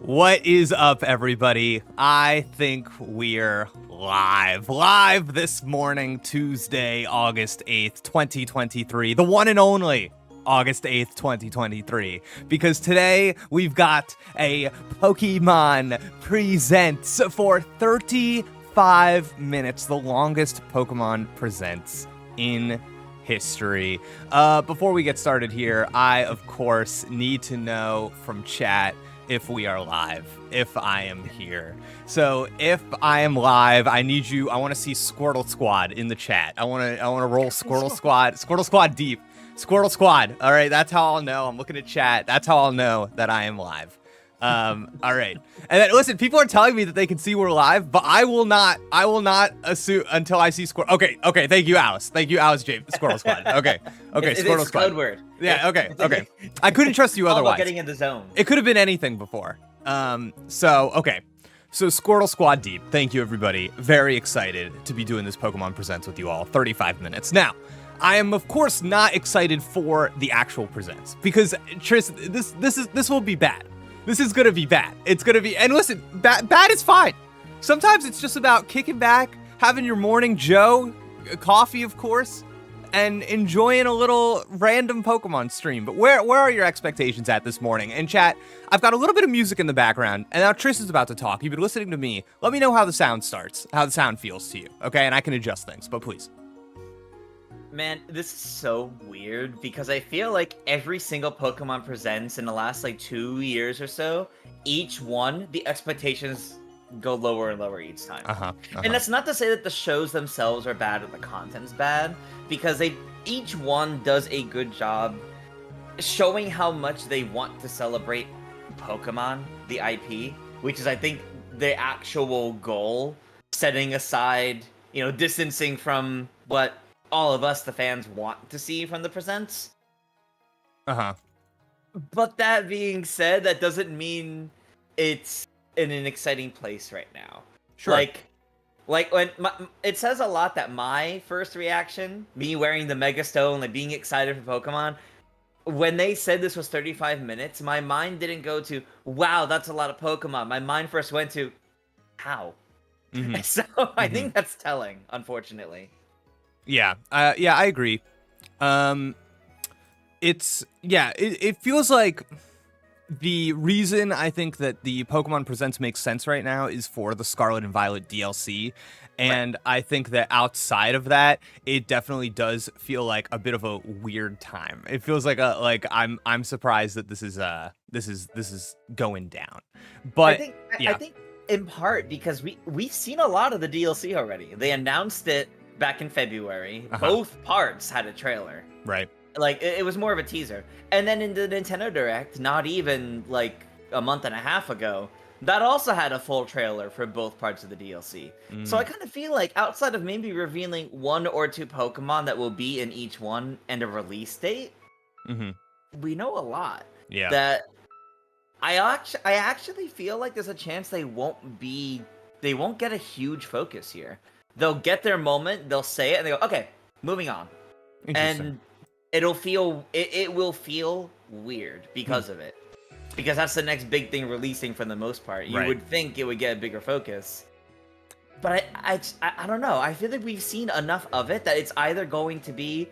What is up, everybody? I think we're live this morning, Tuesday, August 8th, 2023, the one and only August 8th, 2023, because today we've got a Pokemon Presents for 35 minutes, the longest Pokemon Presents in history. Before we get started here, I, of course, need to know from chat if we are live, if I am here. So if I am live, I want to see Squirtle Squad in the chat. I want to roll Squirtle Squad deep. Squirtle Squad. All right, that's how I'll know. I'm looking at chat. That's how I'll know that I am live. All right. And then listen, people are telling me that they can see we're live, but I will not assume until I see Squirtle. Okay. Thank you, Alice. Squirtle Squad. Okay. Squirtle it's Squad. Code word. Yeah, okay. I couldn't trust you All otherwise. about getting in the zone. It could have been anything before. So Squirtle Squad deep. Thank you, everybody. Very excited to be doing this Pokemon Presents with you all. 35 minutes. Now, I am of course not excited for the actual presents because Tris, this will be bad. This is gonna be bad. It's gonna be, and listen, bad is fine. Sometimes it's just about kicking back, having your morning Joe, coffee, of course, and enjoying a little random Pokemon stream. But where are your expectations at this morning? And chat, I've got a little bit of music in the background, and now Tris is about to talk. You've been listening to me. Let me know how the sound starts, how the sound feels to you, okay? And I can adjust things, but please. Man, this is so weird because I feel like every single Pokemon Presents in the last like 2 years or so, each one, the expectations go lower and lower each time. And that's not to say that the shows themselves are bad or the content's bad, because each one does a good job showing how much they want to celebrate Pokemon, the IP, which is I think the actual goal, setting aside, distancing from what all of us, the fans, want to see from the Presents. But that being said, that doesn't mean it's in an exciting place right now. Sure. Like when it says a lot that my first reaction, me wearing the Mega Stone, like being excited for Pokemon, when they said this was 35 minutes, my mind didn't go to, wow, that's a lot of Pokemon. My mind first went to, how? Mm-hmm. So I think that's telling, unfortunately. Yeah, I agree. It feels like the reason I think that the Pokemon Presents makes sense right now is for the Scarlet and Violet DLC, and right. I think that outside of that, it definitely does feel like a bit of a weird time. It feels like I'm surprised that this is going down. But I think in part because we've seen a lot of the DLC already. They announced it back in February. Both parts had a trailer. Right. Like, it was more of a teaser. And then in the Nintendo Direct, not even, like, a month and a half ago, that also had a full trailer for both parts of the DLC. So I kind of feel like, outside of maybe revealing 1 or 2 Pokemon that will be in each one and a release date, we know a lot. Yeah. That I actually feel like there's a chance they won't get a huge focus here. They'll get their moment, they'll say it, and they go, okay, moving on. And it will feel weird because of it. Because that's the next big thing releasing for the most part. You would think it would get a bigger focus. But I don't know. I feel like we've seen enough of it that it's either going to be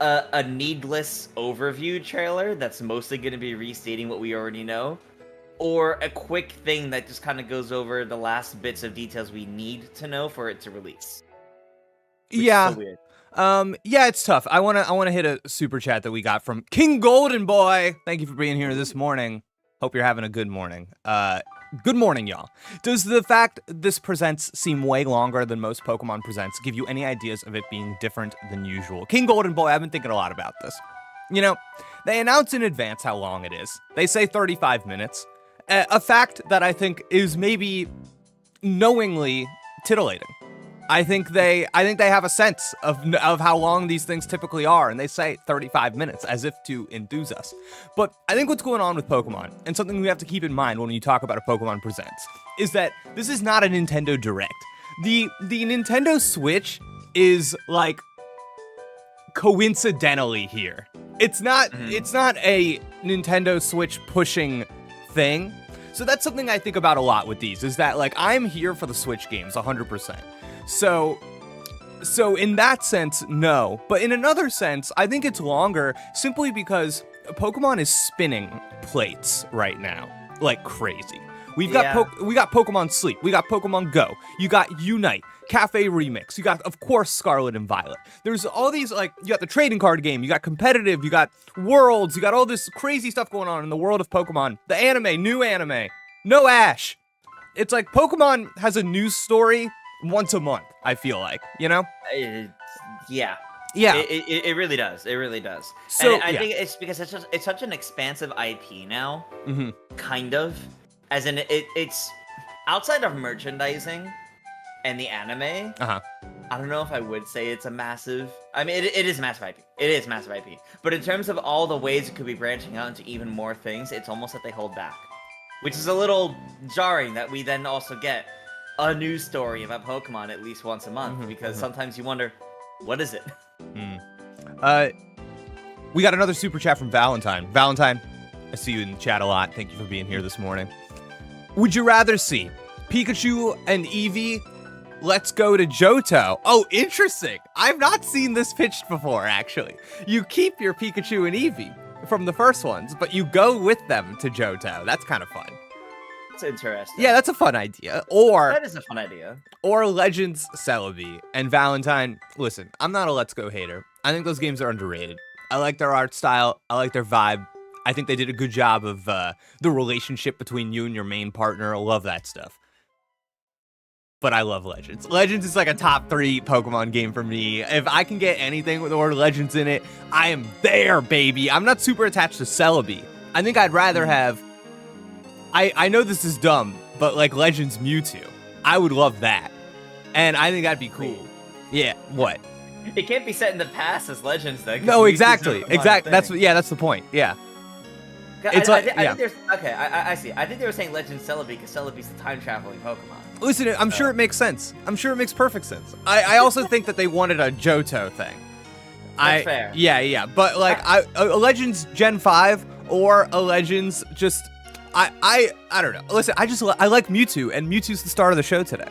a needless overview trailer that's mostly going to be restating what we already know, or a quick thing that just kind of goes over the last bits of details we need to know for it to release. Yeah. So weird. Yeah, it's tough. I wanna hit a super chat that we got from King Golden Boy. Thank you for being here this morning. Hope you're having a good morning. Good morning, y'all. Does the fact this Presents seem way longer than most Pokemon Presents give you any ideas of it being different than usual? King Golden Boy, I've been thinking a lot about this. They announce in advance how long it is. They say 35 minutes. A fact that I think is maybe knowingly titillating. I think they have a sense of how long these things typically are, and they say 35 minutes as if to enthuse us. But I think what's going on with Pokemon, and something we have to keep in mind when you talk about a Pokemon Presents, is that this is not a Nintendo Direct. The Nintendo Switch is like coincidentally here. It's not a Nintendo Switch pushing thing. So that's something I think about a lot with these, is that, like, I'm here for the Switch games 100%. So in that sense, no. But in another sense, I think it's longer simply because Pokemon is spinning plates right now like crazy. We got Pokemon Sleep, we got Pokemon Go, you got Unite, Cafe Remix, you got, of course, Scarlet and Violet. There's all these, like, you got the trading card game, you got competitive, you got worlds, you got all this crazy stuff going on in the world of Pokemon. The anime, new anime, no Ash. It's like Pokemon has a news story once a month, I feel like, you know? Yeah. Yeah. It really does. It really does. So, and I think it's because it's such an expansive IP now, kind of. As in, it's outside of merchandising and the anime. I don't know if I would say it's a massive. I mean, it is massive IP. It is massive IP. But in terms of all the ways it could be branching out into even more things, it's almost that they hold back, which is a little jarring. That we then also get a news story about Pokemon at least once a month, because sometimes you wonder, what is it? We got another super chat from Valentine. Valentine, I see you in the chat a lot. Thank you for being here this morning. Would you rather see Pikachu and Eevee? Let's go to Johto. Oh, interesting. I've not seen this pitched before, actually. You keep your Pikachu and Eevee from the first ones, but you go with them to Johto. That's kind of fun. That's interesting. Yeah, that's a fun idea. Or that is a fun idea. Or Legends Celebi. And Valentine, listen, I'm not a Let's Go hater. I think those games are underrated. I like their art style. I like their vibe. I think they did a good job of the relationship between you and your main partner. I love that stuff. But I love Legends. Legends is like a top 3 Pokemon game for me. If I can get anything with the word Legends in it, I am there, baby. I'm not super attached to Celebi. I think I'd rather have... I know this is dumb, but like Legends Mewtwo. I would love that. And I think that'd be cool. Yeah, what? It can't be set in the past as Legends, though. No, exactly. Exactly. That's the point. Yeah. It's I think there's okay. I see. I think they were saying Legend Celebi because Celebi's the time traveling Pokemon. Listen, I'm sure it makes sense. I'm sure it makes perfect sense. I also think that they wanted a Johto thing. That's fair. Yeah. But like a Legends Gen 5 or a Legends just I don't know. Listen, I like Mewtwo, and Mewtwo's the star of the show today.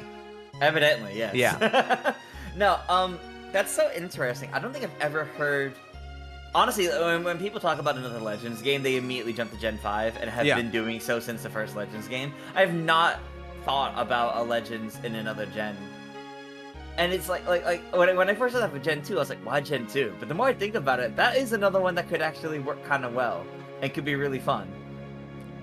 Evidently, yes. Yeah. No, that's so interesting. I don't think I've ever heard. Honestly, when people talk about another Legends game, they immediately jump to Gen 5 and have been doing so since the first Legends game. I have not thought about a Legends in another gen. And it's like when I first started with Gen 2, I was like, why Gen 2? But the more I think about it, that is another one that could actually work kind of well and could be really fun.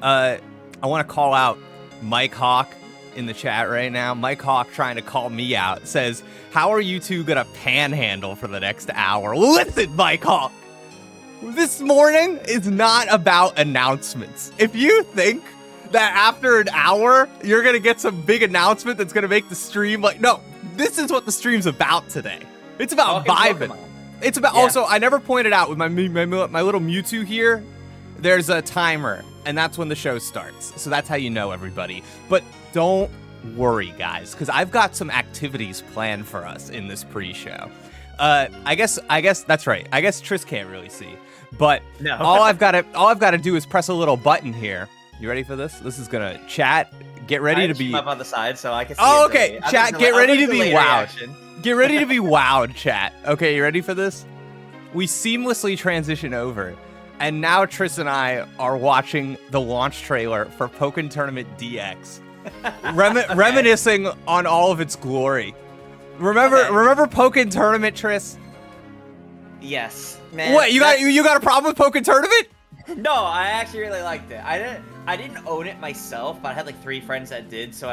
I want to call out Mike Hawk in the chat right now. Mike Hawk trying to call me out says, how are you two gonna panhandle for the next hour? Listen, Mike Hawk, this morning is not about announcements. If you think that after an hour you're gonna get some big announcement that's gonna make the stream like, no, this is what the stream's about today. It's about vibing. Pokemon. It's about also, I never pointed out with my little Mewtwo here, there's a timer, and that's when the show starts. So that's how you know, everybody. But don't worry, guys, because I've got some activities planned for us in this pre-show. I guess that's right. I guess Tris can't really see, but no. all I've got to do is press a little button here. You ready for this? This is gonna chat. Get ready to be up on the side so I can see. Oh, okay. Chat, get ready to be wowed. Get ready to be wowed, chat. Okay, you ready for this? We seamlessly transition over. And now Tris and I are watching the launch trailer for Pokken Tournament DX. Reminiscing on all of its glory. Remember Pokken Tournament, Tris? Yes. Man, what, you got a problem with Pokken Tournament? No, I actually really liked it. I didn't own it myself, but I had like 3 friends that did. So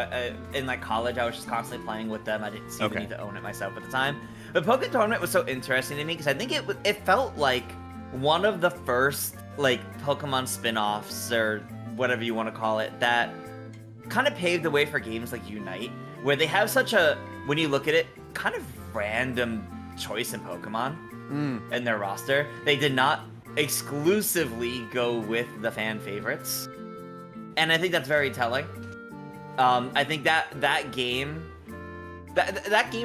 in like college, I was just constantly playing with them. I didn't see the need to own it myself at the time. But Pokken Tournament was so interesting to me because I think it felt like one of the first like Pokemon spin-offs or whatever you want to call it that kind of paved the way for games like Unite, where they have such a, when you look at it, kind of random choice in Pokemon in their roster. They did not exclusively go with the fan favorites, and I think that's very telling. I think that game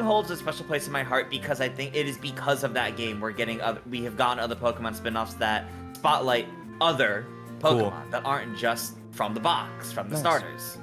holds a special place in my heart because I think it is because of that game we have gotten other Pokemon spin-offs that spotlight other Pokemon that aren't just from the box, from the starters.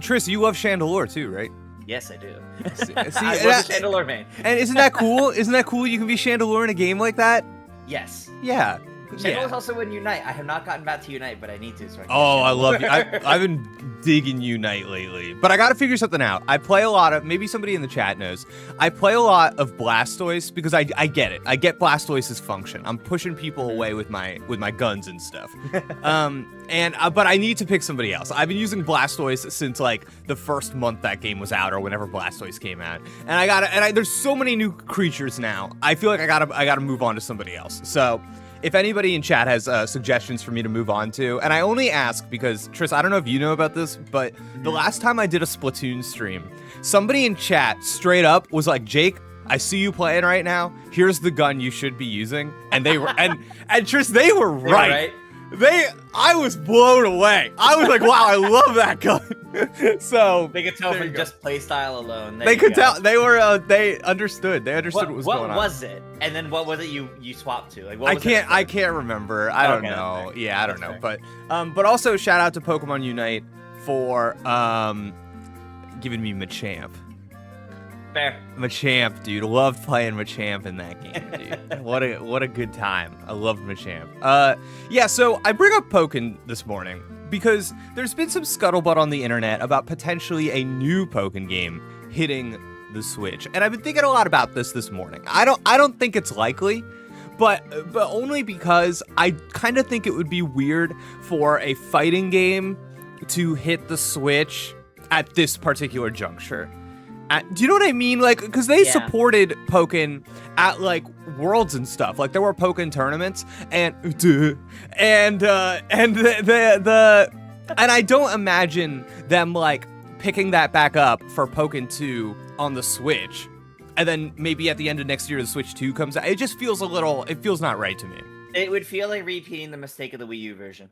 Tris, you love Chandelure too, right? Yes, I do. See, I was a Chandelure man. And isn't that cool? Isn't that cool? You can be Chandelure in a game like that. Yes. Yeah. Chandelure's also in Unite. I have not gotten back to Unite, but I need to. So I can I love you. I've been digging Unite lately, but I got to figure something out. I play a lot of, maybe somebody in the chat knows, I play a lot of Blastoise because I get it. I get Blastoise's function. I'm pushing people away with my guns and stuff. But I need to pick somebody else. I've been using Blastoise since like the first month that game was out, or whenever Blastoise came out. And there's so many new creatures now. I feel like I gotta move on to somebody else. So if anybody in chat has suggestions for me to move on to, and I only ask because, Tris, I don't know if you know about this, but the last time I did a Splatoon stream, somebody in chat straight up was like, Jake, I see you playing right now. Here's the gun you should be using. And they were, and Tris, they were right. I was blown away. I was like, wow, I love that gun. So they could tell from just playstyle alone. They could tell. They understood. They understood what was going on. What was it? And then what was it you swapped to? Like, I can't remember. I don't know. Okay. Yeah, I don't know. But also shout out to Pokemon Unite for giving me Machamp. Fair. Machamp, dude. Loved playing Machamp in that game, dude. What a good time. I loved Machamp. Yeah, so I bring up Pokken this morning because there's been some scuttlebutt on the internet about potentially a new Pokken game hitting the Switch. And I've been thinking a lot about this morning. I don't think it's likely, but only because I kind of think it would be weird for a fighting game to hit the Switch at this particular juncture. Do you know what I mean? Like, because they supported Pokken at like Worlds and stuff. Like, there were Pokken tournaments, and I don't imagine them like picking that back up for Pokken 2 on the Switch, and then maybe at the end of next year the Switch 2 comes out. It just feels it feels not right to me. It would feel like repeating the mistake of the Wii U version.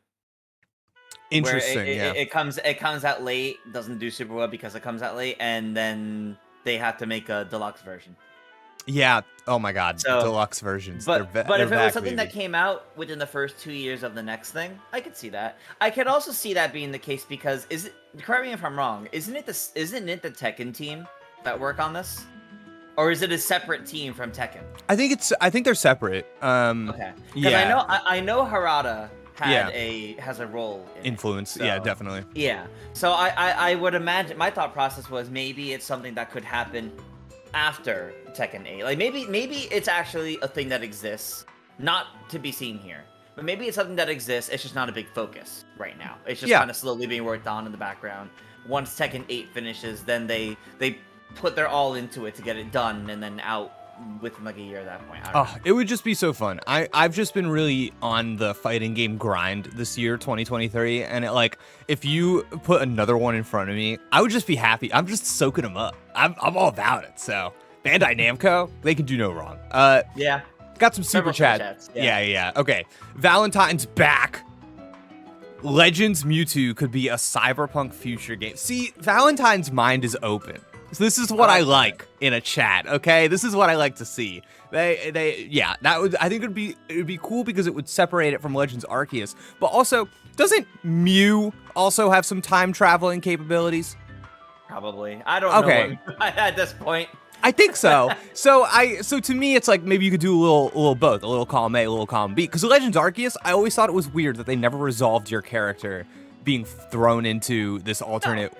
Interesting. It comes out late, doesn't do super well because it comes out late, and then they have to make a deluxe version. Yeah. Oh my God. Deluxe versions. But if it was something that came out within the first 2 years of the next thing, I could see that. I could also see that being the case because correct me if I'm wrong, isn't it the Tekken team that work on this? Or is it a separate team from Tekken? I think they're separate. Okay. Yeah. I know Harada has a role in influence. So, yeah, definitely. Yeah. So I would imagine my thought process was maybe it's something that could happen after Tekken 8. Like maybe it's actually a thing that exists, not to be seen here. But maybe it's something that exists, it's just not a big focus right now. It's just kind of slowly being worked on in the background. Once Tekken 8 finishes, then they put their all into it to get it done and then out within like a year at that point. It would just be so fun. I've just been really on the fighting game grind this year, 2023, and if you put another one in front of me, I would just be happy. I'm just soaking them up. I'm all about it. So Bandai Namco, they can do no wrong. Yeah. Got some super chats. Yeah. Okay. Valentine's back. Legends Mewtwo could be a cyberpunk future game. See, Valentine's mind is open. So this is what I like in a chat, okay? This is what I like to see. I think it would be cool because it would separate it from Legends Arceus. But also, doesn't Mew also have some time traveling capabilities? Probably. I don't know at this point. I think so. So to me, it's like maybe you could do a little both, a little column A, a little column B. Because Legends Arceus, I always thought it was weird that they never resolved your character being thrown into this alternate.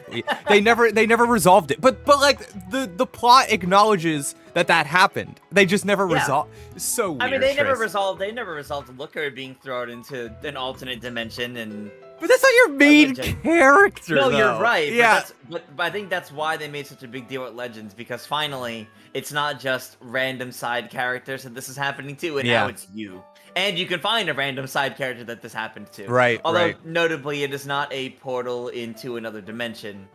They never resolved it. But like the plot acknowledges that happened. They just never resolved. It's so weird. I mean, they never resolved Looker being thrown into an alternate dimension and. But that's not your main character. No, though. You're right. Yeah. But I think that's why they made such a big deal with Legends, because finally it's not just random side characters that this is happening to, and now it's you. And you can find a random side character that this happened to. Right. Although, notably, it is not a portal into another dimension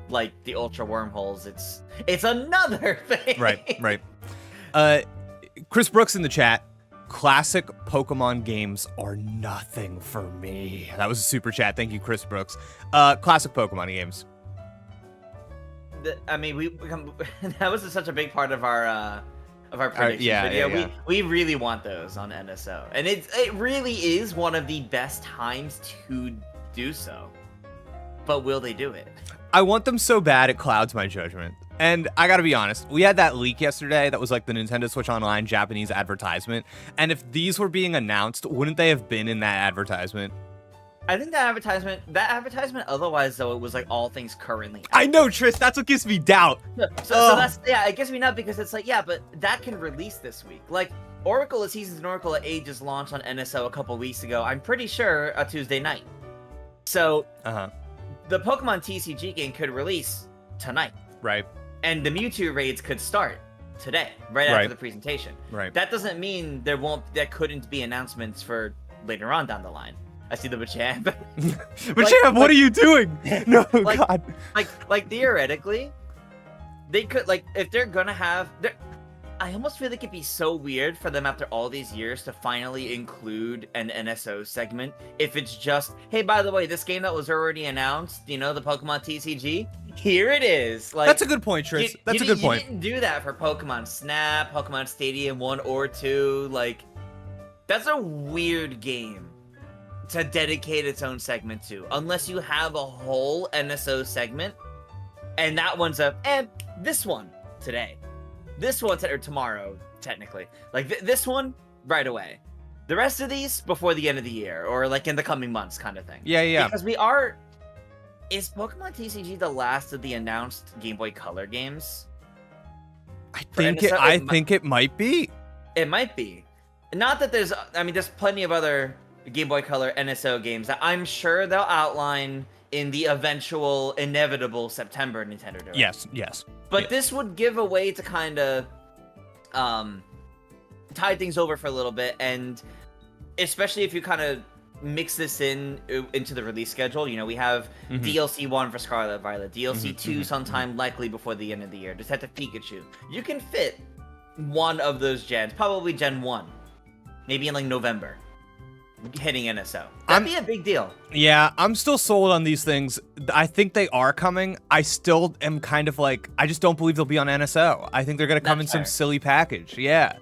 like the Ultra Wormholes. It's another thing. Right. Chris Brooks in the chat. Classic Pokemon games are nothing for me. That was a super chat. Thank you, Chris Brooks. Classic Pokemon games. I mean, that was such a big part of our of our predictions video. Yeah. We really want those on NSO, and it really is one of the best times to do so. But will they do it? I want them so bad it clouds my judgment. And I gotta be honest, we had that leak yesterday that was like the Nintendo Switch Online Japanese advertisement. And if these were being announced, wouldn't they have been in that advertisement? I think that advertisement, otherwise, though, it was like all things currently out. I know, Tris, that's what gives me doubt. So that's, yeah, it gives me doubt because it's like, yeah, but that can release this week. Like, Oracle of Seasons and Oracle of Ages launched on NSO a couple weeks ago. I'm pretty sure a Tuesday night. So, the Pokemon TCG game could release tonight. Right. And the Mewtwo raids could start today, right after the presentation. Right. That doesn't mean there couldn't be announcements for later on down the line. I see the Machamp. Machamp, what are you doing? No, God. Like theoretically, they could, like, if they're gonna have, I almost feel like it'd be so weird for them after all these years to finally include an NSO segment. If it's just, hey, by the way, this game that was already announced, you know, the Pokemon TCG, here it is. Like, that's a good point, Tris. That's a good point. You didn't do that for Pokemon Snap, Pokemon Stadium 1 or 2. Like, that's a weird game to dedicate its own segment to, unless you have a whole NSO segment, and that one's this one today. This one, or tomorrow, technically. Like, this one, right away. The rest of these, before the end of the year, or, like, in the coming months kind of thing. Yeah. Because is Pokemon TCG the last of the announced Game Boy Color games? I think it might be. It might be. Not that there's plenty of other Game Boy Color NSO games that I'm sure they'll outline in the eventual, inevitable September Nintendo Direct. Yes. But this would give a way to kind of tie things over for a little bit, and especially if you kind of mix this into the release schedule. You know, we have DLC 1 for Scarlet Violet, DLC 2 sometime likely before the end of the year, Detective Pikachu. You can fit one of those gens, probably Gen 1, maybe in like November, hitting NSO. That'd be a big deal. Yeah, I'm still sold on these things. I think they are coming. I still am kind of like, I just don't believe they'll be on NSO. I think they're gonna come in some silly package. Yeah,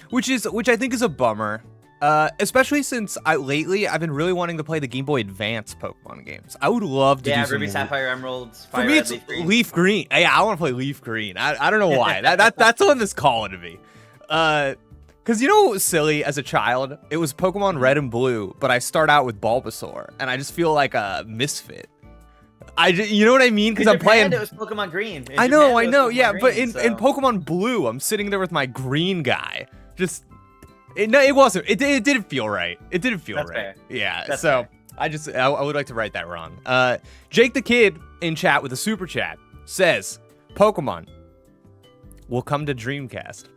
which I think is a bummer. Especially since lately I've been really wanting to play the Game Boy Advance Pokemon games. I would love to do some. Ruby, Sapphire, Emeralds. For me, it's Leaf Green. Yeah, I want to play Leaf Green. I don't know why. That's the one that's calling to me. Because you know what was silly as a child? It was Pokemon Red and Blue, but I start out with Bulbasaur, and I just feel like a misfit. You know what I mean? Because I'm playing. It was Pokemon Green. I know. Yeah, but in Pokemon Blue, I'm sitting there with my green guy. It wasn't. It didn't feel right. It didn't feel right. Fair. Yeah. That's so fair. I would like to right that wrong. Jake the Kid in chat with a super chat says, Pokemon will come to Dreamcast.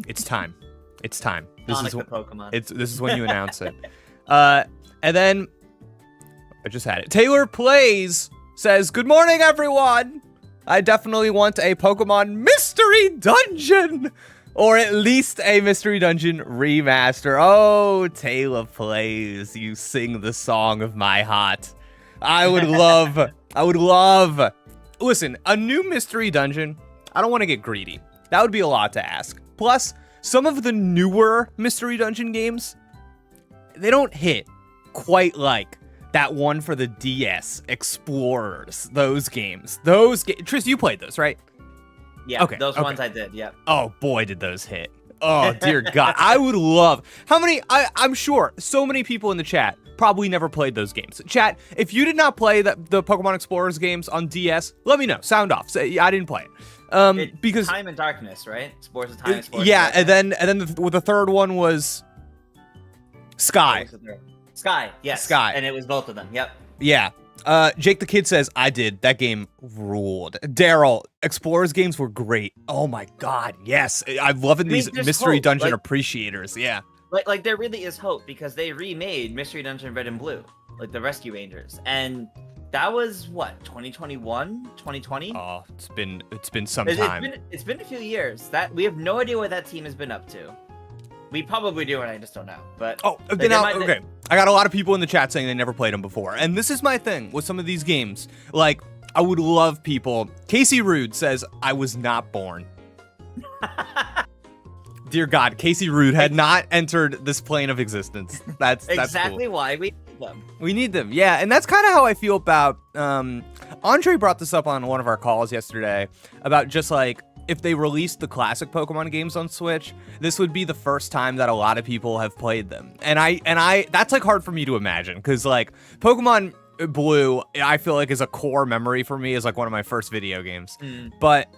It's time. It's time. This is Pokemon. This is when you announce it. And then I just had it. Taylor Plays says, good morning, everyone. I definitely want a Pokemon Mystery Dungeon. Or at least a Mystery Dungeon remaster. Oh, Taylor Plays, you sing the song of my heart. I would love. Listen, a new Mystery Dungeon, I don't want to get greedy. That would be a lot to ask. Plus, some of the newer Mystery Dungeon games, they don't hit quite like that one for the DS, Explorers, those games. Tris, you played those, right? Yeah, those ones I did, yeah. Oh, boy, did those hit. Oh, dear God. I would love... How many... I'm sure so many people in the chat probably never played those games. Chat, if you did not play the Pokemon Explorers games on DS, let me know. Sound off. Say, I didn't play it. Because Time and Darkness, right? Spores of Time. Yeah, and then the third one was Sky. Sky, yes. Sky. And it was both of them, yep. Yeah. Jake the Kid says, I did. That game ruled. Daryl, Explorers games were great. Oh my God, yes. I'm loving these Mystery Dungeon appreciators, yeah. Like there really is hope, because they remade Mystery Dungeon Red and Blue, like the Rescue Rangers. And that was, what, 2021? 2020? Oh, it's been some time. It's been a few years. That we have no idea what that team has been up to. We probably do, and I just don't know. But okay. I got a lot of people in the chat saying they never played them before, and this is my thing with some of these games. Like, I would love people. Casey Rude says, I was not born. Dear God, Casey Root had not entered this plane of existence. That's exactly cool. why we need them. We need them, yeah, and that's kind of how I feel about. Andre brought this up on one of our calls yesterday about just like if they released the classic Pokemon games on Switch, this would be the first time that a lot of people have played them, and I that's like hard for me to imagine because like Pokemon Blue, I feel like is a core memory for me, is like one of my first video games. But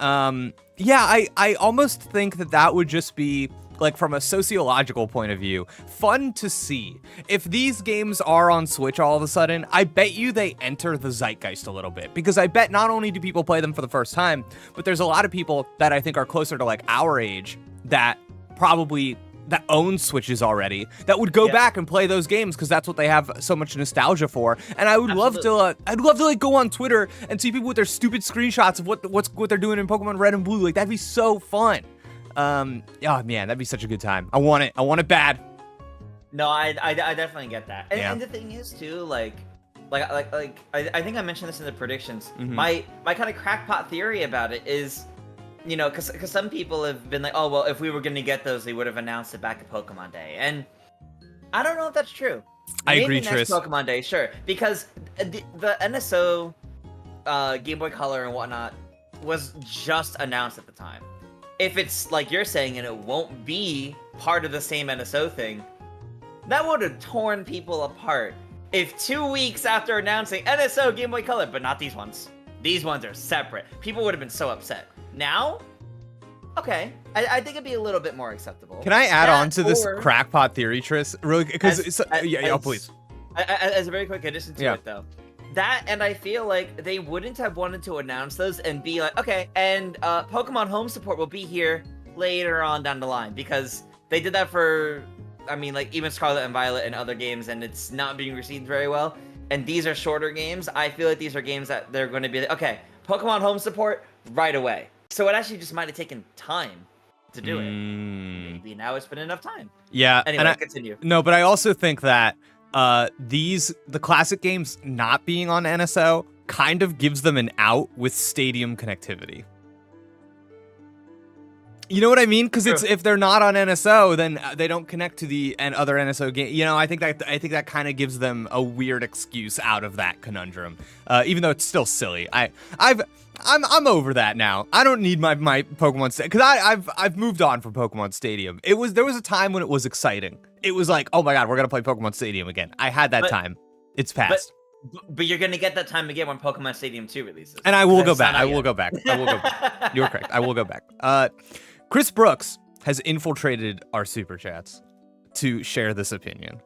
yeah, I almost think that would just be like from a sociological point of view, fun to see. If these games are on Switch all of a sudden, I bet you they enter the zeitgeist a little bit because I bet not only do people play them for the first time, but there's a lot of people that I think are closer to like our age that probably that own Switches already that would go back and play those games because that's what they have so much nostalgia for. And I would love to, I'd love to like go on Twitter and see people with their stupid screenshots of what they're doing in Pokemon Red and Blue. Like that'd be so fun. Oh man, that'd be such a good time. I want it bad. No, I definitely get that. And the thing is too, like I think I mentioned this in the predictions. My kind of crackpot theory about it is, you know, because some people have been like, oh, well, if we were going to get those, they would have announced it back at Pokemon Day. And I don't know if that's true. I agree, Maybe next Tris. Pokemon Day, sure. Because the NSO, Game Boy Color and whatnot was just announced at the time. If it's like you're saying and it won't be part of the same NSO thing, that would have torn people apart. If 2 weeks after announcing NSO Game Boy Color, but not these ones. These ones are separate. People would have been so upset. Now, okay, I think it'd be a little bit more acceptable. Can I add on to this crackpot theory, Tris? Really, because please. As a very quick addition to it, though, that and I feel like they wouldn't have wanted to announce those and be like, okay, and Pokemon Home support will be here later on down the line because they did that for, I mean, like even Scarlet and Violet and other games, and it's not being received very well. And these are shorter games. I feel like these are games that they're going to be like, okay, Pokemon Home support right away. So it actually just might have taken time to do it. Maybe now it's been enough time. Yeah. Anyway, continue. No, but I also think that the classic games not being on NSO kind of gives them an out with stadium connectivity. You know what I mean? Because it's if they're not on NSO, then they don't connect to the other NSO game. You know, I think that kind of gives them a weird excuse out of that conundrum. Even though it's still silly. I'm over that now. I don't need my Pokemon because I've moved on from Pokemon Stadium. There was a time when it was exciting. It was like, oh my god, we're gonna play Pokemon Stadium again. I had that time. It's past. But you're gonna get that time again when Pokemon Stadium 2 releases. And I will go back. I will go back. You're correct. I will go back. Chris Brooks has infiltrated our super chats to share this opinion.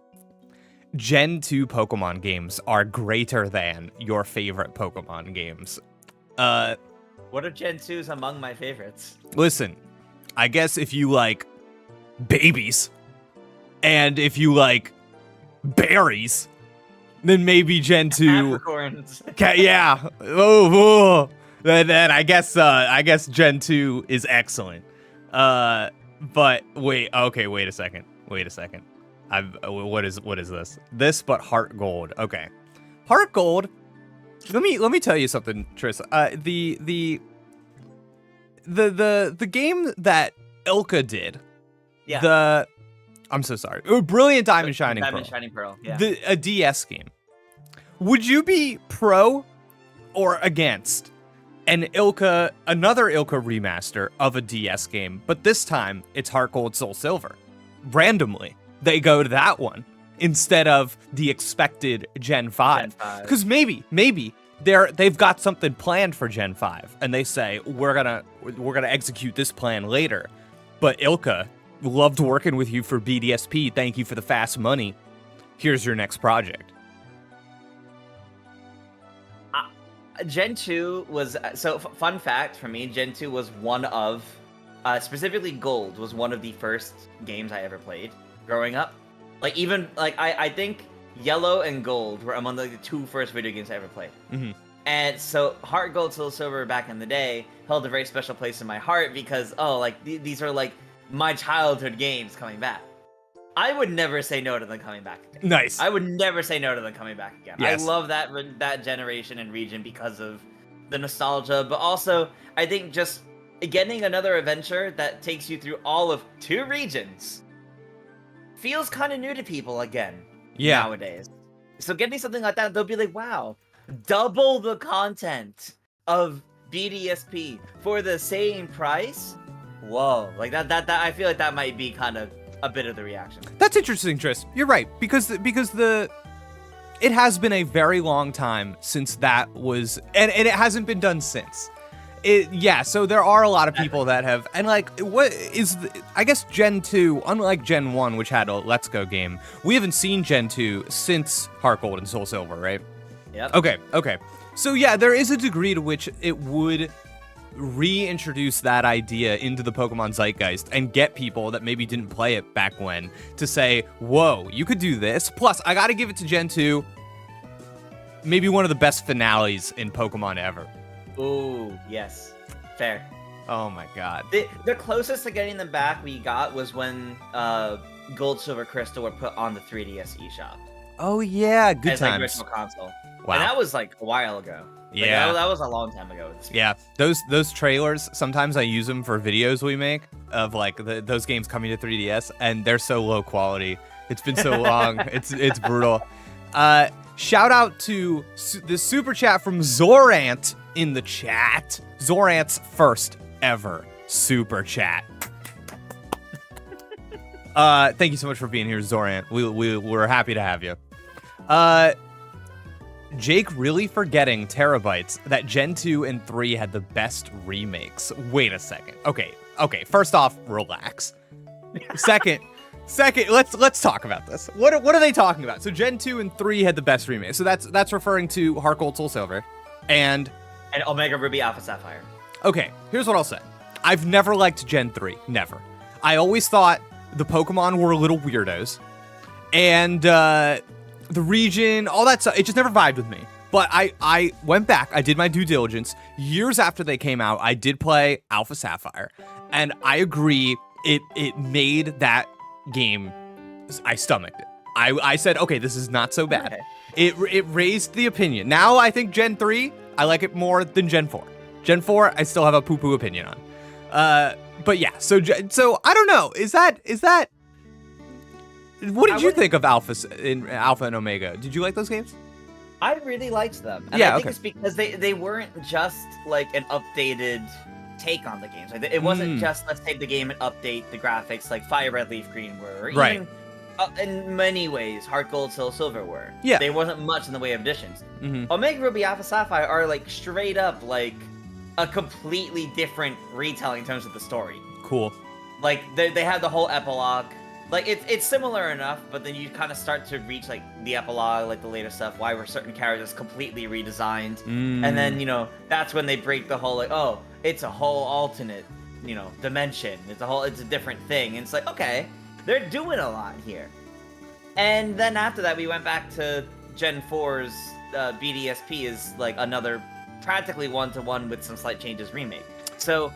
Gen 2 Pokemon games are greater than your favorite Pokemon games. What are Gen 2s among my favorites? Listen, I guess if you like babies and if you like berries, then maybe Gen 2. Capricorns. Yeah. Oh. Then I guess Gen 2 is excellent. But wait a second. What is this? This but Heart Gold. Okay. Heart Gold. Let me tell you something, Tris. The game that Ilka did. Yeah. I'm so sorry. Brilliant Diamond Shining Pearl. Yeah. A DS game. Would you be pro or against another Ilka remaster of a DS game, but this time it's Heart Gold Soul Silver? Randomly, they go to that one instead of the expected Gen 5. Because maybe they've got something planned for Gen 5, and they say we're gonna execute this plan later. But Ilka, loved working with you for BDSP. Thank you for the fast money. Here's your next project. Gen 2 was, so fun fact for me, Gen 2 was one of, specifically Gold was one of the first games I ever played growing up. Like even, like I think Yellow and Gold were among the two first video games I ever played. Mm-hmm. And so Heart Gold, Soul Silver back in the day held a very special place in my heart because, oh, like these are like my childhood games coming back. I would never say no to them coming back again. Nice. I would never say no to them coming back again. Yes. I love that generation and region because of the nostalgia, but also I think just getting another adventure that takes you through all of 2 regions feels kind of new to people again nowadays. So getting something like that, they'll be like, wow, double the content of BDSP for the same price? Whoa, like that I feel like that might be kind of a bit of the reaction. That's interesting, Tris. You're right, because it has been a very long time since that was, and it hasn't been done since. So there are a lot of people that have, and like, I guess Gen 2, unlike Gen 1, which had a Let's Go game, we haven't seen Gen 2 since Heart Gold and Soul Silver, right? Yep. Okay. So yeah, there is a degree to which it would reintroduce that idea into the Pokemon zeitgeist and get people that maybe didn't play it back when to say, whoa, you could do this. Plus, I gotta give it to Gen 2, maybe one of the best finales in Pokemon ever. Ooh, yes. Fair. Oh my god. The closest to getting them back we got was when Gold, Silver, Crystal were put on the 3DS eShop. Oh yeah, good as, times. Like, Virtual Console. Wow. And that was like a while ago. Yeah. Like, that was a long time ago. Yeah, those trailers, sometimes I use them for videos we make of like those games coming to 3DS, and they're so low quality. It's been so long. It's brutal. Shout out to the super chat from Zorant in the chat. Zorant's first ever super chat. Thank you so much for being here, Zorant. We're happy to have you. Jake really forgetting terabytes that Gen 2 and 3 had the best remakes. Wait a second. Okay. First off, relax. Second, let's talk about this. What are they talking about? So Gen 2 and 3 had the best remakes. So that's referring to Heart Gold, Soul Silver, and Omega Ruby, Alpha Sapphire. Okay, here's what I'll say. I've never liked Gen 3. Never. I always thought the Pokemon were little weirdos, and the region, all that stuff, it just never vibed with me. But I went back, I did my due diligence. Years after they came out, I did play Alpha Sapphire, and I agree, it made that game, I stomached it. I said, okay, this is not so bad. Okay. It raised the opinion. Now I think Gen 3, I like it more than Gen 4. Gen 4, I still have a poo-poo opinion on. But yeah, so I don't know, is that... What did you think of Alpha and Omega? Did you like those games? I really liked them. And I think it's because they weren't just like an updated take on the games. Like, it wasn't just let's take the game and update the graphics like Fire Red, Leaf Green were. Or even, in many ways, Heart Gold, Soul Silver were. Yeah. There wasn't much in the way of additions. Omega Ruby, Alpha Sapphire are like straight up like a completely different retelling in terms of the story. Cool. Like they have the whole epilogue. Like, it's similar enough, but then you kind of start to reach, like, the epilogue, like, the later stuff, why were certain characters completely redesigned. And then, that's when they break the whole, like, oh, it's a whole alternate, dimension. It's a different thing. And it's like, okay, they're doing a lot here. And then after that, we went back to Gen 4's BDSP is, like, another practically one-to-one with some slight changes remake. So...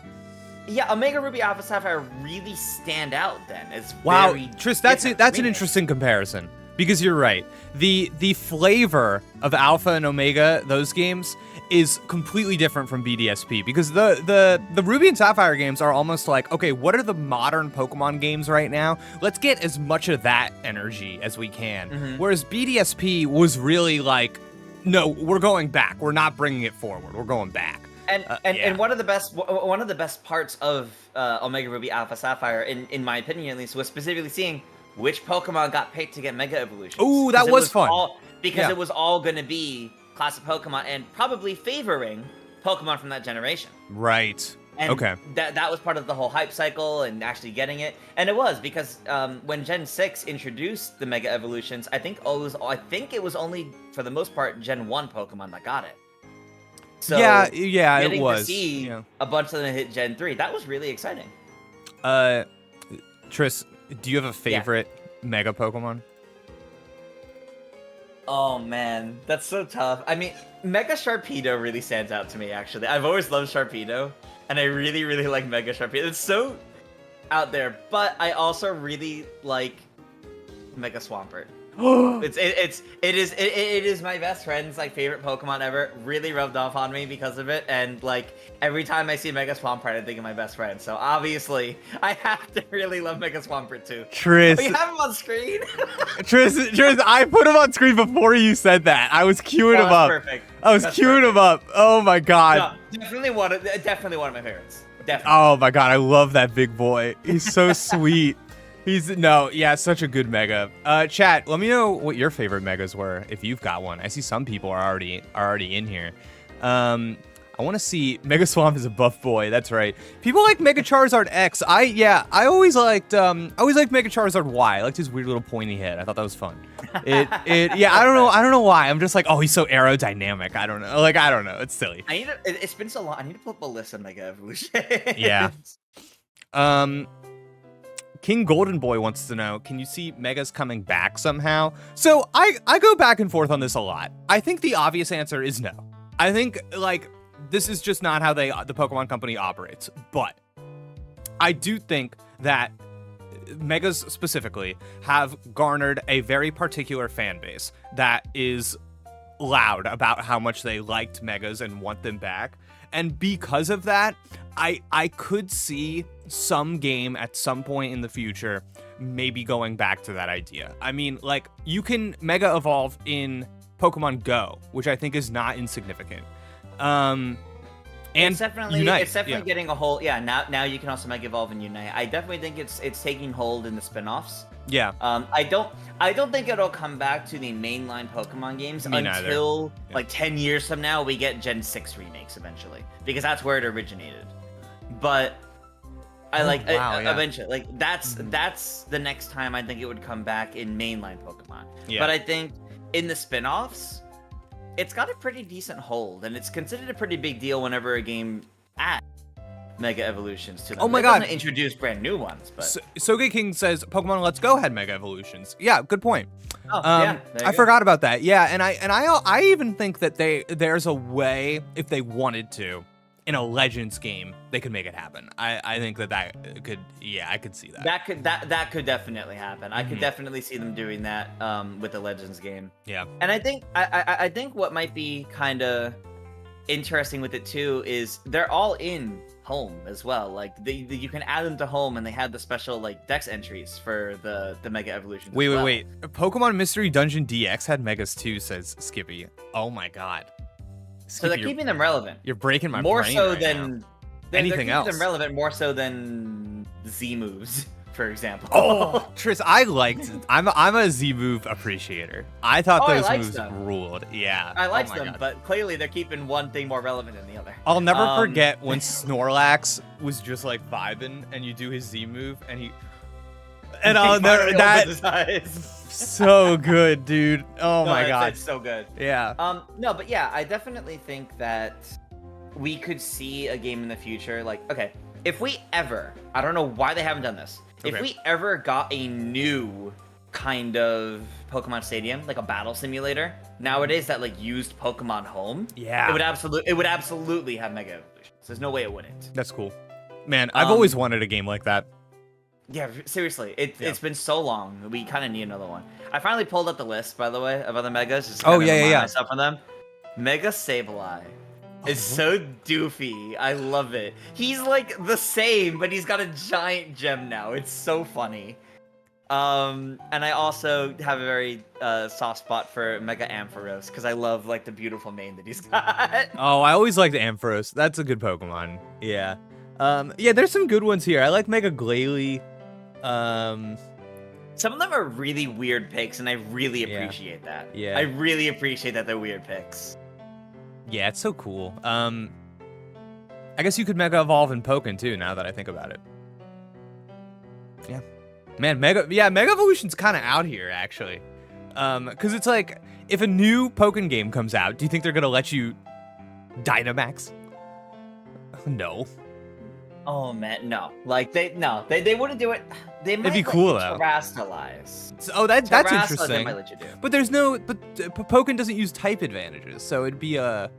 yeah, Omega Ruby, Alpha Sapphire really stand out then. It's wow, Tris, that's an interesting comparison because you're right. The flavor of Alpha and Omega, those games, is completely different from BDSP because the Ruby and Sapphire games are almost like, okay, what are the modern Pokemon games right now? Let's get as much of that energy as we can. Whereas BDSP was really like, no, we're going back. We're not bringing it forward. We're going back. And one of the best parts of Omega Ruby, Alpha Sapphire, in my opinion at least, was specifically seeing which Pokemon got picked to get Mega Evolutions. Ooh, that was fun. It was all going to be classic Pokemon and probably favoring Pokemon from that generation. Right. And okay. That was part of the whole hype cycle and actually getting it. And it was because when Gen 6 introduced the Mega Evolutions, I think it was only for the most part Gen 1 Pokemon that got it. So yeah, it was. To see a bunch of them hit Gen 3, that was really exciting. Tris, do you have a favorite Mega Pokemon? Oh man, that's so tough. I mean, Mega Sharpedo really stands out to me, actually. I've always loved Sharpedo, and I really, really like Mega Sharpedo. It's so out there, but I also really like Mega Swampert. It is my best friend's like favorite Pokemon ever. Really rubbed off on me because of it, and like every time I see Mega Swampert, I think of my best friend. So obviously, I have to really love Mega Swampert too. Tris, oh, you have him on screen. Tris, I put him on screen before you said that. I was queuing him up. Perfect. I was queuing him up. Oh my god. No, definitely one of my favorites. Definitely. Oh my god, I love that big boy. He's so sweet. Such a good mega. Chat, let me know what your favorite megas were if you've got one. I see some people are already in here. I want to see Mega Swamp is a buff boy. That's right. People like Mega Charizard X. I always liked Mega Charizard Y. I liked his weird little pointy head. I thought that was fun. I don't know why. I'm just like, oh, he's so aerodynamic. I don't know. It's silly. It's been so long. I need to pull up a list of Mega Evolution. Yeah. King Golden Boy wants to know, can you see Megas coming back somehow? So I go back and forth on this a lot. I think the obvious answer is no. I think, like, this is just not how the Pokemon Company operates. But I do think that Megas specifically have garnered a very particular fan base that is loud about how much they liked Megas and want them back. And because of that, I could see some game at some point in the future maybe going back to that idea. I mean, like, you can Mega Evolve in Pokemon Go, which I think is not insignificant. And it's definitely Unite, getting a hold. Yeah, now you can also Mega Evolve and Unite. I definitely think it's taking hold in the spin-offs. Yeah. I don't think it'll come back to the mainline Pokemon games until like 10 years from now we get Gen 6 remakes eventually, because that's where it originated. But eventually, like that's the next time I think it would come back in mainline Pokemon. Yeah. But I think in the spin-offs, it's got a pretty decent hold, and it's considered a pretty big deal whenever a game adds Mega Evolutions to them. Oh my god! Introduce brand new ones, but Soge King says Pokemon Let's Go had Mega Evolutions. Yeah, good point. Oh, yeah, I forgot about that. Yeah, and I even think that there's a way, if they wanted to, in a Legends game, they could make it happen. I think that could, I could see that. That could definitely happen. I could definitely see them doing that with the Legends game. Yeah. And I think what might be kind of interesting with it too is they're all in Home as well. Like you can add them to Home, and they have the special like Dex entries for the Mega Evolution. Wait. Pokemon Mystery Dungeon DX had Megas too, says Skippy. Oh my god. Skippy, so they're keeping them relevant. You're breaking my more brain so right than now. Anything else. Them relevant more so than Z moves, for example. Oh, Tris, I'm a Z move appreciator. I thought those moves ruled. Yeah. I liked them, but clearly they're keeping one thing more relevant than the other. I'll never forget when Snorlax was just like vibing, and you do his Z move, and so good, dude. Oh my god, it's so good. Yeah. No, but yeah, I definitely think that we could see a game in the future. Like, okay, if we ever, I don't know why they haven't done this. Okay. If we ever got a new kind of Pokemon Stadium, like a battle simulator nowadays that like used Pokemon Home, it would absolutely have Mega Evolutions. There's no way it wouldn't. That's cool, man. I've always wanted a game like that. Yeah, seriously, it's been so long. We kind of need another one. I finally pulled up the list, by the way, of other Megas. Just to myself from them. Mega Sableye is so doofy. I love it. He's like the same, but he's got a giant gem now. It's so funny. And I also have a very soft spot for Mega Ampharos because I love like the beautiful mane that he's got. Oh, I always liked Ampharos. That's a good Pokemon. Yeah. There's some good ones here. I like Mega Glalie. Some of them are really weird picks, and I really appreciate that. Yeah. I really appreciate that they're weird picks. Yeah, it's so cool. I guess you could Mega Evolve in Pokken too, now that I think about it. Yeah. Man, Mega Evolution's kind of out here, actually. Because it's like, if a new Pokken game comes out, do you think they're going to let you Dynamax? No. Oh man, no. Like they wouldn't do it. They might. It'd be cool though. Terrastalize. That's interesting. They might let you do. But Pokken doesn't use type advantages, so it'd be a.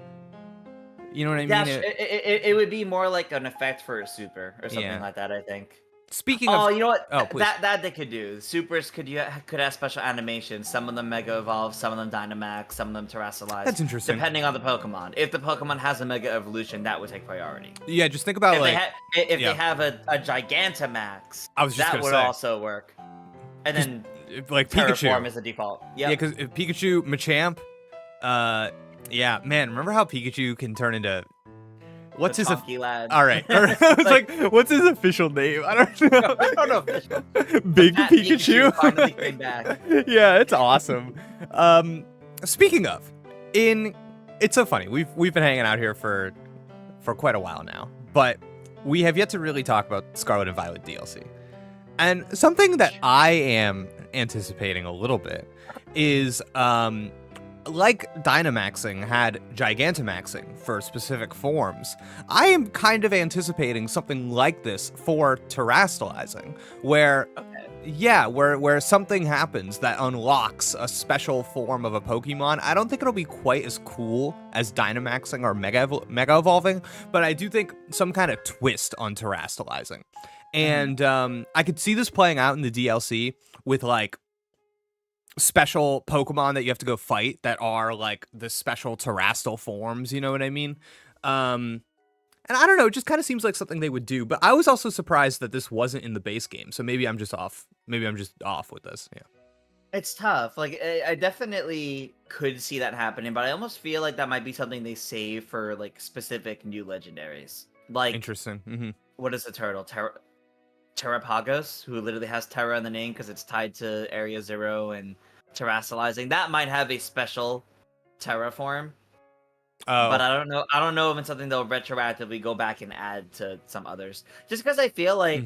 You know what I mean? It would be more like an effect for a super or something like that. I think. Speaking Oh, of, you know what? oh please, That they could do. Supers could have special animations. Some of them Mega Evolve, some of them Dynamax, some of them Terrestrialize. that's interesting. Depending on the Pokemon. If the Pokemon has a Mega Evolution, that would take priority. Yeah, just think about If like, they have a Gigantamax, I was just that gonna would say. also work. And then like Terraform Pikachu. is the default. Yeah, because Pikachu, Machamp, yeah, man, remember how Pikachu can turn into, what's his, lad. all right, I was like, what's his official name? I don't know. I don't know. Big That Pikachu. finally came back. Yeah, it's awesome. Speaking of, it's so funny. We've been hanging out here for quite a while now, but we have yet to really talk about Scarlet and Violet DLC. And something that I am anticipating a little bit is, like Dynamaxing had Gigantamaxing for specific forms, I am kind of anticipating something like this for Terrestrializing, where, where something happens that unlocks a special form of a Pokemon. I don't think it'll be quite as cool as Dynamaxing or Mega Evolving, but I do think some kind of twist on Terrestrializing. And I could see this playing out in the DLC with like special Pokemon that you have to go fight that are like the special terrestrial forms, you know what I mean? And I don't know, it just kind of seems like something they would do, but I was also surprised that this wasn't in the base game, so maybe I'm just off. Maybe I'm just off with this, yeah. It's tough. Like, I definitely could see that happening, but I almost feel like that might be something they save for like specific new legendaries. Like, Interesting. What is the turtle? Terrapagos, who literally has Terra in the name because it's tied to Area Zero and Terrestrializing. That might have a special Terra form. Oh. But I don't know. I don't know if it's something they'll retroactively go back and add to some others. Just because I feel like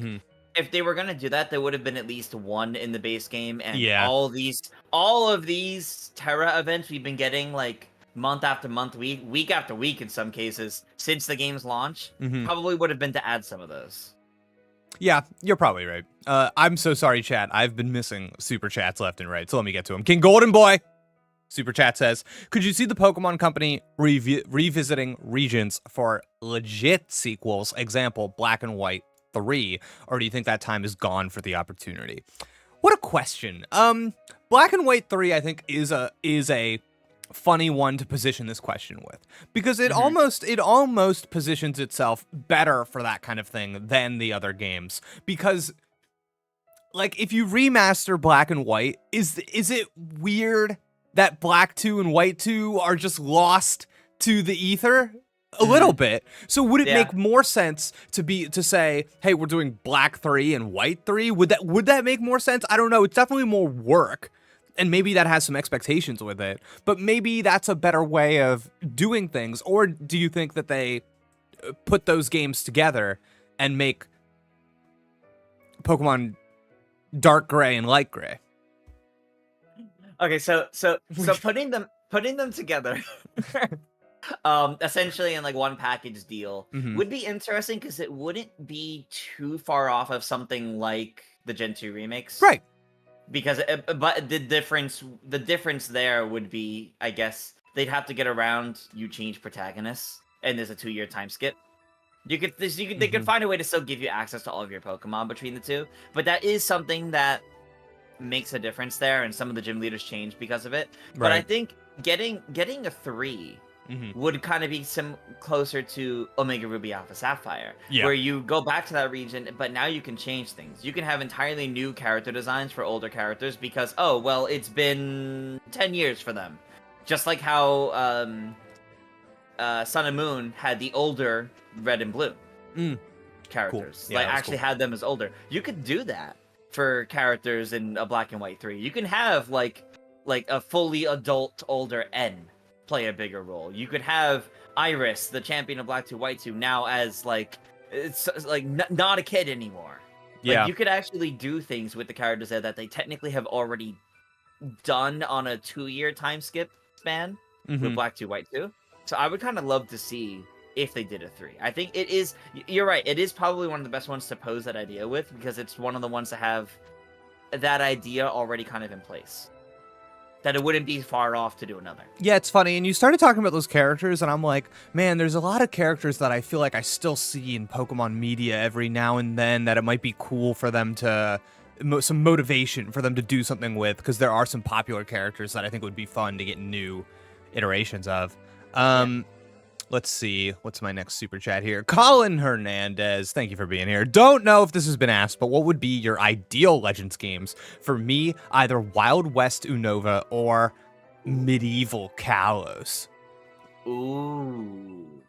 if they were gonna do that, there would have been at least one in the base game, and all of these Terra events we've been getting like month after month, week after week in some cases since the game's launch, probably would have been to add some of those. Yeah, you're probably right. I'm so sorry, chat. I've been missing super chats left and right, so let me get to them. King Golden Boy super chat says, could you see the Pokemon Company revisiting regions for legit sequels, example Black and White 3, or do you think that time is gone for the opportunity? What a question. Black and White 3 I think is a funny one to position this question with, because it almost positions itself better for that kind of thing than the other games, because like if you remaster Black and White, is it weird that Black 2 and White 2 are just lost to the ether a little bit? So would it make more sense to say, hey, we're doing Black 3 and White 3? Would that make more sense? I don't know. It's definitely more work. And maybe that has some expectations with it, but maybe that's a better way of doing things. Or do you think that they put those games together and make Pokemon Dark Gray and Light Gray? Okay, so putting them together, essentially in like one package deal would be interesting because it wouldn't be too far off of something like the Gen 2 remakes, right? Because but the difference there would be, I guess, they'd have to get around you change protagonists, and there's a 2-year time skip. They could find a way to still give you access to all of your Pokemon between the two, but that is something that makes a difference there, and some of the gym leaders change because of it. Right. But I think getting a 3 would kind of be closer to Omega Ruby Alpha Sapphire, where you go back to that region, but now you can change things. You can have entirely new character designs for older characters because, oh, well, it's been 10 years for them. Just like how Sun and Moon had the older Red and Blue characters. Cool. Yeah, actually had them as older. You could do that for characters in a Black and White 3. You can have like a fully adult older N play a bigger role. You could have Iris, the champion of Black 2 White 2, now as like it's like not a kid anymore. Like, you could actually do things with the characters there that they technically have already done on a 2-year time skip span with Black 2 White 2. So I would kind of love to see if they did a 3. I think it is, you're right, it is probably one of the best ones to pose that idea with, because it's one of the ones that have that idea already kind of in place. that it wouldn't be far off to do another. Yeah, it's funny. And you started talking about those characters, and I'm like, man, there's a lot of characters that I feel like I still see in Pokemon media every now and then that it might be cool for them to, some motivation for them to do something with, because there are some popular characters that I think would be fun to get new iterations of. Let's see. What's my next super chat here? Colin Hernandez, thank you for being here. Don't know if this has been asked, but what would be your ideal Legends games? For me, either Wild West Unova or Medieval Kalos. Ooh.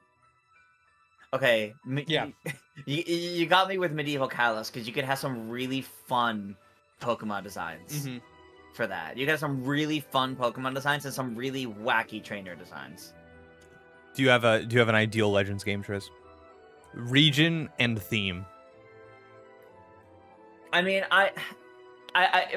Okay. Yeah. You got me with Medieval Kalos, because you could have some really fun Pokemon designs for that. You got some really fun Pokemon designs and some really wacky trainer designs. Do you have an ideal Legends game, Triz? Region and theme. I mean, I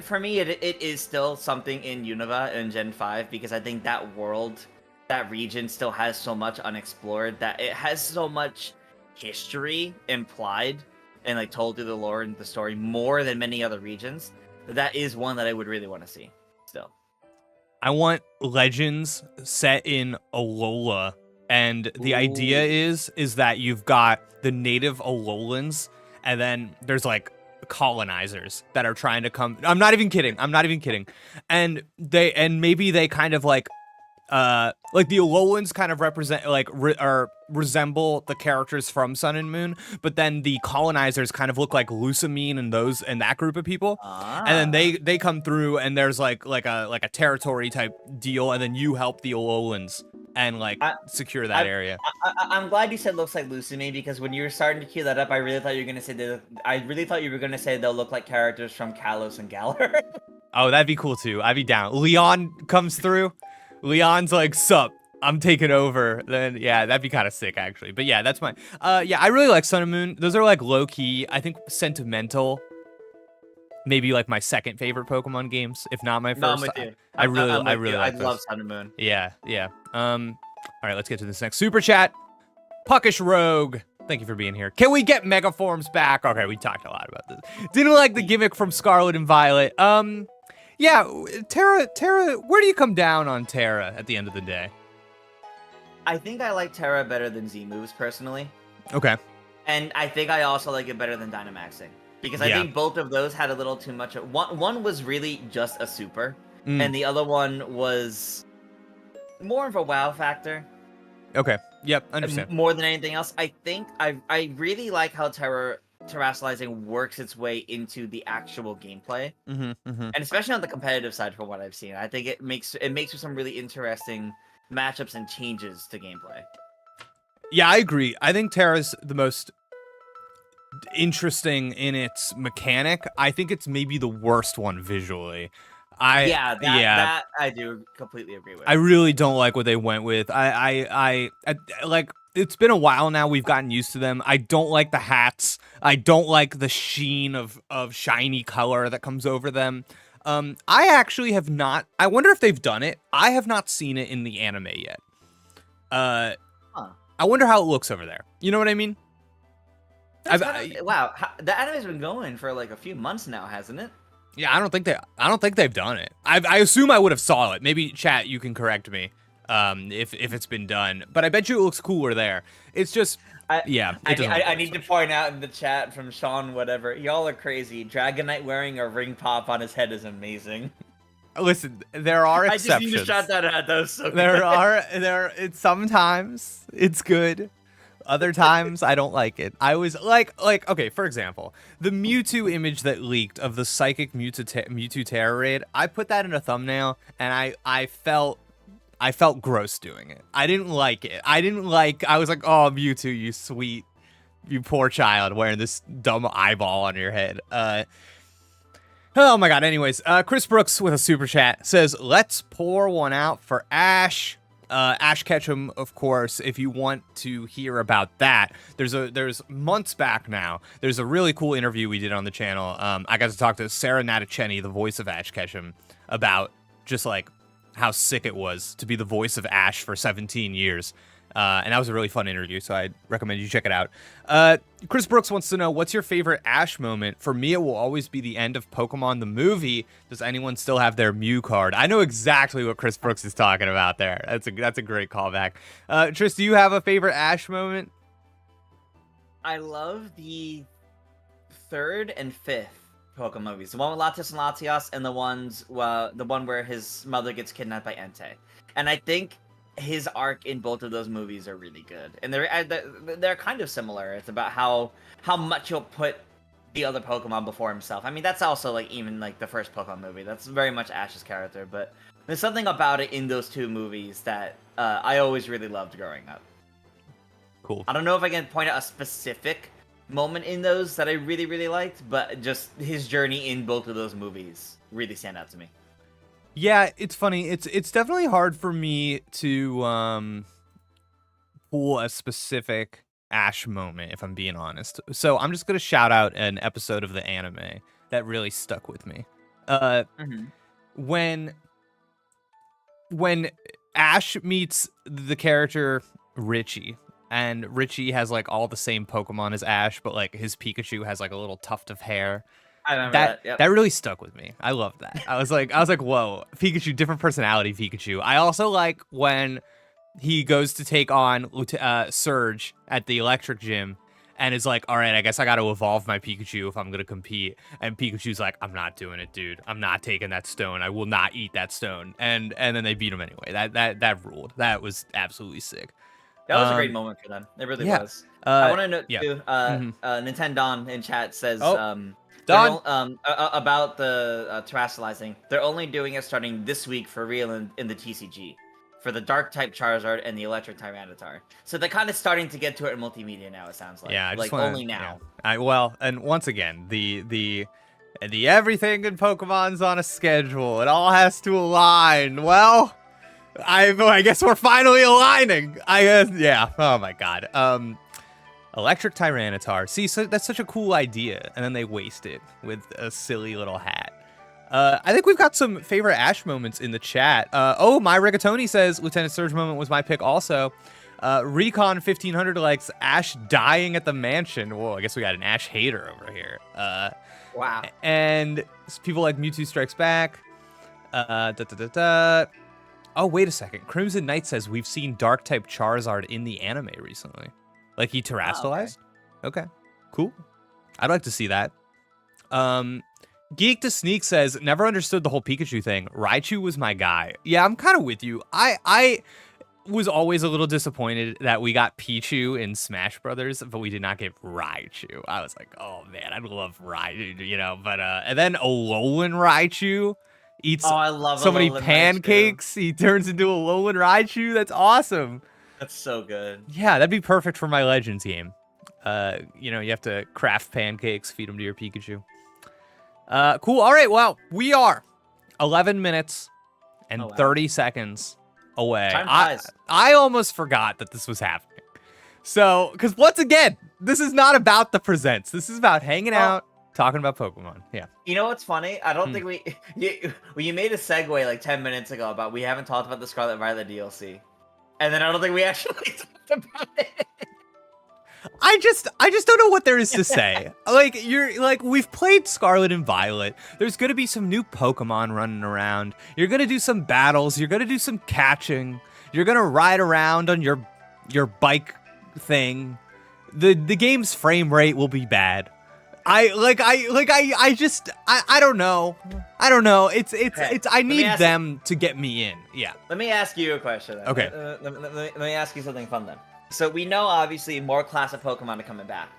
for me, it is still something in Unova and Gen 5, because I think that world, that region still has so much unexplored, that it has so much history implied and like told through the lore and the story more than many other regions. That is one that I would really want to see still. I want Legends set in Alola. And the idea is that you've got the native Alolans, and then there's like colonizers that are trying to come. I'm not even kidding. And maybe they kind of like the Alolans kind of represent or resemble the characters from Sun and Moon, but then the colonizers kind of look like Lusamine and that group of people. And then they come through, and there's like a territory type deal, and then you help the Alolans and secure that area. I'm glad you said looks like Lusamine, because when you were starting to cue that up, I really thought you were gonna say they'll look like characters from Kalos and Galar. Oh, that'd be cool too. I'd be down. Leon comes through. Leon's like, sup, I'm taking over. Then yeah, that'd be kind of sick actually. But yeah, that's my yeah, I really like Sun and Moon. Those are like low key. I think Sentimental, maybe like my second favorite Pokemon games, if not my first. No, I'm with you. I really like I love Sun and Moon. Yeah. All right, let's get to this next super chat. Puckish Rogue, thank you for being here. Can we get Mega Forms back? Okay, we talked a lot about this. Didn't like the gimmick from Scarlet and Violet. Yeah, Terra, where do you come down on Terra at the end of the day? I think I like Terra better than Z moves personally. Okay. And I think I also like it better than Dynamaxing, because I think both of those had a little too much. One was really just a super, and the other one was more of a wow factor. Okay. Yep, understand. More than anything else, I think I really like how terrestrializing works its way into the actual gameplay, and especially on the competitive side, from what I've seen, I think it makes for some really interesting matchups and changes to gameplay. Yeah, I agree. I think Terra's the most interesting in its mechanic. I think it's maybe the worst one visually. That I do completely agree with. I really don't like what they went with. I like, it's been a while now. We've gotten used to them. I don't like the hats. I don't like the sheen of shiny color that comes over them. I actually have not. I wonder if they've done it. I have not seen it in the anime yet. I wonder how it looks over there. You know what I mean? Wow, the anime's been going for like a few months now, hasn't it? Yeah, I don't think they've done it. I assume I would have saw it. Maybe chat, you can correct me if it's been done. But I bet you it looks cooler there. It's just I need to point out in the chat from Sean, whatever, y'all are crazy. Dragonite wearing a ring pop on his head is amazing. Listen, there are exceptions. I just need to shout that out. That was so good. Sometimes it's good. Other times, I don't like it. I was like, okay, for example, the Mewtwo image that leaked of the Psychic Mewtwo Terror Raid, I put that in a thumbnail, and I felt gross doing it. I didn't like it. I was like, oh, Mewtwo, you poor child, wearing this dumb eyeball on your head. Oh my god, anyways, Chris Brooks with a super chat says, let's pour one out for Ash. Ash Ketchum, of course, if you want to hear about that, there's months back now, there's a really cool interview we did on the channel. I got to talk to Sarah Natacheni, the voice of Ash Ketchum, about just like how sick it was to be the voice of Ash for 17 years. And that was a really fun interview, so I'd recommend you check it out. Chris Brooks wants to know, what's your favorite Ash moment? For me, it will always be the end of Pokemon the movie. Does anyone still have their Mew card? I know exactly what Chris Brooks is talking about there. That's a great callback. Tris, do you have a favorite Ash moment? I love the 3rd and 5th Pokemon movies. The one with Latios and Latios, and the one where his mother gets kidnapped by Entei. And I think his arc in both of those movies are really good, and they're kind of similar. It's about how much he'll put the other Pokemon before himself. I mean, that's also like even like the first Pokemon movie. That's very much Ash's character, but there's something about it in those 2 movies that I always really loved growing up. Cool. I don't know if I can point out a specific moment in those that I really, really liked, but just his journey in both of those movies really stand out to me. Yeah, it's funny. It's definitely hard for me to pull a specific Ash moment, if I'm being honest. So I'm just gonna shout out an episode of the anime that really stuck with me. When Ash meets the character Richie, and Richie has like all the same Pokemon as Ash, but like his Pikachu has like a little tuft of hair. I remember that. Yep. That really stuck with me. I love that. I was like, whoa, Pikachu, different personality Pikachu. I also like when he goes to take on Surge at the electric gym and is like, all right, I guess I got to evolve my Pikachu if I'm going to compete. And Pikachu's like, I'm not doing it, dude. I'm not taking that stone. I will not eat that stone. And then they beat him anyway. That ruled. That was absolutely sick. That was a great moment for them. It really was. I want to note too, Nintendo in chat says, about the terrestrializing. They're only doing it starting this week for real in the TCG. For the dark type Charizard and the electric Tyranitar. So they're kind of starting to get to it in multimedia now, it sounds like. Yeah, only now. Yeah. And once again, the everything in Pokemon's on a schedule. It all has to align. Well, I guess we're finally aligning. I guess, yeah. Oh my god. Electric Tyranitar. See, so that's such a cool idea, and then they waste it with a silly little hat. I think we've got some favorite Ash moments in the chat. My Rigatoni says Lieutenant Surge moment was my pick also. Recon 1500 likes Ash dying at the mansion. Whoa, I guess we got an Ash hater over here. Wow. And people like Mewtwo Strikes Back. Oh, wait a second. Crimson Knight says we've seen Dark-type Charizard in the anime recently. Like he terrestrialized? Oh, okay. Cool. I'd like to see that. Geek to Sneak says, never understood the whole Pikachu thing. Raichu was my guy. Yeah, I'm kind of with you. I was always a little disappointed that we got Pichu in Smash Brothers, but we did not get Raichu. I was like, oh man, I'd love Raichu, you know, but and then Alolan Raichu eats so many pancakes. Raichu. He turns into Alolan Raichu. That's awesome. That's so good. Yeah, that'd be perfect for my Legends game. You know, you have to craft pancakes, feed them to your Pikachu. Cool. All right. Well, we are 11 minutes and 30 seconds away. I almost forgot that this was happening. So, because once again, this is not about the presents. This is about hanging out, talking about Pokemon. Yeah. You know what's funny? I don't think you made a segue like 10 minutes ago about we haven't talked about the Scarlet Violet DLC. And then I don't think we actually talked about it. I just don't know what there is to say. We've played Scarlet and Violet. There's gonna be some new Pokemon running around. You're gonna do some battles. You're gonna do some catching. You're gonna ride around on your bike thing. The game's frame rate will be bad. I don't know. I don't know. It's I need them to get me in. Yeah. Let me ask you a question. Then. Okay. Let me ask you something fun then. So we know obviously more classic Pokemon are coming back.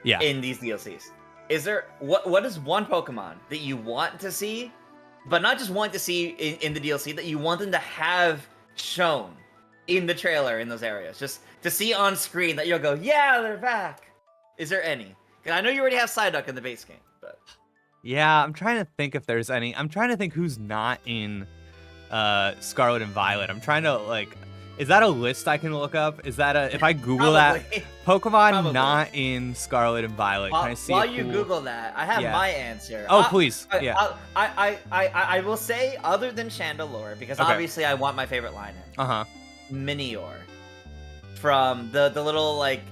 Yeah. In these DLCs. Is there what is one Pokemon that you want to see, but not just want to see in the DLC, that you want them to have shown in the trailer in those areas? Just to see on screen that you'll go, yeah, they're back. Is there any? Because I know you already have Psyduck in the base game, but yeah, I'm trying to think if there's any. I'm trying to think who's not in Scarlet and Violet. I'm trying to is that a list I can look up? Is that if I Google that Pokemon not in Scarlet and Violet? Can I see while you Google that, I have my answer. Oh, please. I will say other than Chandelure, because obviously I want my favorite line in. Uh-huh. Minior. from the little like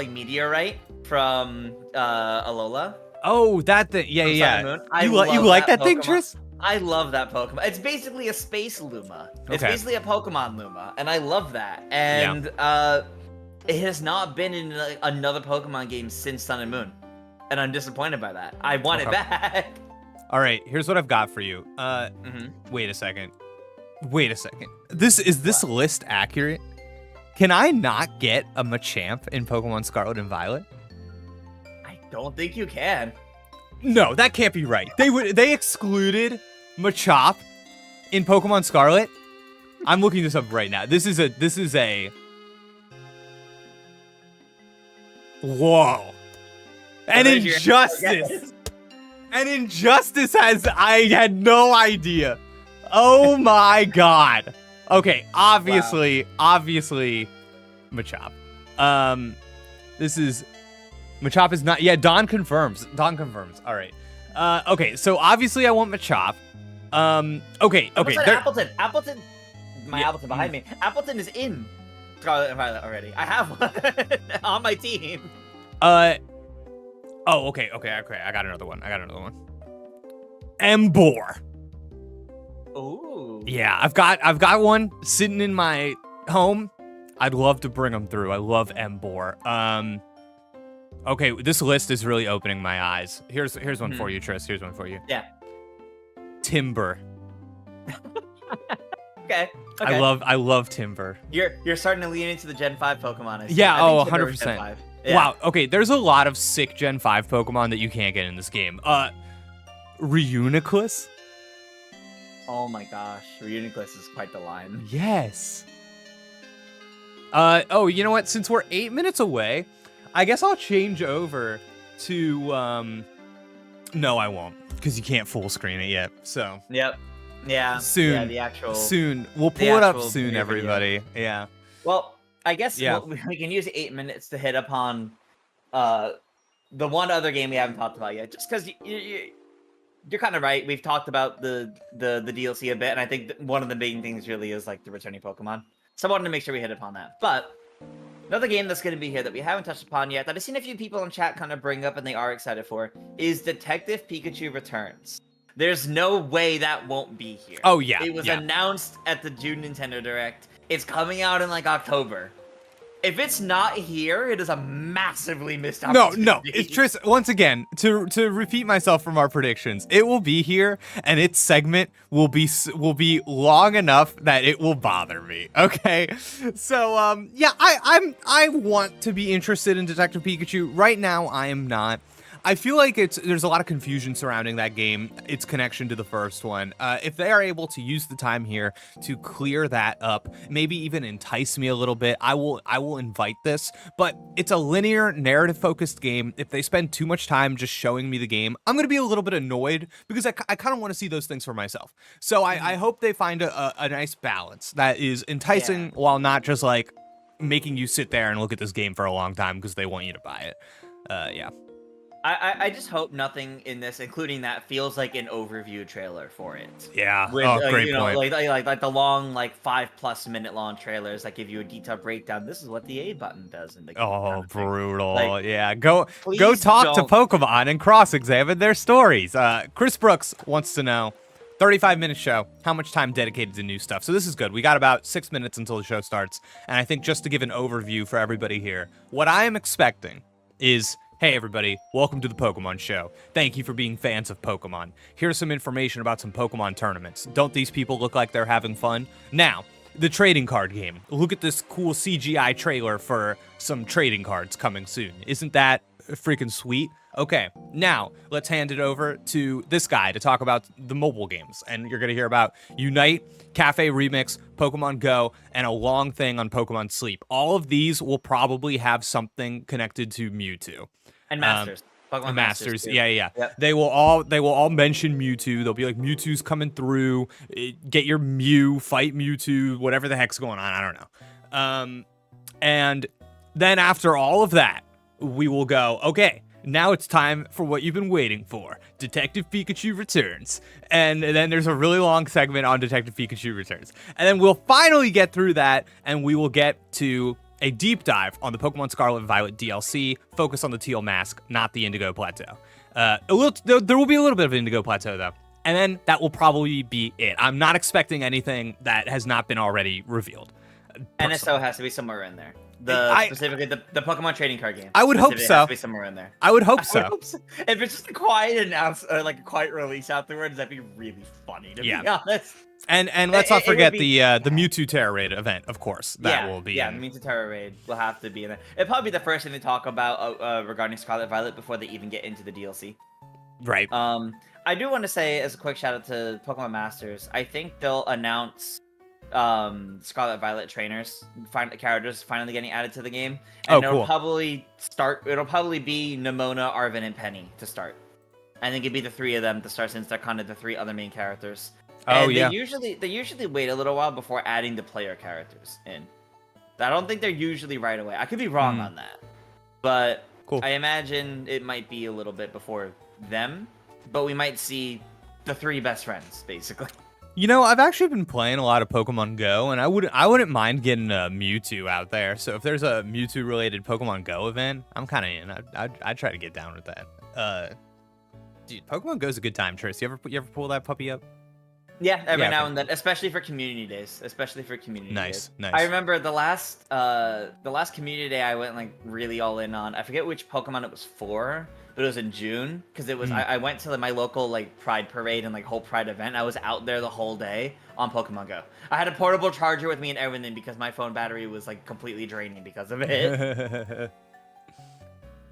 meteorite from Alola. Oh, that thing. Yeah, from Sun yeah. and Moon. You love like that thing, Pokemon. Tris? I love that Pokemon. It's basically a space Luma. It's Okay. basically a Pokemon Luma, and I love that. And it has not been in another Pokemon game since Sun and Moon, and I'm disappointed by that. I want it back. All right, here's what I've got for you. Wait a second. Is this list accurate? Can I not get a Machamp in Pokemon Scarlet and Violet? I don't think you can. No, that can't be right. They excluded Machop in Pokemon Scarlet. I'm looking this up right now. This is a whoa. An injustice. An injustice I had no idea. Oh my god. Okay, obviously Machop. This is Machop is not. Yeah, Dawn confirms. All right. Okay, so obviously I want Machop. Okay. Appleton. My Appleton behind me. Appleton is in Scarlet and Violet already. I have one on my team. Oh, okay. I got another one. Embor. Ooh. Yeah, I've got one sitting in my home. I'd love to bring them through. I love Embor. Okay, this list is really opening my eyes. Here's one for you, Tris. Here's one for you. Yeah. Timber. Okay. I love Timber. You're starting to lean into the Gen 5 Pokemon. I see. Yeah, I think Timber was 100%. Gen 5. Yeah. Wow. Okay, there's a lot of sick Gen 5 Pokemon that you can't get in this game. Reuniclus? Oh my gosh, Reuniclus is quite the line. Yes. Oh, you know what? Since we're 8 minutes away, I guess I'll change over to no, I won't, because you can't full screen it yet. So Yep. Yeah. Soon. Yeah, the actual. Soon. We'll pull it up soon, everybody. Video. Yeah. Well, I guess we can use 8 minutes to hit upon the one other game we haven't talked about yet. Just because you're kind of right. We've talked about the DLC a bit, and I think one of the main things really is like the returning Pokemon. So I wanted to make sure we hit upon that. But another game that's going to be here that we haven't touched upon yet, that I've seen a few people in chat kind of bring up and they are excited for, is Detective Pikachu Returns. There's no way that won't be here. Oh, yeah. It was announced at the June Nintendo Direct. It's coming out in like October. If it's not here, it is a massively missed opportunity. No. It's Tris, once again, to repeat myself from our predictions, it will be here, and its segment will be long enough that it will bother me. Okay, so yeah, I want to be interested in Detective Pikachu. Right now, I am not. I feel like there's a lot of confusion surrounding that game, its connection to the first one. If they are able to use the time here to clear that up, maybe even entice me a little bit, I will invite this. But it's a linear, narrative-focused game. If they spend too much time just showing me the game, I'm going to be a little bit annoyed because I kind of want to see those things for myself. So I hope they find a nice balance that is enticing while not just like making you sit there and look at this game for a long time because they want you to buy it. Yeah. I just hope nothing in this, including that, feels like an overview trailer for it. Yeah. With, great point. Like the long, like 5+ minute long trailers that give you a detailed breakdown. This is what the A button does. And brutal. Like, yeah. Go talk to Pokemon and cross-examine their stories. Chris Brooks wants to know, 35-minute show, how much time dedicated to new stuff? So this is good. We got about 6 minutes until the show starts. And I think just to give an overview for everybody here, what I am expecting is, hey everybody, welcome to the Pokemon Show. Thank you for being fans of Pokemon. Here's some information about some Pokemon tournaments. Don't these people look like they're having fun? Now, the trading card game. Look at this cool CGI trailer for some trading cards coming soon. Isn't that freaking sweet? Okay, now let's hand it over to this guy to talk about the mobile games. And you're going to hear about Unite, Cafe Remix, Pokemon Go, and a long thing on Pokemon Sleep. All of these will probably have something connected to Mewtwo. And Masters. Pokemon Masters, yeah. Yep. They will all mention Mewtwo. They'll be like, Mewtwo's coming through. Get your Mew, fight Mewtwo, whatever the heck's going on. I don't know. And then after all of that, we will go, okay, now it's time for what you've been waiting for. Detective Pikachu Returns. And then there's a really long segment on Detective Pikachu Returns. And then we'll finally get through that, and we will get to a deep dive on the Pokemon Scarlet and Violet DLC, focus on the Teal Mask, not the Indigo Plateau. There will be a little bit of Indigo Plateau, though. And then that will probably be it. I'm not expecting anything that has not been already revealed. NSO has to be somewhere in there. Specifically the Pokemon trading card game. I would hope so. Has to be somewhere in there. I would hope so. If it's just a quiet announcement or like a quiet release afterwards, that'd be really funny to be honest. And let's not forget the Mewtwo Terra Raid event, of course. That will be. Yeah, the Mewtwo Terra Raid will have to be in there. It'll probably be the first thing they talk about regarding Scarlet Violet before they even get into the DLC. Right. I do want to say as a quick shout out to Pokemon Masters. I think they'll announce Scarlet Violet trainers, characters finally getting added to the game, and it'll probably be Nimona, Arven, and Penny to start. I think it'd be the three of them to start since they're kind of the three other main characters. And they usually wait a little while before adding the player characters in. I don't think they're usually right away. I could be wrong on that, but I imagine it might be a little bit before them. But we might see the three best friends, basically. You know, I've actually been playing a lot of Pokemon Go, and I wouldn't mind getting a Mewtwo out there. So if there's a Mewtwo-related Pokemon Go event, I'm kind of in. I'd try to get down with that. Dude, Pokemon Go's a good time, Tris. You ever pull that puppy up? Yeah, every now and then, especially for community days. Nice. I remember the last community day I went like really all in on. I forget which Pokemon it was for, but it was in June because it was I went to my local like Pride parade and like whole Pride event. I was out there the whole day on Pokemon Go. I had a portable charger with me and everything because my phone battery was like completely draining because of it.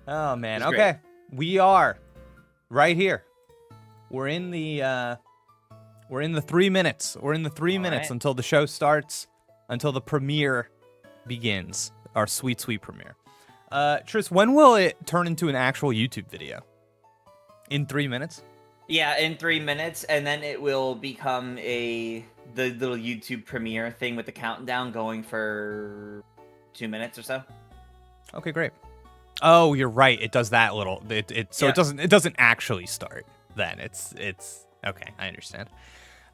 Oh man, okay, we are right here. We're in the 3 minutes. We're in the 3 minutes until the show starts, until the premiere begins, our sweet premiere. Tris, when will it turn into an actual YouTube video? In 3 minutes? Yeah, in 3 minutes, and then it will become the little YouTube premiere thing with the countdown going for 2 minutes or so. Okay, great. Oh, you're right. It does that little. It doesn't actually start. Then it's okay. I understand.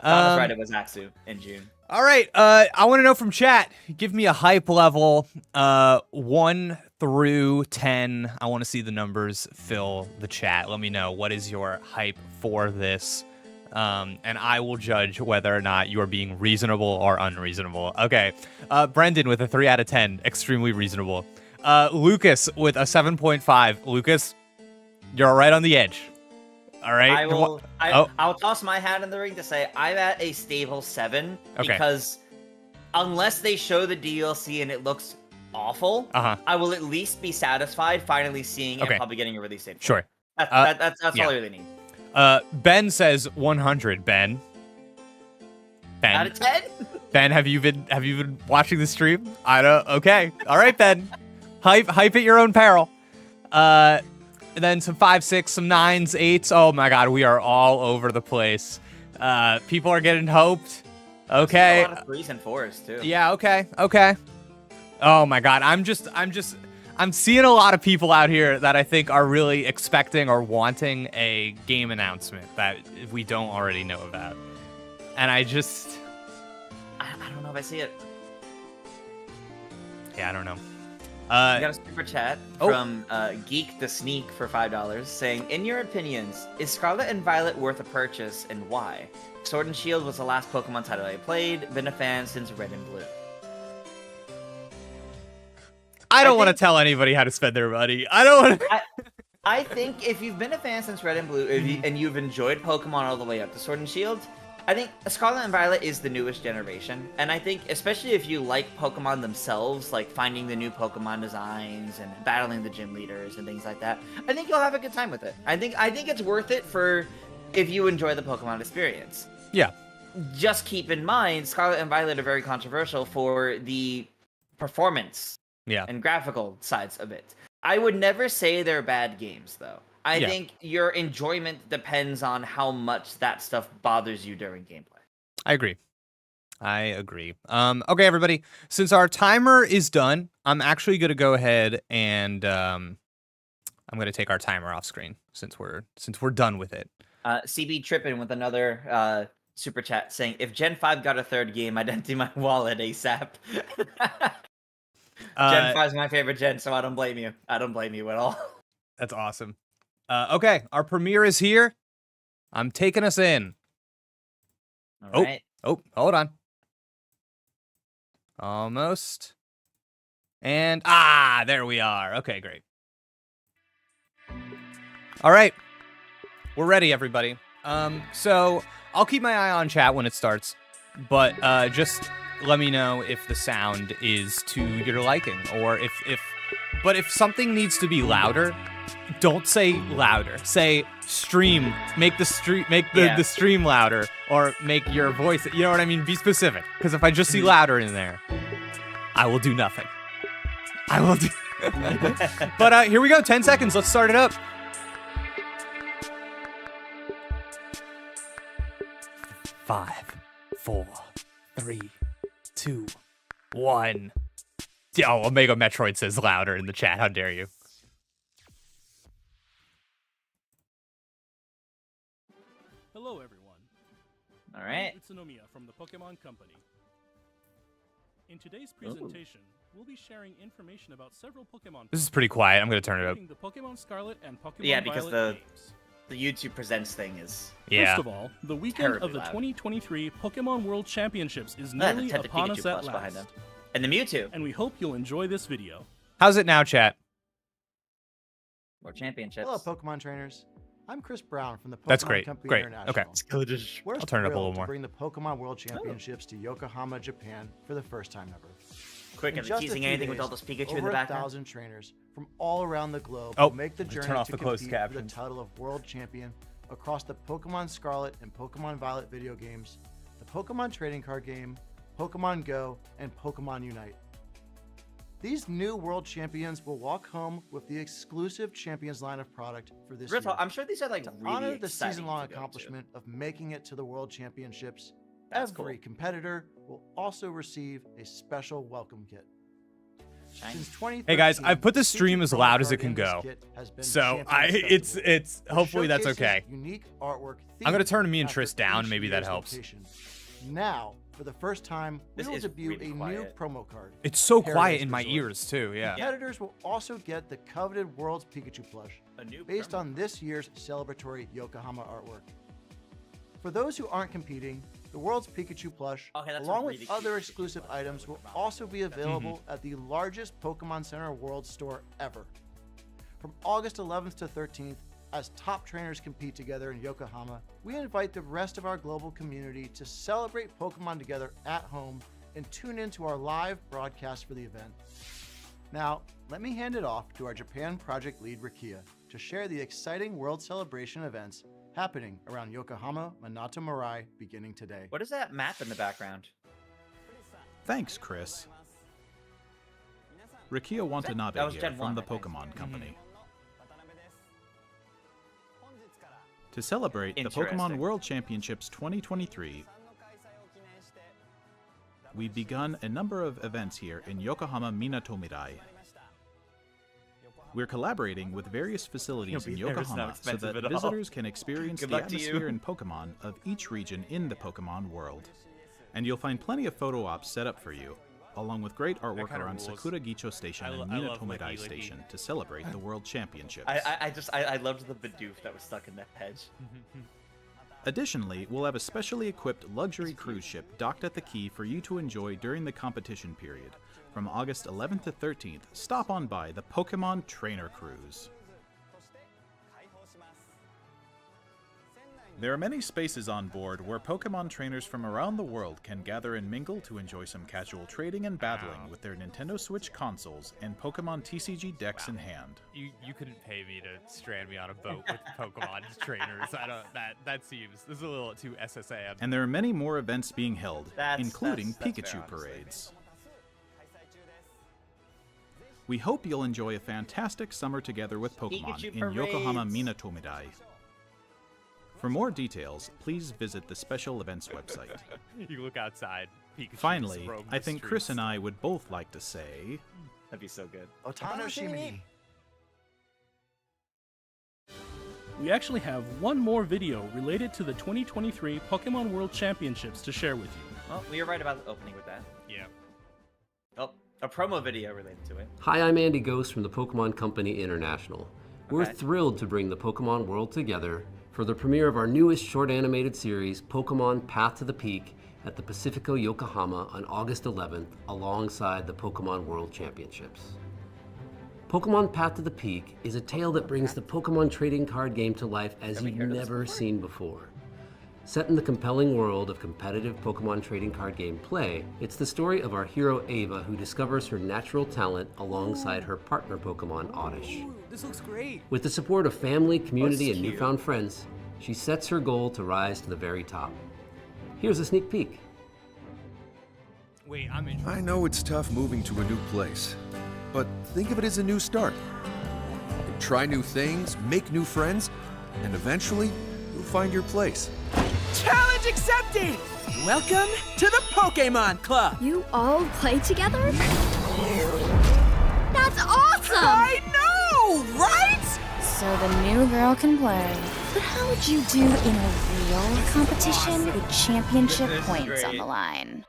Thomas right, it was Axu in June. All right. I want to know from chat. Give me a hype level, 1 through 10. I want to see the numbers fill the chat. Let me know what is your hype for this, and I will judge whether or not you are being reasonable or unreasonable. Okay. Brendan with a 3 out of 10, extremely reasonable. Lucas with a 7.5. Lucas, you're right on the edge. All right. I'll toss my hat in the ring to say I'm at a stable 7 because unless they show the DLC and it looks awful, I will at least be satisfied finally seeing it and probably getting a release date. Sure. That's all I really need. Ben says 100. Ben. Out of 10? Ben, have you been watching the stream? I don't. Okay. All right, Ben. Hype at your own peril. And then some 5, 6, some 9s, 8s. Oh my God, we are all over the place. People are getting hoped. Okay. A lot of 3s and 4s too. Yeah. Okay. Oh my God, I'm seeing a lot of people out here that I think are really expecting or wanting a game announcement that we don't already know about, and I don't know if I see it. Yeah, I don't know. We got a super chat from Geek the Sneak for $5 saying, in your opinions, is Scarlet and Violet worth a purchase and why? Sword and Shield was the last Pokemon title I played, been a fan since Red and Blue. I don't want to tell anybody how to spend their money. I don't want to... I think if you've been a fan since Red and Blue and you've enjoyed Pokemon all the way up to Sword and Shield, I think Scarlet and Violet is the newest generation, and I think especially if you like Pokemon themselves, like finding the new Pokemon designs and battling the gym leaders and things like that, I think you'll have a good time with it. I think it's worth it for if you enjoy the Pokemon experience. Yeah. Just keep in mind, Scarlet and Violet are very controversial for the performance and graphical sides of it. I would never say they're bad games, though. I think your enjoyment depends on how much that stuff bothers you during gameplay. I agree. Okay, everybody. Since our timer is done, I'm actually going to go ahead and I'm going to take our timer off screen since we're done with it. CB tripping with another super chat saying, if Gen 5 got a third game, I'd empty my wallet ASAP. Gen 5 is my favorite gen, so I don't blame you. I don't blame you at all. That's awesome. Okay, our premiere is here. I'm taking us in. All right. Oh, hold on. Almost. And, there we are. Okay, great. All right. We're ready, everybody. So I'll keep my eye on chat when it starts, but just let me know if the sound is to your liking, or if something needs to be louder, don't say louder. Say stream. Make the stream louder, or make your voice. You know what I mean? Be specific. Because if I just see louder in there, I will do nothing. I will do. But here we go. 10 seconds. Let's start it up. 5, 4, 3, 2, 1. Oh, Omega Metroid says louder in the chat. How dare you? Hello, everyone. All right. It's Nomiya from the Pokémon Company. In today's presentation, we'll be sharing information about several Pokémon. This is pretty quiet. I'm gonna turn it up. The Pokémon Scarlet and Pokémon Yeah, because Violet games. the YouTube Presents thing is. Yeah. First of all, the weekend of the loud. 2023 Pokemon World Championships is The nearly Detective upon Pikachu us at plush behind last. him. And the Mewtwo. And we hope you'll enjoy this video. How's it now, chat? World Championships. Hello, Pokemon trainers. I'm Chris Brown from the Pokemon That's great. Company Great. International. Okay. We're I'll turn it up a little thrilled more. to bring the Pokemon World Championships to Yokohama, Japan for the first time ever. Quick, In are they just a teasing few anything with days, all this Pikachu in over the background? 1,000 trainers from all around the globe Oh, will make the let me journey turn off to the closed compete for the captions. title of World Champion across the Pokemon Scarlet and Pokemon Violet video games, the Pokemon trading card game, Pokemon Go, and Pokemon Unite. These new world champions will walk home with the exclusive Champions line of product for this Real year. talk, I'm sure these are like To really honor the exciting season-long to go to. accomplishment of making it to the World Championships, That's every cool. competitor will also receive a special welcome kit. Shiny. Since 2013, Hey guys, I've put the stream featured as promo loud as it card can in this go. kit has been So Champions Festival, it's which hopefully that's showcases okay. Unique artwork I'm gonna turn themed me and after Triss down, each maybe that year's helps. location. Now, for the first time, we This will is debut really a new quiet. promo card. It's so quiet Paradise in my Resort. ears too. Yeah. Competitors will also get the coveted World's Pikachu plush, A new based promo. on this year's celebratory Yokohama artwork. For those who aren't competing, the World's Pikachu plush, Okay, that's a along really with cute other Pikachu exclusive plush. items, will also be available at the largest Pokemon Center World store ever. From August 11th to 13th, as top trainers compete together in Yokohama, we invite the rest of our global community to celebrate Pokemon together at home and tune into our live broadcast for the event. Now, let me hand it off to our Japan project lead, Rikia, to share the exciting World Celebration events happening around Yokohama Minato Marai beginning today. What is that map in the background? Thanks, Chris. Rikia Watanabe That was here Gen from 1, the I think. Pokemon Company. To celebrate the Pokemon Interesting. World Championships 2023, we've begun a number of events here in Yokohama Minato Mirai. We're collaborating with various facilities in You'll be there, it's not Yokohama so expensive that at all. visitors can experience Good the luck to you. atmosphere and Pokemon of each region in the Pokemon world. And you'll find plenty of photo ops set up for you, along with great artwork kinda around rules. Sakura Gicho Station and I love Minato Mirai Licky Licky. Station to celebrate the World Championships. I loved the Bidoof that was stuck in the hedge. Additionally, we'll have a specially equipped luxury cruise ship docked at the quay for you to enjoy during the competition period. From August 11th to 13th, stop on by the Pokemon Trainer Cruise. There are many spaces on board where Pokemon trainers from around the world can gather and mingle to enjoy some casual trading and battling with their Nintendo Switch consoles and Pokemon TCG decks in hand. You couldn't pay me to strand me on a boat with Pokemon trainers. I don't. That seems. This is a little too SSA. And there are many more events being held, That's including fair, Pikachu honestly. parades. We hope you'll enjoy a fantastic summer together with Pokemon Pikachu in Yokohama parades. Minato Mirai. For more details, please visit the special events website. You look outside. Pikachu Finally, just roam I the think Chris streets. and I would both like to say, That'd be so good. Otano Shimi. We actually have one more video related to the 2023 Pokemon World Championships to share with you. Well, we were right about the opening with that. Yeah. Oh, a promo video related to it. Hi, I'm Andy Ghost from the Pokemon Company International. We're thrilled to bring the Pokemon world together for the premiere of our newest short animated series, Pokemon Path to the Peak, at the Pacifico Yokohama on August 11th, alongside the Pokemon World Championships. Pokemon Path to the Peak is a tale that brings the Pokemon trading card game to life as you've never seen before. Set in the compelling world of competitive Pokemon trading card game play, it's the story of our hero Ava, who discovers her natural talent alongside her partner Pokemon Oddish. This looks great. With the support of family, community, That's and cute. newfound friends, she sets her goal to rise to the very top. Here's a sneak peek. Wait, I'm interested. I know it's tough moving to a new place, but think of it as a new start. Try new things, make new friends, and eventually, you'll find your place. Challenge accepted! Welcome to the Pokémon Club! You all play together? That's awesome! I know, right? So the new girl can play. But how would you do in a real competition with championship This is points on great. the line?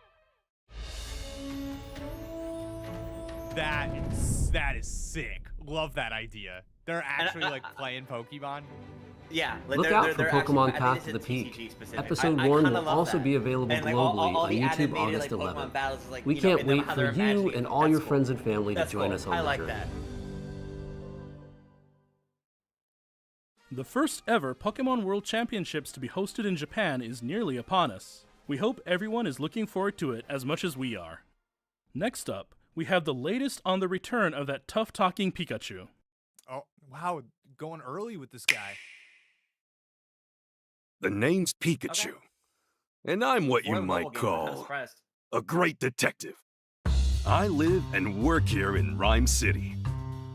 That is sick. Love that idea. They're actually like playing Pokemon. Yeah, like Look they're, out they're, for they're Pokemon actually, Path I to think the it's Peak. TCG specific. Episode I 1 kinda will love also that. be available And, like, globally all on the YouTube animated, August like, 11th. Pokemon battles, like, We you know, can't and then wait how for they're you imagining and it. all That's your cool. friends and family to That's join cool. us on I the like journey. that. The first ever Pokemon World Championships to be hosted in Japan is nearly upon us. We hope everyone is looking forward to it as much as we are. Next up, we have the latest on the return of that tough-talking Pikachu. Oh, wow. Going early with this guy. The name's Pikachu, and I'm what you More mobile might game, I'm call surprised. a great detective. I live and work here in Rhyme City,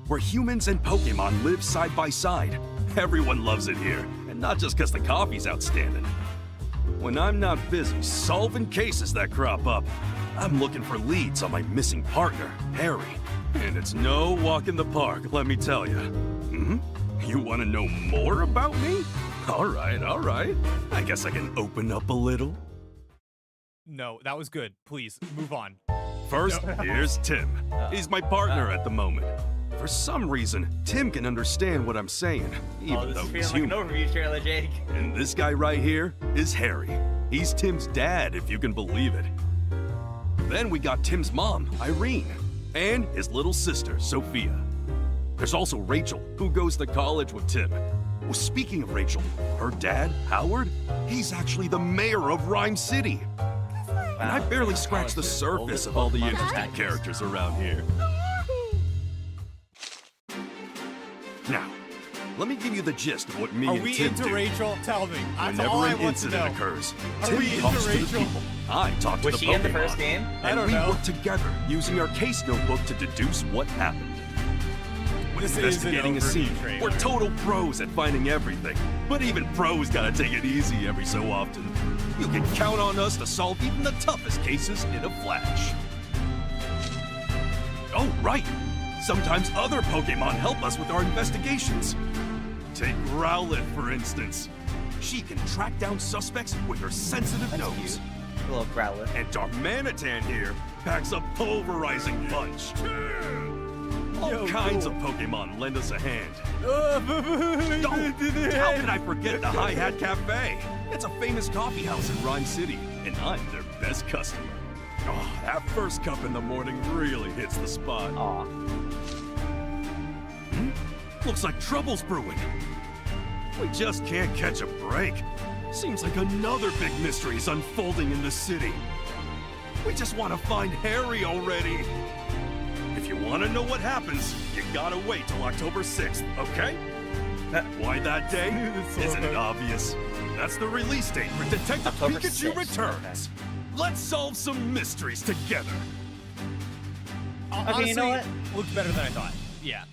where humans and Pokemon live side by side. Everyone loves it here, and not just because the coffee's outstanding. When I'm not busy solving cases that crop up, I'm looking for leads on my missing partner, Harry. And it's no walk in the park, let me tell you. You want to know more about me? All right. I guess I can open up a little. No, that was good. Please, move on. First, here's Tim. He's my partner at the moment. For some reason, Tim can understand what I'm saying, even This though is he's feeling like human. an overview trailer, Jake. And this guy right here is Harry. He's Tim's dad, if you can believe it. Then we got Tim's mom, Irene, and his little sister, Sophia. There's also Rachel, who goes to college with Tim. Well, speaking of Rachel, her dad, Howard, he's actually the mayor of Rhyme City. And I barely scratched the surface of all the interesting characters around here. Now, let me give you the gist of what me Are and we Tim into do. Rachel? Tell me. That's Whenever all I an want to incident know. occurs, Are Tim we into talks to the Rachel? people. I talk to Was the she in the Pokemon, first game? I and don't we know. work together using our case notebook to deduce what happened. When This is an investigating a overview scene, trailer. we're total pros at finding everything. But even pros gotta take it easy every so often. You can count on us to solve even the toughest cases in a flash. Oh, right! Sometimes other Pokemon help us with our investigations. Take Rowlet, for instance. She can track down suspects with her sensitive nose. Cute. A little Growlithe. And Darmanitan here packs a pulverizing punch. All kinds of Pokemon lend us a hand. How could I forget the Hi-Hat Cafe? It's a famous coffee house in Rhyme City, and I'm their best customer. Oh, that first cup in the morning really hits the spot. Aw. Looks like trouble's brewing. We just can't catch a break. Seems like another big mystery is unfolding in the city. We just want to find Harry already. If you want to know what happens, you gotta wait till October 6th, okay? Why that day? Isn't it obvious? That's the release date for Detective October Pikachu 6th, Returns. Let's solve some mysteries together. Honestly, you know what? Looked better than I thought. Yeah.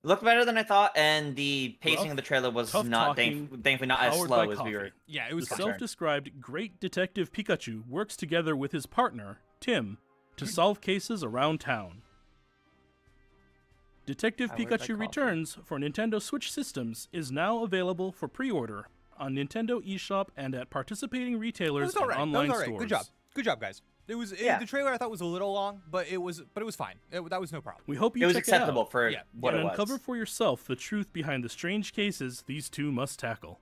Looked better than I thought, and the pacing Rough, of the trailer was tough not talking, thankfully not as powered slow by as we were. coffee. Yeah, it The was fun. self-described great detective Pikachu works together with his partner, Tim, to solve cases around town. Detective Powered by Pikachu coffee. Returns for Nintendo Switch systems is now available for pre-order on Nintendo eShop and at participating That retailers was all and right. online That was all right. stores. Good job. Good job, guys. It was Yeah. the trailer I thought was a little long, but it was fine. That was no problem. We hope you It was check acceptable it out for Yeah. what and it was. uncover for yourself the truth behind the strange cases these two must tackle.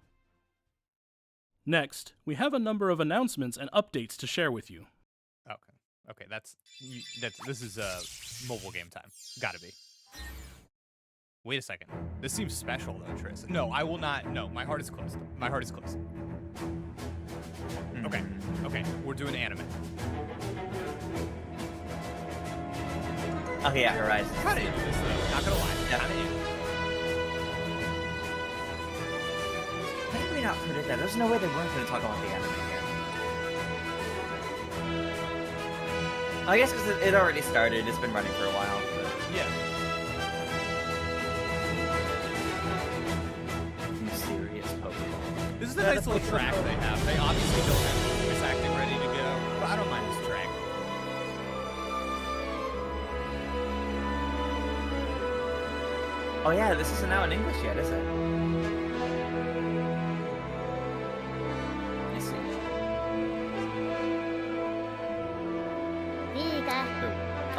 Next, we have a number of announcements and updates to share with you. Okay, this is mobile game time. Gotta be. Wait a second. This seems special though, Tris. No, I will not. No, my heart is closed. My heart is closed. Okay, we're doing anime. Okay, yeah, Horizon. Kinda into this though. Not gonna lie. Yeah. Kinda into it. How did we not predict that? There's no way they weren't going to talk about the anime here. I guess because it already started. It's been running for a while. But... Yeah. Mysterious Pokemon. This is a nice little track they have. They obviously don't have the voice acting ready to go, but I don't mind this track. Oh yeah, this isn't out in English yet, is it? Let's see.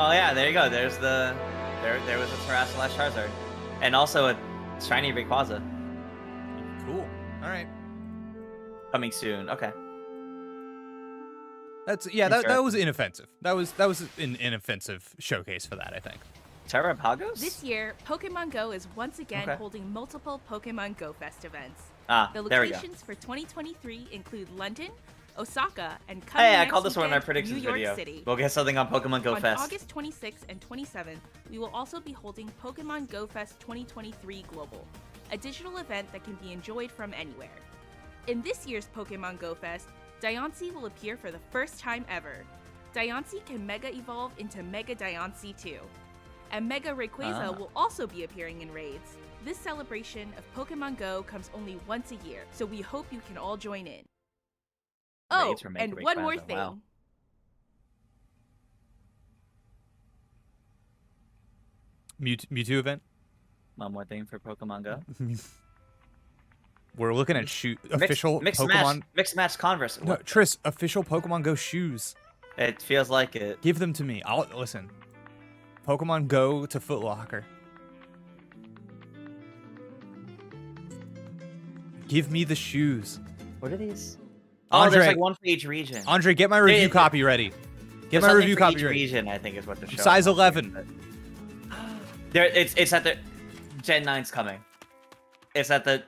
Oh yeah, there you go. There's the there was a Terraslash/Charizard, and also a shiny Rayquaza Cool. All right. coming soon. Okay. That was inoffensive. That was an inoffensive showcase for that, I think. Terrapagos? This year, Pokemon Go is once again Okay. holding multiple Pokemon Go Fest events. The There we go. locations for 2023 include London, Osaka, and Hey, coming I next called this one in our weekend, predictions New York video. City. We'll get something on Pokemon Go On Fest. August 26th and 27th, we will also be holding Pokemon Go Fest 2023 Global, a digital event that can be enjoyed from anywhere. In this year's Pokemon Go Fest, Diancie will appear for the first time ever. Diancie can Mega Evolve into Mega Diancie 2. And Mega Rayquaza will also be appearing in raids. This celebration of Pokemon Go comes only once a year, so we hope you can all join in. Oh, Raids for Mega and one more Rayquaza, thing. wow. Mewtwo event. One more thing for Pokemon Go. We're looking at official Pokemon. Mixed match Converse. No, Tris, official Pokemon Go shoes. It feels like it. Give them to me. I'll listen. Pokemon Go to Foot Locker. Give me the shoes. What are these? Andre, there's like one for each region. Andre, get my review copy ready. Get There's my something review for copy each ready. region, I think, is what they're showing. Size 11. There, it's at the Gen 9's coming. It's at the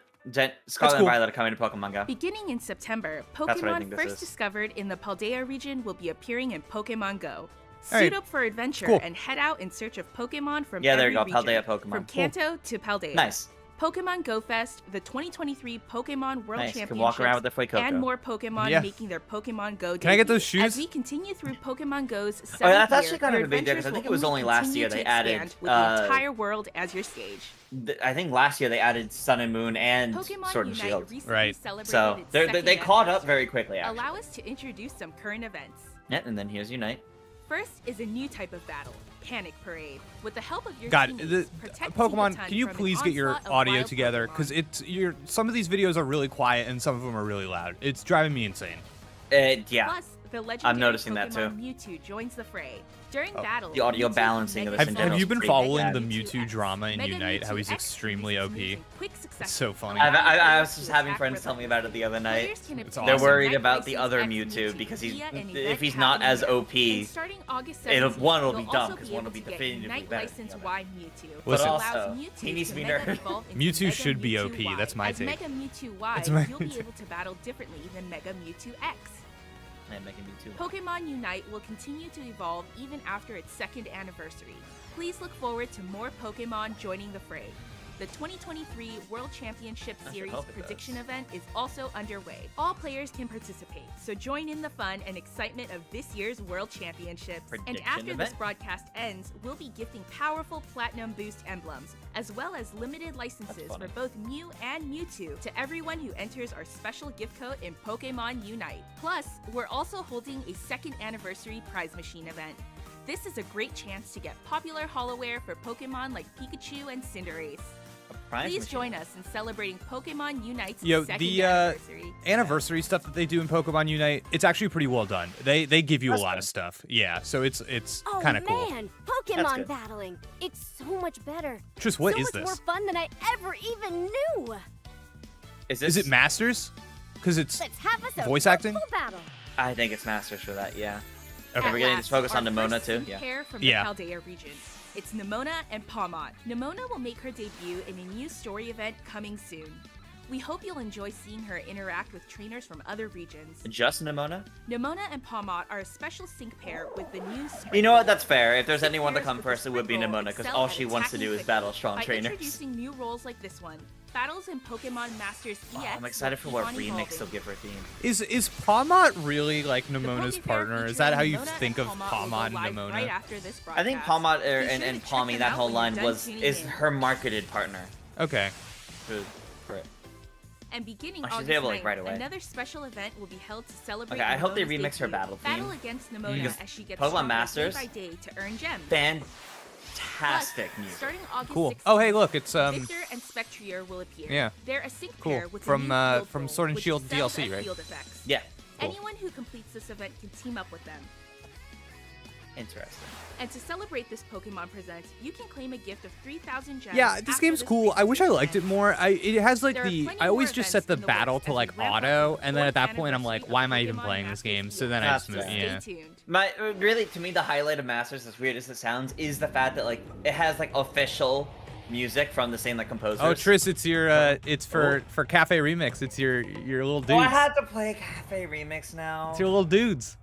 Scarlet and Violet are coming to Pokemon Go. Beginning in September, what I Pokemon think this first is. discovered in the Paldea region will be appearing in Pokemon Go. All right. Suit up for adventure Cool. and head out in search of Pokemon from Yeah, there every you go, region, Paldea Pokemon. from Cool. Kanto to Paldea. Nice. Pokemon Go Fest, the 2023 Pokemon World Nice. You Championships, can walk around with the Fuecoco. and more Pokemon Yeah. making their Pokemon Go Can I get debut. those shoes? As we continue through Pokemon Go's Oh, 7th yeah, that's actually year, kind of your a big deal, 'cause I adventures think it will was only last continue year to they expand added, with the entire world as your stage. I think last year they added Sun and Moon and Pokemon Sword and Unite Shield. recently Right. celebrated So its they second caught up anniversary. very quickly, actually. Allow us to introduce some current events. Yeah, and then here's Unite. First is a new type of battle, Panic Parade. With the help of your God, teammates, protect Pokemon, Tigaton can you from an please get your onslaught of audio wild together? Pokemon. Because some of these videos are really quiet and some of them are really loud. It's driving me insane. Yeah. Plus, the legendary noticing that Pokemon too. Mewtwo joins the fray. During battle, The audio Mewtwo balancing of Mega this in Have general you is been pretty following bad. the Mewtwo drama in Mega Unite? How Mewtwo he's X extremely produces OP. using quick succession. It's so funny. I was just having friends tell me about it the other night. Players can It's obtain They're awesome. worried Night about the License other X Mewtwo because via an if event he's not happening as here. OP, And starting August it'll 17th, one will you'll be dumb also because be one will able be to get definitively Night better. License Y Mewtwo, But which also, allows Mewtwo he needs to be Mega nerfed. evolve into Mewtwo Mega should be Mewtwo OP. Y. That's my As take. Mega Mewtwo Y, That's my you'll be take. able to battle differently than Mega Mewtwo X. And making Mewtwo. Pokemon Unite will continue to evolve even after its second anniversary. Please look forward to more Pokemon joining the fray. The 2023 World Championship I should Series hope it prediction does. event is also underway. All players can participate, so join in the fun and excitement of this year's World Championships. And Prediction after this event? broadcast ends, we'll be gifting powerful Platinum Boost emblems, as well as limited licenses funny. for both Mew and Mewtwo to everyone who enters our special gift code in Pokemon Unite. Plus, we're also holding a second anniversary prize machine event. This is a great chance to get popular holoware for Pokemon like Pikachu and Cinderace. Please join us in celebrating Pokemon Unite's Yo, second the anniversary. anniversary stuff that they do in Pokemon Unite, it's actually pretty well done. They give you a lot of stuff. Yeah, so it's kind of cool. Oh man, Pokemon battling. It's so much better. Tris, what so is much this? more fun than I ever even knew. Is it Masters? Because it's Let's have us a voice acting? full battle. I think it's Masters for that, yeah. Okay. And we're getting to focus on Our Nimona first too. sync Yeah. pair from Yeah. the Paldea region. It's Nimona and Pawmot. Nimona will make her debut in a new story event coming soon. We hope you'll enjoy seeing her interact with trainers from other regions. Just Nimona? Nimona and Pawmot are a special sync pair with the new You know what? That's fair. If there's anyone to come first, it would be Nimona, because excel all at she wants to attacking do is quickly. battle strong By trainers. introducing new roles like this one, battles in Pokemon Masters EX. I'm excited for will what keep on remix they'll evolving. give her theme. Is Pawmot really like Nimona's Poke partner? Fair Is that how you featuring Nimona think of and Pawmot will Pawmot go and live Nimona? right after this I think broadcast. Pawmot Be sure and to check Palmy, them that out whole when you're line done tuning is in. her marketed partner Okay. for it. And beginning Oh, she's August able, like, 9th, right away. another special event will be held to celebrate Okay, I hope they Nimona's remix her debut. battle Battle theme. against Nimona Because as she gets Pokemon stronger Masters, day by day to earn gems. Fantastic Plus, music. starting August Cool. 16th, Oh, hey, look, it's Victor and Spectrier will appear. Yeah. They're a sync Cool. pair with From, a new field from role, Sword and which Shield excels DLC, at right? Field effects. Yeah. Cool. Anyone who completes this event can team up with them. Interesting. And to celebrate this Pokemon Presents, you can claim a gift of 3,000 gems. Yeah, this after game's cool. I wish I liked it event. more. It has like There are the plenty I always more just set the events in the battle works to as like we ramp up auto, to and then at the that point I'm fourth like, anniversary why of am I even Pokemon playing this Masters game? So EX. then I just That's move. fair. Yeah. Stay tuned. Really, to me, the highlight of Masters, as weird as it sounds, is the fact that like it has like official music from the same like composers. Oh, Tris, it's your it's for Cafe Remix. It's your little dudes. Oh, I had to play Cafe Remix now. It's your little dudes.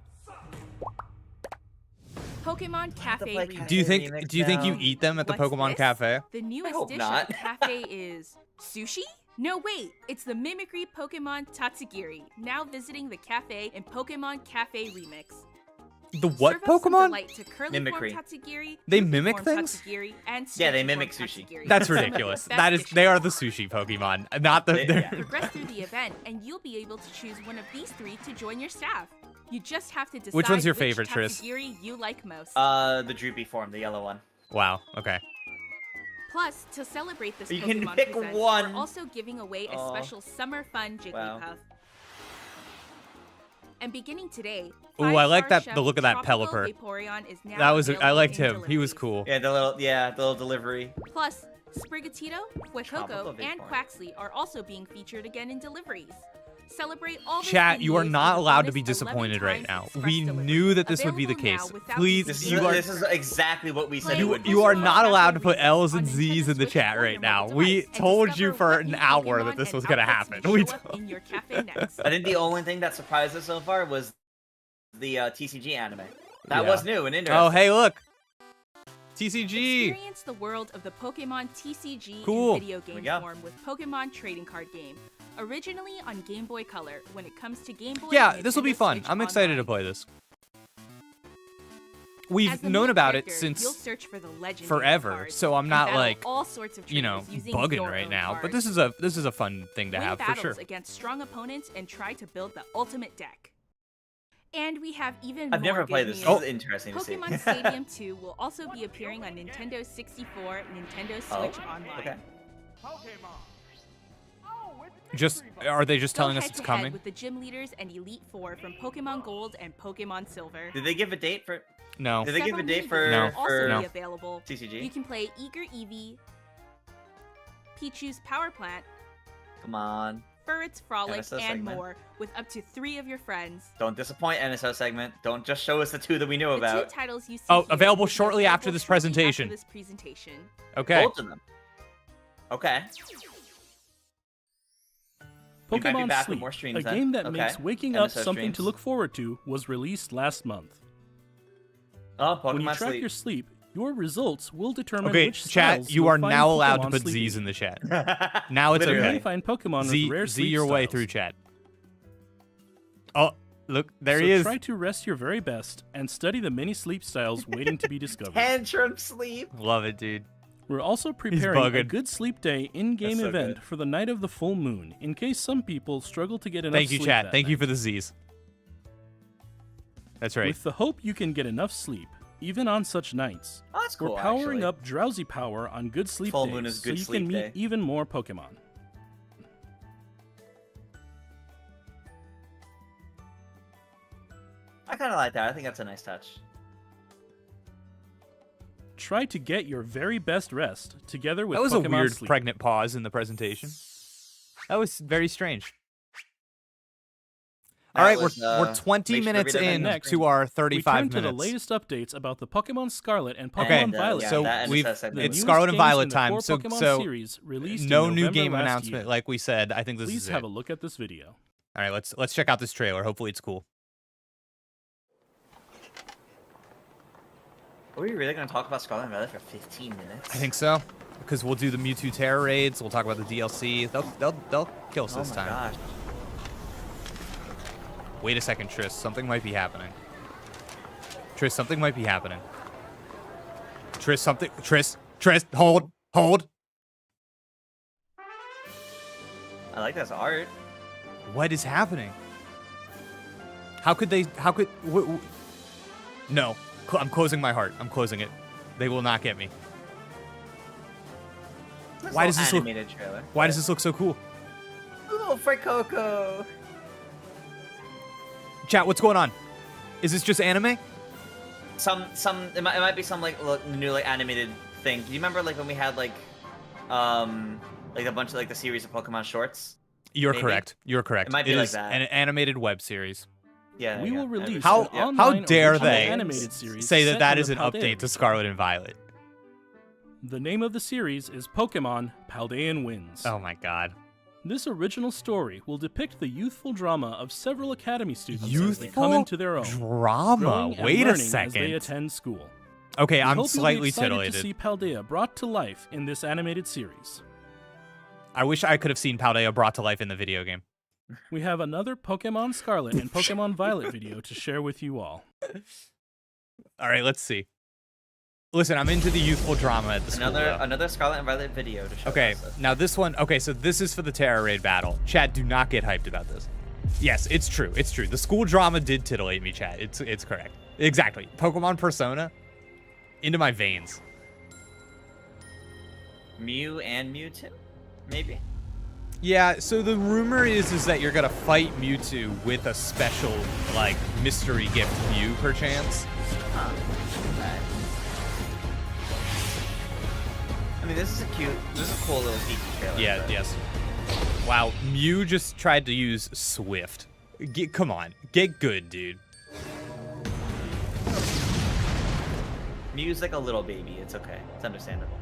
Pokemon Cafe play Remix. Do you think Remix you now. eat them at the What's Pokemon this? Cafe? The newest hope dish not. at the cafe is sushi? No, wait, it's the mimicry Pokemon Tatsugiri, now visiting the cafe in Pokemon Cafe Remix. The what Serve up some Pokemon? delight to curly Mimicry. form Tatsugiri, They droopy mimic form things? Tatsugiri, and Yeah, they stretchy mimic form sushi. Tatsugiri. That's Some of the ridiculous. best They dishes. are the sushi Pokemon, not the. Yeah. Progress through the event, and you'll be able to choose one of these three to join your staff. You just have to decide Which one's your favorite, Tris? Tatsugiri you like most. The droopy form, the yellow one. Wow. Okay. Plus, to celebrate this You Pokemon can pick Presents, one. we're also giving away a Oh. special summer fun Jigglypuff. Wow. And beginning today, Ooh, I like five-star that- chef the look of that Tropical Pelipper. Vaporeon is now That was I available liked in him. He was deliveries. cool. Yeah, the little delivery. Plus, Sprigatito, Tropical Fuecoco, and Vaporeon. Quaxley are also being featured again in deliveries. Celebrate all this Chat, good you are news not with a allowed to bonus be 11 disappointed right times now. express We delivery. knew that this would be the Available now case. without Please, This using is, you are this is exactly what we said it you, would be. you are Pokemon not allowed to Cafe put L's Remix and on Z's in the Nintendo chat Switch right or now. mobile We device and told you discover for what an new hour Pokemon that this and was gonna outfits happen. will We show up told- in your cafe next. I think the only thing that surprised us so far was the TCG anime. That Yeah. was new and interesting. Oh, hey, look. TCG. Experience the world of the Pokemon TCG Cool. in video we game go. form with Pokemon Trading Card Game. Originally on Game Boy Color, when it comes to Game Boy, Yeah, and this will be Nintendo fun. Switch I'm excited to Online. play this. We've As the known main about it character, you'll since search for the legendary forever, cards so I'm and not battle like, all sorts of you know, trainers using bugging your right own now. But cards. this is a fun thing to Win have for battles sure. against strong opponents and try to build the ultimate deck. And we have even I've more never played good this. news. This is interesting to see. Pokemon Stadium 2 will also be appearing on Nintendo 64, Nintendo Switch Online. Okay. Just are they just Go telling us head it's to coming? head with the gym leaders and Elite Four from Pokemon Gold and Pokemon Silver. Did they give a date for? No. Did they give a Several date mini for? games No. will also for No. be available. TCG? You can play Eager Eevee, Pichu's Power Plant, Come on. Furret's Frolic, NSO and segment. more, with up to 3 of your friends. Don't disappoint, NSO segment. Don't just show us the two that we knew The about. two titles you see Oh, here available will be shortly available after this shortly presentation. After this presentation. Okay. Both of them. Okay. We might be Pokemon back with Sleep, more streams a then. game that Okay. makes waking up NSO something to streams. look forward to, was released last month. Oh, When you Pokemon track Sleep. your sleep, your results will determine Okay, which chat, styles you you'll are find now allowed to Pokemon put sleeping. Z's in the chat. Now it's You Literally. may okay. find Pokemon with Z rare Z sleep your way styles. through chat. Oh, look, there So he is. try to rest your very best and study the many sleep styles waiting to be discovered. Tantrum Sleep. Love it, dude. We're also preparing a bugging. good sleep day in-game That's so event good. for the night of the full moon, in case some people struggle to get enough Thank you, sleep chat. that Thank you night. for the Z's. That's right. With the hope you can get enough sleep, Even on such nights, Oh, that's cool, we're powering actually. up drowsy power on good sleep Full days moon is so good you sleep can meet day. even more Pokemon. I kind of like that. I think that's a nice touch. Try to get your very best rest together with That was Pokemon a weird Sleep. pregnant pause in the presentation. That was very strange. All right, we're 20 minutes in Next, to our we 35 turn to the minutes. latest updates about the Pokemon Scarlet and Pokemon Okay, Violet. yeah, so that and we've the segment. The it's newest Scarlet and games Violet in the time. core So Pokemon so series released no in new November game last announcement, year. like we said. I think this Please is have it. a look at this video. All right, let's check out this trailer. Hopefully it's cool. Are we really going to talk about Scarlet and Violet for 15 minutes? I think so, because we'll do the Mewtwo Terror raids. We'll talk about the DLC. They'll kill us Oh this my time. gosh. Wait a second, Triss. Something might be happening. Triss, something might be happening. Triss, hold. I like this art. What is happening? How could? No. I'm closing my heart. I'm closing it. They will not get me. Why does this look? Animated trailer. Why does this look so cool? Ooh, for Coco. Chat, what's going on? Is this just anime? It might be some like new like animated thing. Do you remember like when we had like a bunch of like the series of Pokemon shorts? You're Maybe? correct. You're correct. It might be like is that. an animated web series. Yeah. We will release How an online how dare original they animated series say set that in is the an Paldea update to region. Scarlet and Violet? The name of the series is Pokemon Paldean Winds. Oh my god. This original story will depict the youthful drama of several academy students as they come into their own. Drama. growing and Wait a learning As they second. attend school. Okay, We I'm hope slightly you'll be excited titillated. to see Paldea brought to life in this animated series. I wish I could have seen Paldea brought to life in the video game. We have another Pokemon Scarlet and Pokemon Violet video to share with you all. All right, let's see. Listen, I'm into the youthful drama at the school. though. Another Scarlet and Violet video to show Okay, us. now this one. Okay, so this is for the Terror Raid battle. Chat, do not get hyped about this. Yes, it's true. It's true. The school drama did titillate me, chat. It's correct. Exactly. Pokemon Persona, into my veins. Mew and Mewtwo, maybe. Yeah. So the rumor is that you're gonna fight Mewtwo with a special like mystery gift Mew, perchance. Huh. Okay. I mean, this is a cool little Pikachu trailer. Yeah. but- Yes. Wow. Mew just tried to use Swift. Come on. Get good, dude. Mew's like a little baby. It's okay. It's understandable.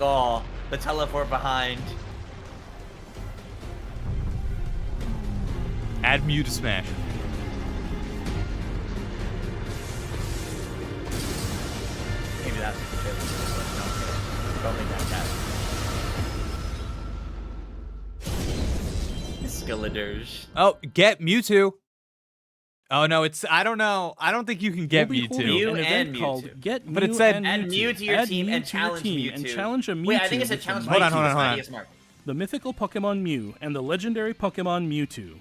Oh, the teleport behind. Add Mew to Smash. Maybe that's what the trailer is. No, I'm kidding. Don't think that's Skeledirge. Oh, get Mewtwo. Oh no, it's I don't know. I don't think you can get We'll be holding Mewtwo. an event and called Mewtwo. Get But it Mew said- and Add Mew to your Add team Mew and to your challenge team Mewtwo. and challenge a Mewtwo. Wait, I think it said with the challenge Hold on, Mewtwo, hold on, the hold on. mightiest mark. The mythical Pokemon Mew and the legendary Pokemon Mewtwo.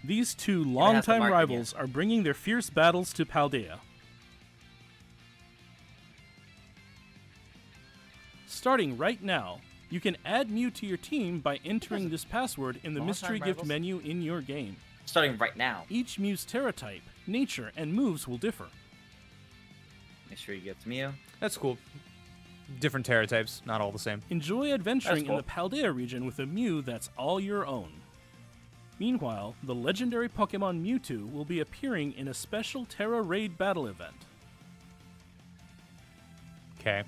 These two has the longtime mark rivals are bringing their fierce battles to Paldea. Starting right now, you can add Mew to your team by entering this password in the Longtime mystery gift rivals? menu in your game. Starting right now. Each Mew's Terra type, nature, and moves will differ. Make sure you get to Mew. That's cool. Different Terra types, not all the same. Enjoy adventuring cool. in the Paldea region with a Mew that's all your own. Meanwhile, the legendary Pokemon Mewtwo will be appearing in a special Terra Raid battle event. Okay.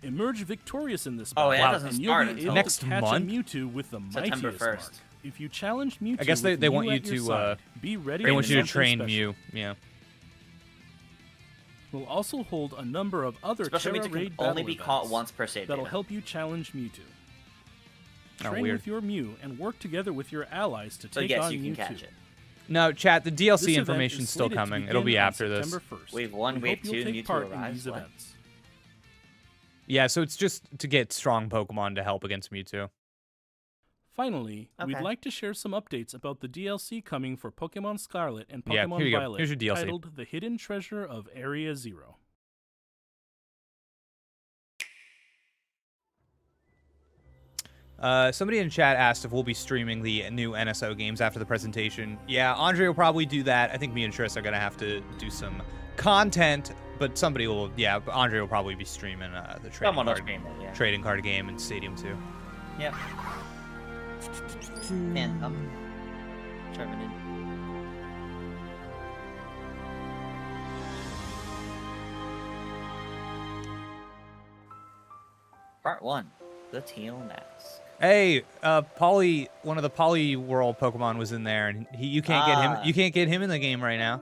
Emerge victorious in this Oh, battle, yeah, it doesn't and start you'll be until able next to catch month? a Mewtwo with the September mightiest 1st. mark. If you challenge Mewtwo, I guess they with want Mew you at your to side, be ready. they for want you to something train special. Mew. Yeah. We'll also hold a number of other Special Terra Mewtwo Raid can only battle be caught events once per save that'll data. help you challenge Mewtwo. Oh, Train weird. with your Mew and work together with your allies to So take yes, on you can Mewtwo. catch it. No, chat. The This DLC event information's is still slated to coming. It'll be begin on after this. September 1st. Wave 1, We Wave hope you'll 2, take Mewtwo part in arrives. these What? events. Yeah, so it's just to get strong Pokemon to help against Mewtwo. Finally, we'd Okay. like to share some updates about the DLC coming for Pokemon Scarlet and Yeah, Pokemon here you go. Violet, Here's your DLC. titled The Hidden Treasure of Area Zero. Somebody in chat asked if we'll be streaming the new NSO games after the presentation. Yeah, Andre will probably do that. I think me and Tris are going to have to do some content, but somebody will, yeah, Andre will probably be streaming the Someone else stream it, yeah. trading card game and Stadium 2. Yep. Man, I'm driving in. Part 1, the teal mask. Hey, Poly, one of the Poly World Pokemon was in there, and you can't get him. You can't get him in the game right now.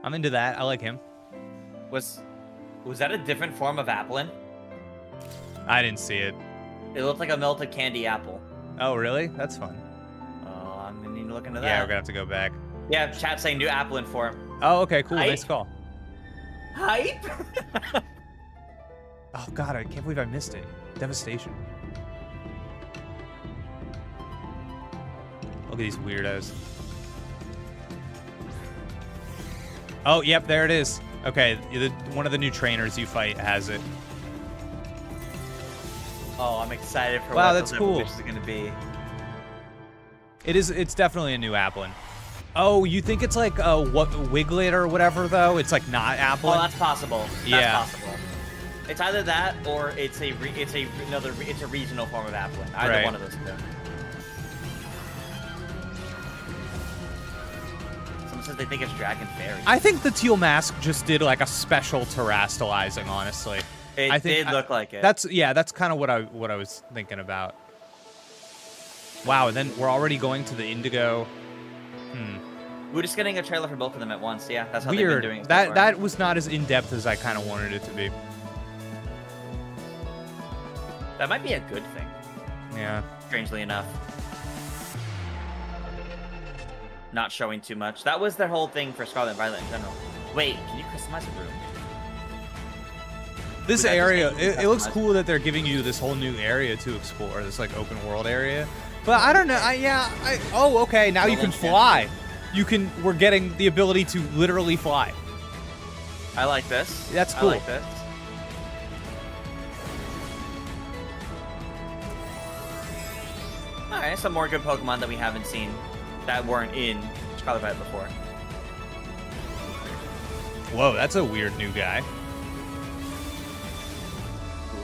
I'm into that. I like him. Was that a different form of Applin? I didn't see it. It looked like a melted candy apple. Oh, really? That's fun. Oh, I'm gonna need to look into that. Yeah, we're gonna have to go back. Yeah, chat saying new Applin form. Oh, okay, cool. Nice call. Hype? Oh God, I can't believe I missed it. Devastation. Look at these weirdos. Oh, yep, there it is. Okay, one of the new trainers you fight has it. Oh, I'm excited for Wow, what that's cool. this is gonna be. It is. It's definitely a new Applin. Oh, you think it's like what Wiglet or whatever though? It's like not Applin. Oh, that's possible. That's Yeah. possible. It's either that or it's a regional form of Applin. Either Right. one of those two. Someone says they think it's Dragon Fairy. I think the teal mask just did like a special terastalizing, honestly. It I think did look like it. That's kind of what I was thinking about. Wow, and then we're already going to the Indigo. We're just getting a trailer for both of them at once. Yeah, that's how they've Weird. been doing it. That was not as in depth as I kind of wanted it to be. That might be a good thing. Yeah. Strangely enough. Not showing too much. That was their whole thing for Scarlet and Violet in general. Wait, can you customize a room? This Would that just area, make you it looks customize? cool that they're giving you this whole new area to explore, this like open world area. But I don't know. Oh, okay. Now you can fly. We're getting the ability to literally fly. I like this. That's cool. I like this. Alright, some more good Pokemon that we haven't seen that weren't in Scarlet Violet before. Whoa, that's a weird new guy.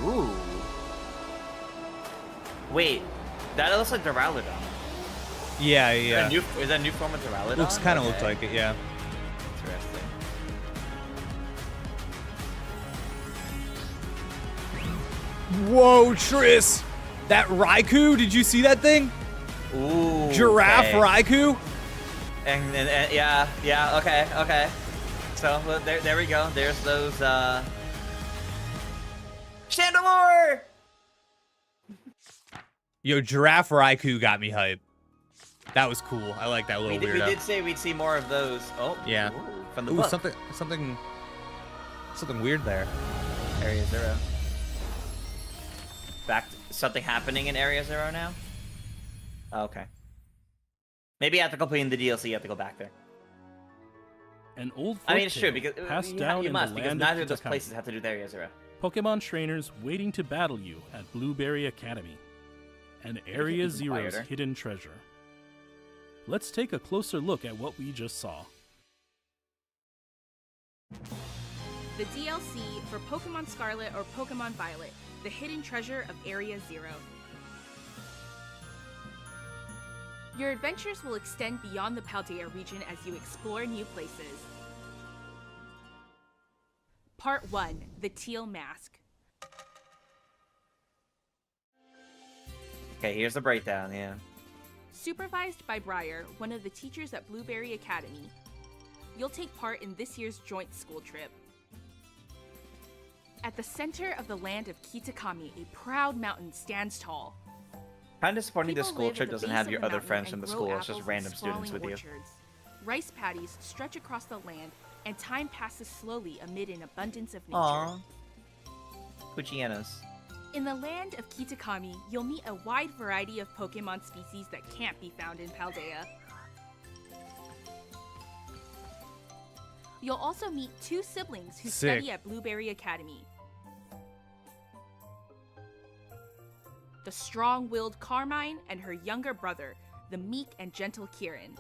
Ooh. Wait, that looks like Duraludon. Yeah, yeah. Is that a new form of Duraludon? Looks kind of looked like it, yeah. Interesting. Whoa, Tris! That Raikou, did you see that thing? Ooh. Giraffe okay. Raikou? And yeah, okay. So there we go. There's those Chandelure! Yo, Giraffe Raikou got me hyped. That was cool. I like that little We weirdo. did say we'd see more of those. Oh, Yeah. ooh, from the Ooh, book. something weird there. Area 0. Something happening in Area 0 now? Oh, okay. Maybe after completing the DLC, you have to go back there. An old I mean, it's true, folktale because passed you, down you in must, the because land neither of those Kitakami. places have to do with Area 0. Pokemon trainers waiting to battle you at Blueberry Academy. And Area Zero's quieter. hidden treasure. Let's take a closer look at what we just saw. The DLC for Pokemon Scarlet or Pokemon Violet, the hidden treasure of Area 0. Your adventures will extend beyond the Paldea region as you explore new places. Part 1, the Teal Mask. Okay, here's the breakdown, yeah. Supervised by Briar, one of the teachers at Blueberry Academy, you'll take part in this year's joint school trip. At the center of the land of Kitakami, a proud mountain stands tall. Kind of disappointing this People school live at trip the doesn't base have of your the other mountain friends from and the grow school, it's just apples in random students with sprawling you. orchards. Rice paddies stretch across the land, and time passes slowly amid an abundance of nature. Aww. Cuchianas. In the land of Kitakami, you'll meet a wide variety of Pokemon species that can't be found in Paldea. You'll also meet 2 siblings who Sick. study at Blueberry Academy. The strong-willed Carmine and her younger brother, the meek and gentle Kieran.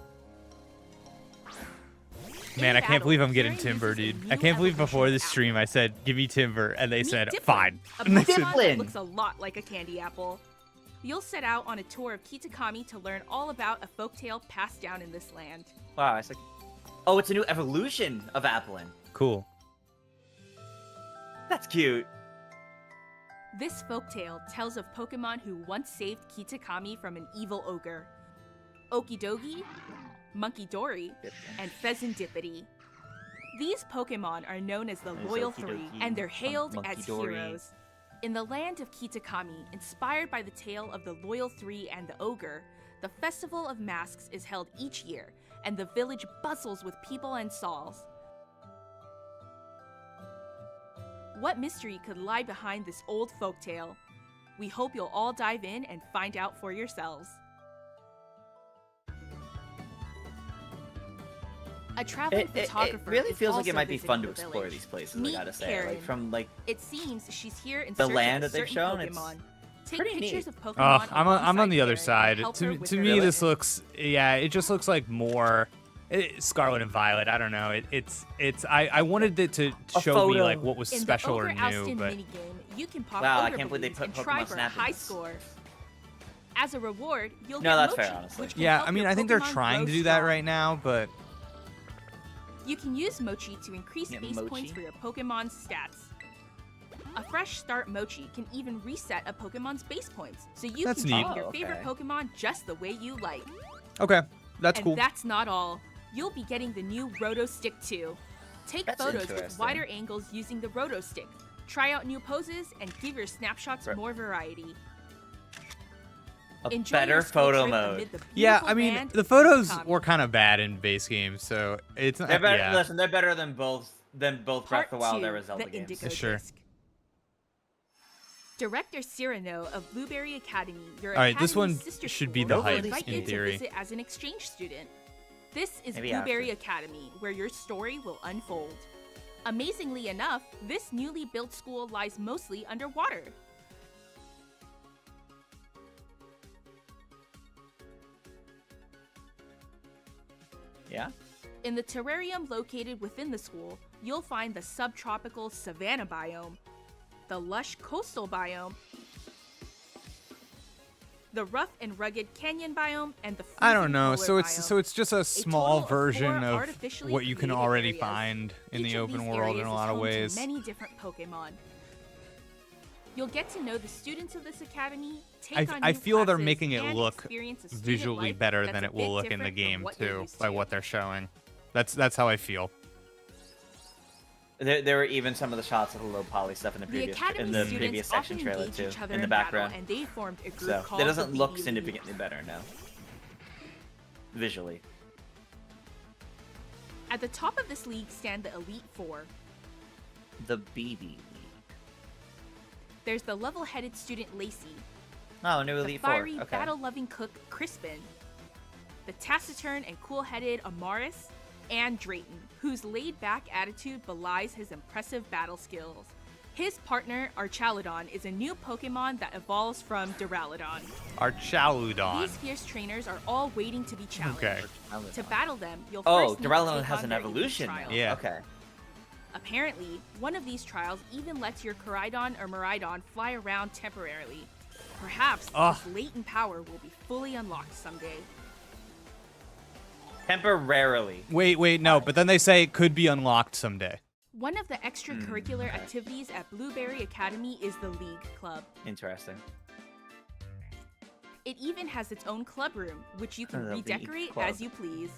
Man, In I can't battle, believe I'm getting Kieran Timber, uses a dude. new I can't believe before evolution this apple. stream I said, give me Timber, and they Meet said, Dipplin, fine. a And they said, Pokemon that Dipplin. looks a lot like a candy apple. You'll set out on a tour of Kitakami to learn all about a folktale passed down in this land. Wow, it's like, oh, it's a new evolution of Applin. cool. That's cute. This folktale tells of Pokemon who once saved Kitakami from an evil ogre. Okidogi, Monkey-Dory, and Pheasantipity. These Pokemon are known as the There's Loyal Okidogi, Three, and they're hailed as Monkey-Dory. heroes. In the land of Kitakami, inspired by the tale of the Loyal Three and the Ogre, the Festival of Masks is held each year, and the village bustles with people and stalls. What mystery could lie behind this old folktale? We hope you'll all dive in and find out for yourselves. A traveling It photographer really is feels like also it might be fun to visiting the explore village. these places, Meet I gotta say. Karen. Like, from, like, It seems she's here in the search land of that they've certain shown, it's Pokemon. Take pretty pictures neat. of Pokemon I'm on alongside the other Karen side. and help her with To her me, this mission. looks, yeah, it just looks like more Scarlet and Violet. I don't know. I wanted it to A show me photo. like what was In special the or Ogre new, Ousted but minigame, you can pop Wow, I Ogre can't believe they balloons put and try Pokemon for a Snap high balloons. score. As a reward, you'll No, get that's Mochi, fair, honestly. which can yeah, help I mean, your I think they're Pokemon trying grow to do that strong. right now, but You can use Mochi to increase Yeah, base Mochi. points for your Pokemon's stats. A fresh start Mochi can even reset a Pokemon's base points, so you That's can neat. train your Oh, favorite okay. Pokemon just the way you like. okay, that's And cool. that's not all. You'll be getting the new Roto Stick too. Take That's photos with interesting. wider angles using the Roto Stick. Try out new poses and give your snapshots Right. more variety. A Enjoy better your school photo trip mode. amid the Yeah, beautiful I mean, land the of photos Kitakami. were kind of bad in base games, so it's not. They're better. Yeah. Listen, they're better than both Breath Part of the Wild 2, era Zelda the games. Indigo Sure. Disc. Director Cyrano of Blueberry Academy, your All right, this academy's one sister should be school, the will hype, invite in you to theory. visit as an exchange student. This is Maybe Blueberry after. Academy, where your story will unfold. Amazingly enough, this newly built school lies mostly underwater. Yeah? In the terrarium located within the school, you'll find the subtropical savanna biome, the lush coastal biome, the rough and rugged canyon biome, and the I don't freezing know. polar So it's biome. just a total small of version 4 of artificially what you can created already areas. find in Each the of open these world in areas a is lot of home to ways. many different Pokemon. You'll get to know the students of this academy, take on I new feel they're classes, making it and look experience a student visually life better that's than a it will bit look in the different from game what you're too, used by to. what they're showing. That's how I feel. There were even some of the shots of the low poly stuff in the The previous Academy previous students section often trailer engage too, each other in the battle, background. and they formed a group So called that doesn't the look BB League. significantly better now. Visually. At the top of this league stand the Elite Four. The BB League. There's the level-headed student Lacey, Oh, new the Elite Four. fiery, Okay. battle-loving cook Crispin, the taciturn and cool-headed Amaris, and Drayton, whose laid-back attitude belies his impressive battle skills. His partner, Archaludon, is a new Pokemon that evolves from Duraludon. Our Chaludon. These fierce trainers are all waiting to be challenged. Okay. To battle them, you'll Oh, first need to Duraludon take has on an their elite evolution. trials. Yeah. Okay. Apparently, one of these trials even lets your Koraidon or Miraidon fly around temporarily. Perhaps Ugh. this latent power will be fully unlocked someday. Temporarily. Wait, no, but then they say it could be unlocked someday. One of the extracurricular okay. activities at Blueberry Academy is the League Club. Interesting. It even has its own club room, which you can The League redecorate Club. as you please.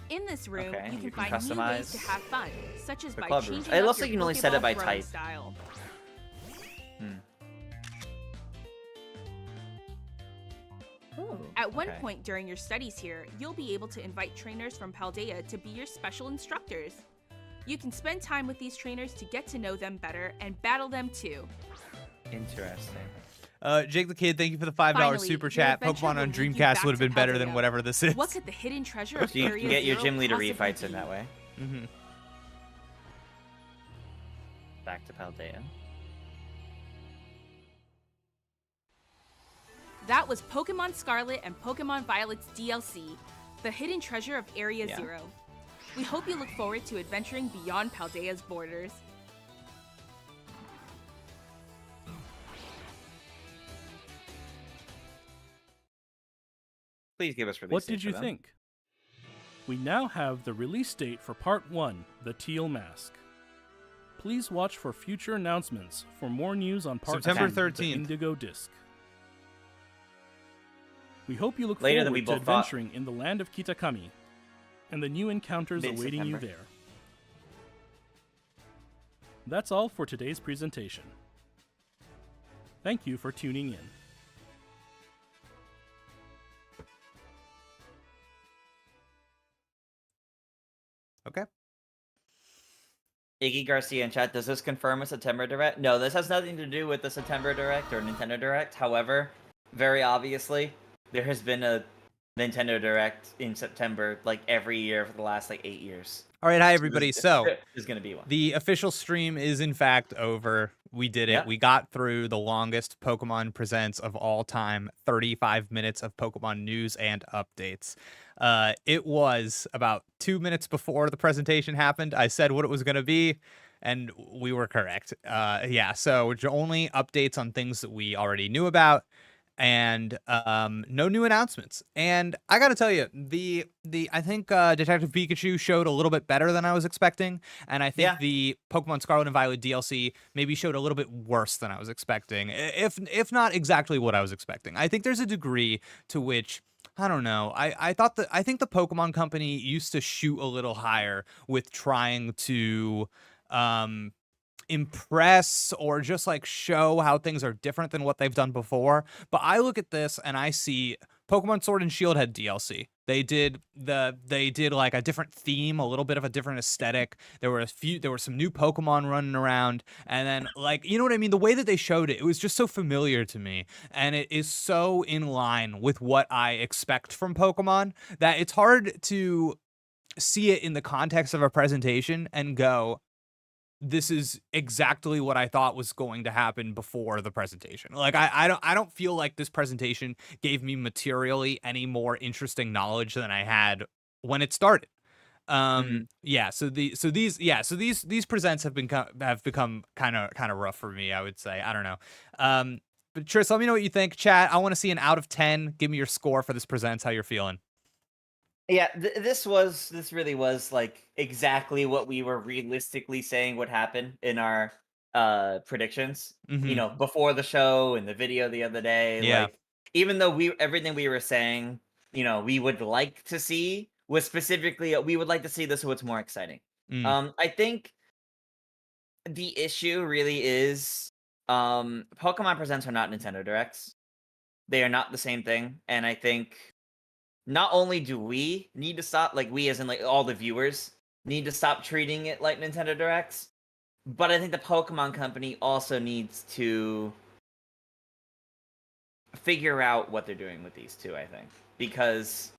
In this room, Okay, you can you can find new ways to customize have fun, such as the by club room. changing It up looks your like you can only set it Pokeball by throwing type. style. At one okay. point during your studies here, you'll be able to invite trainers from Paldea to be your special instructors. You can spend time with these trainers to get to know them better and battle them too. Interesting. Jake the Kid, thank you for the $5 Finally, super your chat. adventure Pokemon will on lead you Dreamcast back would have to been better than Paldea. whatever this is. What could the hidden treasure of So you Area can get your Zero gym leader possibly refights in be? that way. Mm-hmm. Back to Paldea. That was Pokemon Scarlet and Pokemon Violet's DLC, The Hidden Treasure of Area Zero. We hope you look forward to adventuring beyond Paldea's borders. Please give us release What date did for you them. think? We now have the release date for Part 1, The Teal Mask. Please watch for future announcements for more news on Part September 2, the 13th. Indigo Disc. We hope you look Later than forward we to both thought. adventuring in the land of Kitakami and the new encounters awaiting you Mid-September. there. That's all for today's presentation. Thank you for tuning in. Okay. Iggy Garcia in chat, does this confirm a September Direct? No, this has nothing to do with the September Direct or Nintendo Direct. However, very obviously, there has been a Nintendo Direct in September like every year for the last like 8 years. All right, hi everybody. So there's gonna be one. the official stream is in fact over. We did it. Yep. We got through the longest Pokemon Presents of all time, 35 minutes of Pokemon news and updates. It was about 2 minutes before the presentation happened. I said what it was going to be, and we were correct. Yeah, so only updates on things that we already knew about, and no new announcements. And I gotta tell you, I think Detective Pikachu showed a little bit better than I was expecting, and I think the Pokemon Scarlet and Violet DLC maybe showed a little bit worse than I was expecting, if not exactly what I was expecting. I think there's a degree to which, I don't know. I think the Pokemon Company used to shoot a little higher with trying to impress or just like show how things are different than what they've done before. But I look at this and I see Pokemon Sword and Shield had DLC. They did like a different theme, a little bit of a different aesthetic. There were some new Pokemon running around, and then like, you know what I mean? The way that they showed it, it was just so familiar to me, and it is so in line with what I expect from Pokemon that it's hard to see it in the context of a presentation and go, this is exactly what I thought was going to happen before the presentation. Like I don't feel like this presentation gave me materially any more interesting knowledge than I had when it started. Yeah, so these presents have become kind of rough for me, I would say. I don't know. But Tris, let me know what you think. Chat, I want to see an out of 10. Give me your score for this presents, how you're feeling. Yeah, this really was like exactly what we were realistically saying would happen in our predictions. Mhm. You know, before the show and the video the other day. Yeah. Like, even though everything we were saying, you know, we would like to see was specifically we would like to see this so it's more exciting. I think the issue really is Pokemon Presents are not Nintendo Directs. They are not the same thing, and I think not only do we need to stop, like we as in like all the viewers need to stop treating it like Nintendo Directs, but I think the Pokemon Company also needs to figure out what they're doing with these two, I think. Because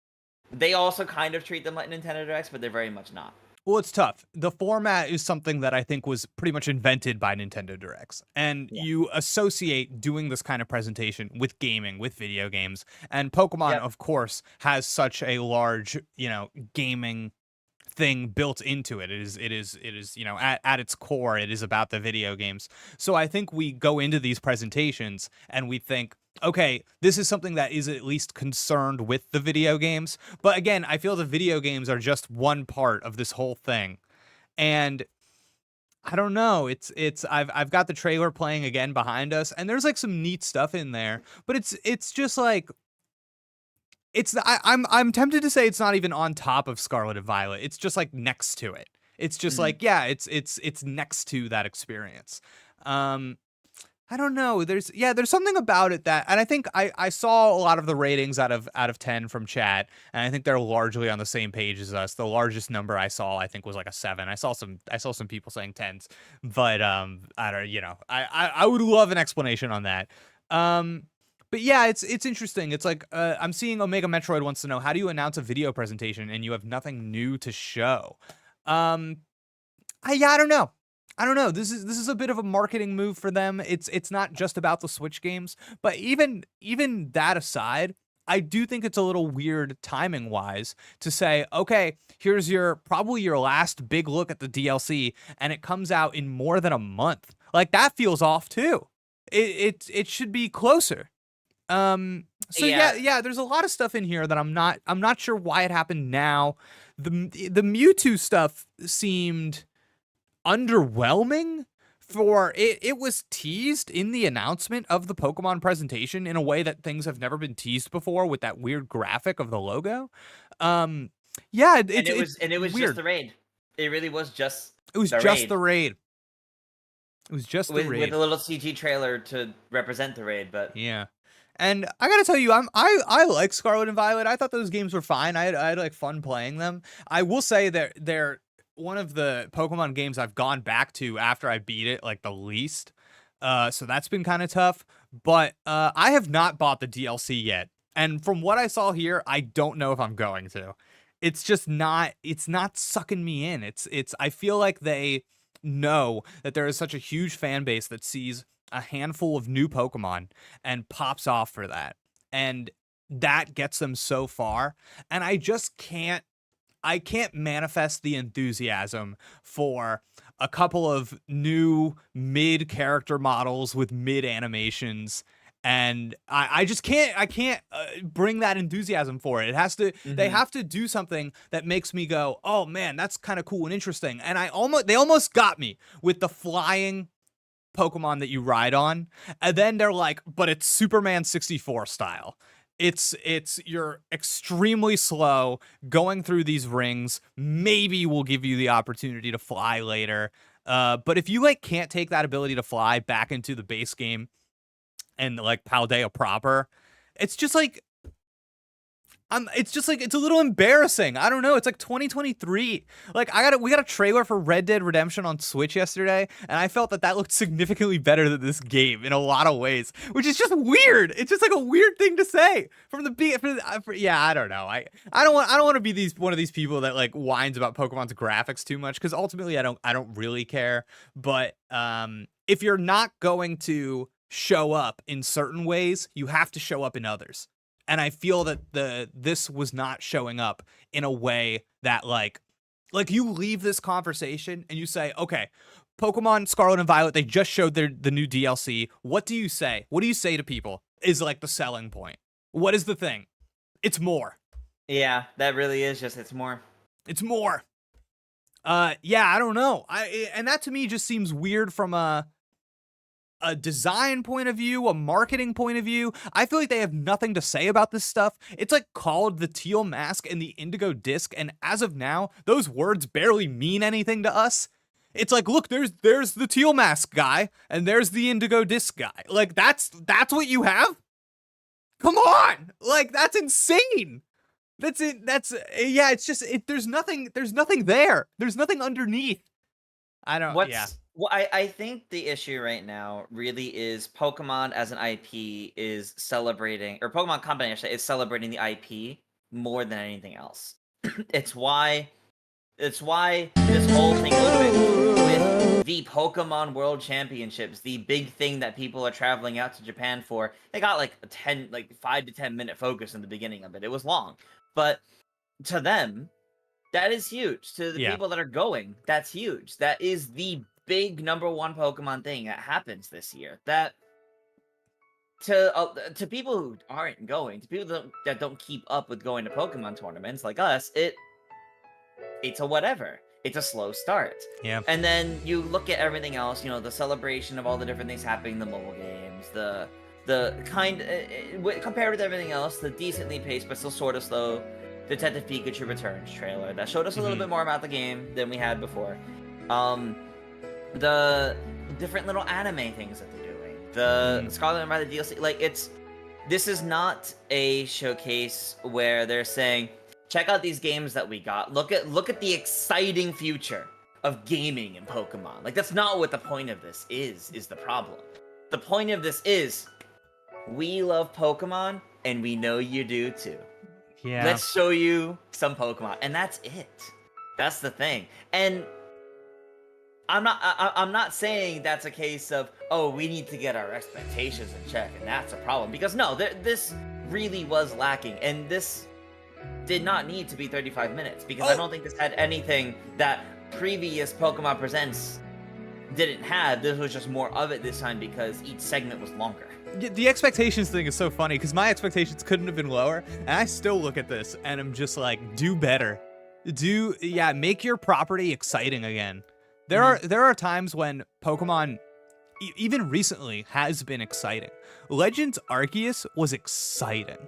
they also kind of treat them like Nintendo Directs, but they're very much not. Well, it's tough. The format is something that I think was pretty much invented by Nintendo Directs. And you associate doing this kind of presentation with gaming, with video games. And Pokemon, of course, has such a large, you know, gaming thing built into it. It is, you know, at its core, it is about the video games. So I think we go into these presentations and we think, okay, this is something that is at least concerned with the video games. But again, I feel the video games are just one part of this whole thing. And I don't know, I've got the trailer playing again behind us, and there's like some neat stuff in there, but it's just like, I'm tempted to say it's not even on top of Scarlet and Violet. It's just like next to it. It's just like, yeah, it's next to that experience. I don't know. There's something about it that, and I think I saw a lot of the ratings out of 10 from chat, and I think they're largely on the same page as us. The largest number I saw, I think, was like a 7. I saw some people saying 10s, but I don't, I would love an explanation on that. But yeah, it's interesting. It's like I'm seeing Omega Metroid wants to know, how do you announce a video presentation and you have nothing new to show? I don't know. This is a bit of a marketing move for them. It's not just about the Switch games, but even that aside, I do think it's a little weird timing wise to say, okay, here's probably your last big look at the DLC, and it comes out in more than a month. Like, that feels off too. It should be closer. So yeah, there's a lot of stuff in here that I'm not sure why it happened now. The Mewtwo stuff seemed underwhelming. For it was teased in the announcement of the Pokemon presentation in a way that things have never been teased before, with that weird graphic of the logo. It was weird. Just the raid. It really was just. It was just the raid. It was just the raid with a little CG trailer to represent the raid, but yeah. And I gotta tell you, I like Scarlet and Violet. I thought those games were fine. I had like fun playing them. I will say that they're one of the Pokemon games I've gone back to after I beat it like the least. So that's been kind of tough. But I have not bought the DLC yet. And from what I saw here, I don't know if I'm going to. It's just not. It's not sucking me in. I feel like they know that there is such a huge fan base that sees a handful of new Pokemon and pops off for that, and that gets them so far, and I can't manifest the enthusiasm for a couple of new mid character models with mid animations, and I can't bring that enthusiasm for it. It has to They have to do something that makes me go, oh man, that's kind of cool and interesting. And they almost got me with the flying Pokemon that you ride on, and then they're like, but it's Superman 64 style. It's you're extremely slow going through these rings. Maybe we'll give you the opportunity to fly later. But if you like can't take that ability to fly back into the base game and like Paldea proper, it's just like it's a little embarrassing. I don't know. It's like 2023. Like we got a trailer for Red Dead Redemption on Switch yesterday, and I felt that looked significantly better than this game in a lot of ways, which is just weird. It's just like a weird thing to say from the yeah. I don't know. I don't want to be one of these people that like whines about Pokemon's graphics too much, because ultimately I don't really care. But if you're not going to show up in certain ways, you have to show up in others. And I feel that this was not showing up in a way that like you leave this conversation and you say, okay, Pokemon Scarlet and Violet, they just showed the new DLC. What do you say? What do you say to people is like the selling point? What is the thing? It's more. Yeah, that really is just, it's more. It's more. Yeah, I don't know. And that to me just seems weird from a design point of view, a marketing point of view. I feel like they have nothing to say about this stuff. It's like called the Teal Mask and the Indigo Disc, and as of now, those words barely mean anything to us. It's like, look, there's the Teal Mask guy, and there's the Indigo Disc guy. Like, that's what you have? Come on! Like, that's insane! That's it. Yeah, it's just, there's nothing there. There's nothing underneath. I don't, yeah. Well, I think the issue right now really is Pokemon as an IP is celebrating, or Pokemon Company actually is celebrating the IP more than anything else. It's why this whole thing with the Pokemon World Championships, the big thing that people are traveling out to Japan for, they got like 5 to 10 minute focus in the beginning of it. It was long, but to them, that is huge. To the people that are going, that's huge. That is the big #1 Pokemon thing that happens this year. That to people who aren't going, to people that don't keep up with going to Pokemon tournaments like us, it's a whatever. It's a slow start. Yeah. And then you look at everything else, you know, the celebration of all the different things happening in the mobile games, the kind compared with everything else, the decently paced but still sort of slow Detective Pikachu Returns trailer that showed us a little bit more about the game than we had before. The different little anime things that they're doing, The Scarlet and Violet DLC, like this is not a showcase where they're saying, check out these games that we got. Look at the exciting future of gaming in Pokemon. Like, that's not what the point of this is the problem. The point of this is, we love Pokemon, and we know you do too. Yeah. Let's show you some Pokemon, and that's it. That's the thing. And I'm not saying that's a case of, oh, we need to get our expectations in check, and that's a problem. Because no, this really was lacking, and this did not need to be 35 minutes, because I don't think this had anything that previous Pokemon Presents didn't have. This was just more of it this time because each segment was longer. The expectations thing is so funny, because my expectations couldn't have been lower, and I still look at this, and I'm just like, do better. Make your property exciting again. There are times when Pokemon, even recently, has been exciting. Legends Arceus was exciting.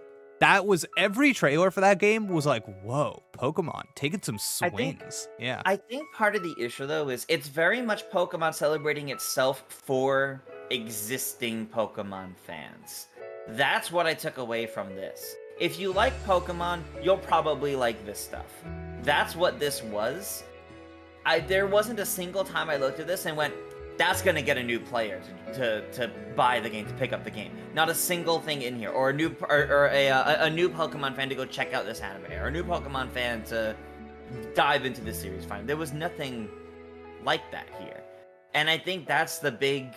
That was, every trailer for that game was like, whoa, Pokemon taking some swings. I think part of the issue, though, is it's very much Pokemon celebrating itself for existing Pokemon fans. That's what I took away from this. If you like Pokemon, you'll probably like this stuff. That's what this was. There wasn't a single time I looked at this and went, that's gonna get a new player to buy the game, to pick up the game. Not a single thing in here, or a new Pokemon fan to go check out this anime, or a new Pokemon fan to dive into this series. Fine, there was nothing like that here, and I think that's the big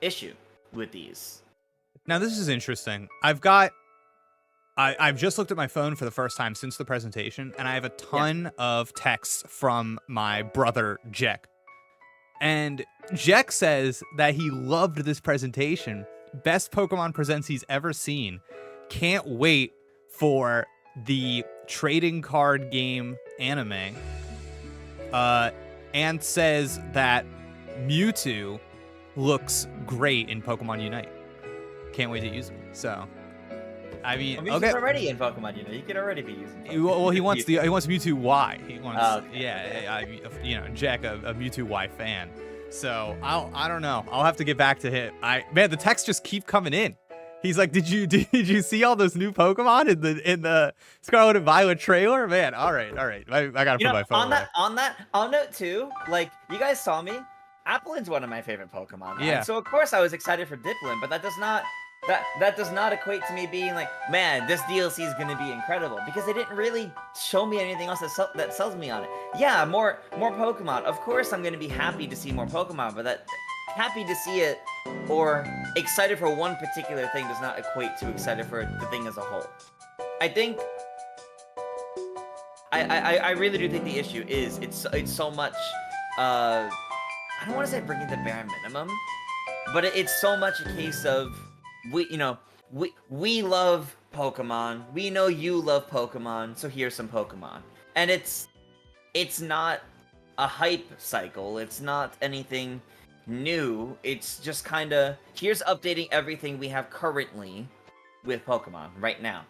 issue with these. Now this is interesting. I've just looked at my phone for the first time since the presentation, and I have a ton of texts from my brother, Jack. And Jack says that he loved this presentation. Best Pokemon Presents he's ever seen. Can't wait for the trading card game anime. And says that Mewtwo looks great in Pokemon Unite. Can't wait to use him. So... I mean, Mewtwo's already in Pokemon Unite. You could already be using Pokemon. Well, he wants Mewtwo Y. He wants, Jack, a Mewtwo Y fan. So I don't know. I'll have to get back to him. Man, the texts just keep coming in. He's like, did you see all those new Pokemon in the Scarlet and Violet trailer? Man, all right. I gotta put my phone away. On note too, like, you guys saw me. Applein's one of my favorite Pokemon. Right? Yeah. So of course I was excited for Dipplin, but that does not equate to me being like, man, this DLC is gonna be incredible, because they didn't really show me anything else that sells me on it. Yeah, more Pokemon. Of course I'm gonna be happy to see more Pokemon, but that happy to see it or excited for one particular thing does not equate to excited for the thing as a whole. I think I really do think the issue is it's so much I don't want to say bringing the bare minimum, but it's so much a case of we love Pokemon. We know you love Pokemon, so here's some Pokemon. And it's not a hype cycle. It's not anything new. It's just kind of, here's updating everything we have currently with Pokemon right now.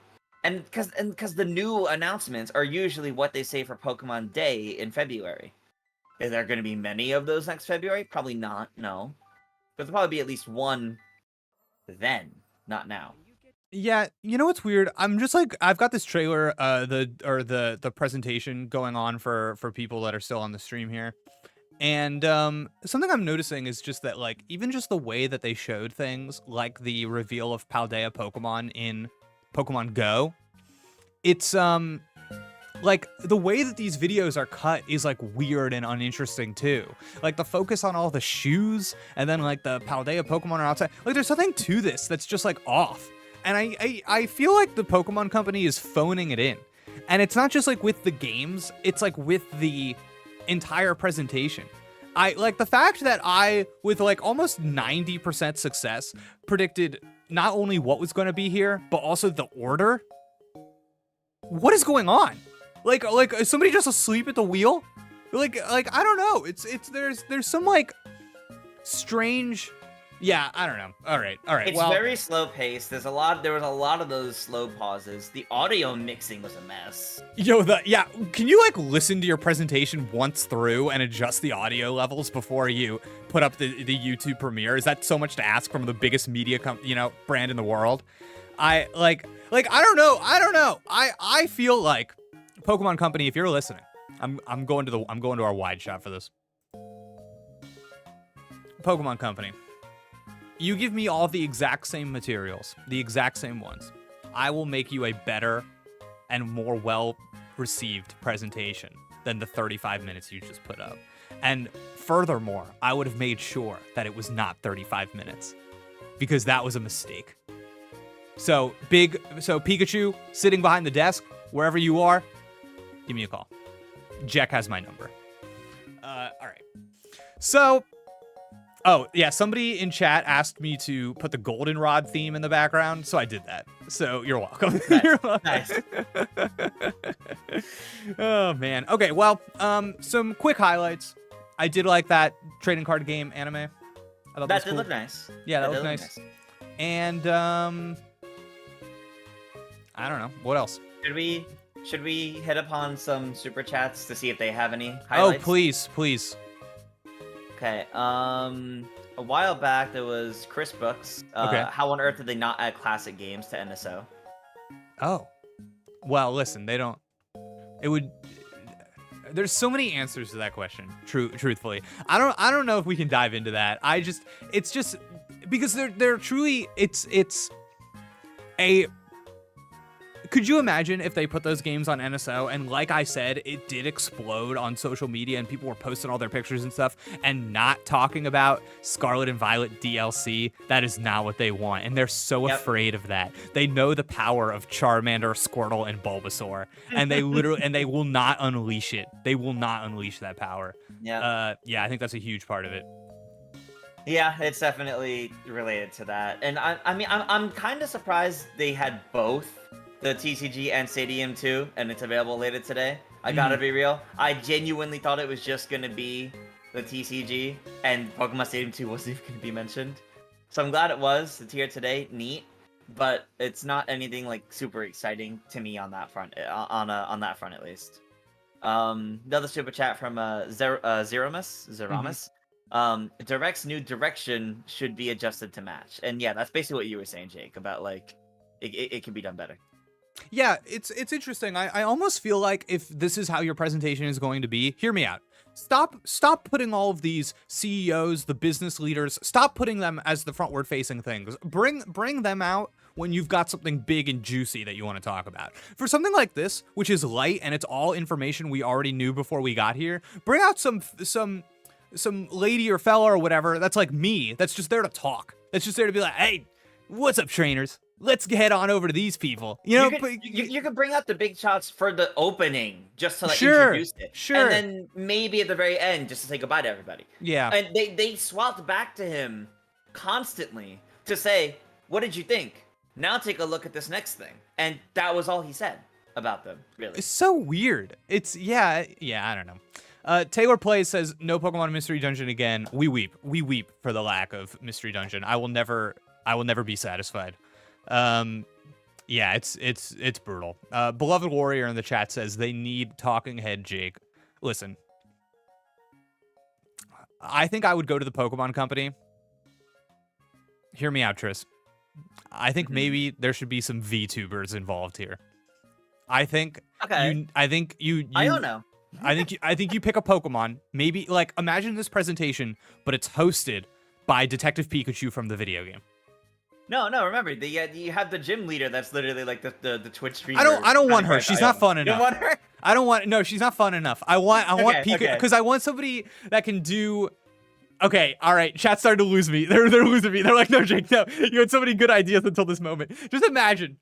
And because the new announcements are usually what they say for Pokemon Day in February. Is there going to be many of those next February? Probably not, no. But there'll probably be at least one then, not now. Yeah, you know what's weird? I'm just like, I've got this trailer, the presentation going on for people that are still on the stream here. And something I'm noticing is just that, like, even just the way that they showed things, like the reveal of Paldea Pokemon in Pokemon Go, it's like, the way that these videos are cut is, like, weird and uninteresting, too. Like, the focus on all the shoes, and then, like, the Paldea Pokemon are outside. Like, there's something to this that's just, like, off. And I feel like the Pokemon Company is phoning it in. And it's not just, like, with the games. It's, like, with the entire presentation. Like, the fact that I, with, like, almost 90% success, predicted not only what was going to be here, but also the order. What is going on? Like, is somebody just asleep at the wheel? Like, I don't know. There's some, like, strange Yeah, I don't know. All right. It's well, very slow paced. There was a lot of those slow pauses. The audio mixing was a mess. can you like listen to your presentation once through and adjust the audio levels before you put up the YouTube premiere? Is that so much to ask from the biggest media brand in the world? I don't know. I feel like Pokemon Company, if you're listening, I'm going to our wide shot for this. Pokemon Company, you give me all the exact same materials, the exact same ones. I will make you a better and more well-received presentation than the 35 minutes you just put up. And furthermore, I would have made sure that it was not 35 minutes because that was a mistake. So Pikachu sitting behind the desk, wherever you are, give me a call. Jack has my number. All right. So, somebody in chat asked me to put the Goldenrod theme in the background, so I did that. So you're welcome. Nice. You're welcome. Nice. Oh man. Okay. Well, some quick highlights. I did like that trading card game anime. I thought That did cool. look nice. Yeah, that did looked nice. And I don't know what else. Should we hit upon some super chats to see if they have any highlights? Oh, please. Okay. A while back there was Chris Brooks. Okay. How on earth did they not add classic games to NSO? Oh. Well, listen, they don't. It would. There's so many answers to that question. Truthfully, I don't know if we can dive into that. It's just because they're truly. It's a. Could you imagine if they put those games on NSO and, like I said, it did explode on social media and people were posting all their pictures and stuff and not talking about Scarlet and Violet DLC? That is not what they want, and they're so afraid of that. They know the power of Charmander, Squirtle, and Bulbasaur, and they they will not unleash it. They will not unleash that power. Yeah. I think that's a huge part of it. Yeah, it's definitely related to that. And I'm kind of surprised they had both. The TCG and Stadium 2, and it's available later today. I gotta be real. I genuinely thought it was just gonna be the TCG, and Pokemon Stadium 2 wasn't even gonna be mentioned. So I'm glad it was. It's here today. Neat. But it's not anything like super exciting to me on that front. On that front, at least. Another super chat from Zeramus. Direct's new direction should be adjusted to match. And yeah, that's basically what you were saying, Jake, about like it can be done better. Yeah, it's interesting. I almost feel like if this is how your presentation is going to be, hear me out. Stop putting all of these CEOs, the business leaders, stop putting them as the frontward facing things. Bring them out when you've got something big and juicy that you want to talk about. For something like this, which is light and it's all information we already knew before we got here, bring out some lady or fella or whatever that's like me, that's just there to talk. That's just there to be like, hey, what's up, trainers? Let's head on over to these people. You could bring out the big shots for the opening just to like introduce it. Sure. And then maybe at the very end just to say goodbye to everybody. Yeah. And they swapped back to him constantly to say, what did you think? Now take a look at this next thing. And that was all he said about them, really. It's so weird. It's I don't know. Taylor Plays says, no Pokemon Mystery Dungeon again. We weep for the lack of Mystery Dungeon. I will never be satisfied. It's brutal. Beloved Warrior in the chat says they need talking head Jake. Listen, I think I would go to the Pokemon Company. Hear me out, Tris. I think maybe there should be some VTubers involved here. I think you I don't know. I think you pick a Pokemon. Maybe like imagine this presentation, but it's hosted by Detective Pikachu from the video game. No, remember, you have the gym leader that's literally like the Twitch streamer. I don't want her. She's not fun enough. You want her? No, she's not fun enough. I want Pikachu because I want somebody that can do. Okay, all right. Chat started to lose me. They're losing me. They're like, no, Jake, no. You had so many good ideas until this moment. Just imagine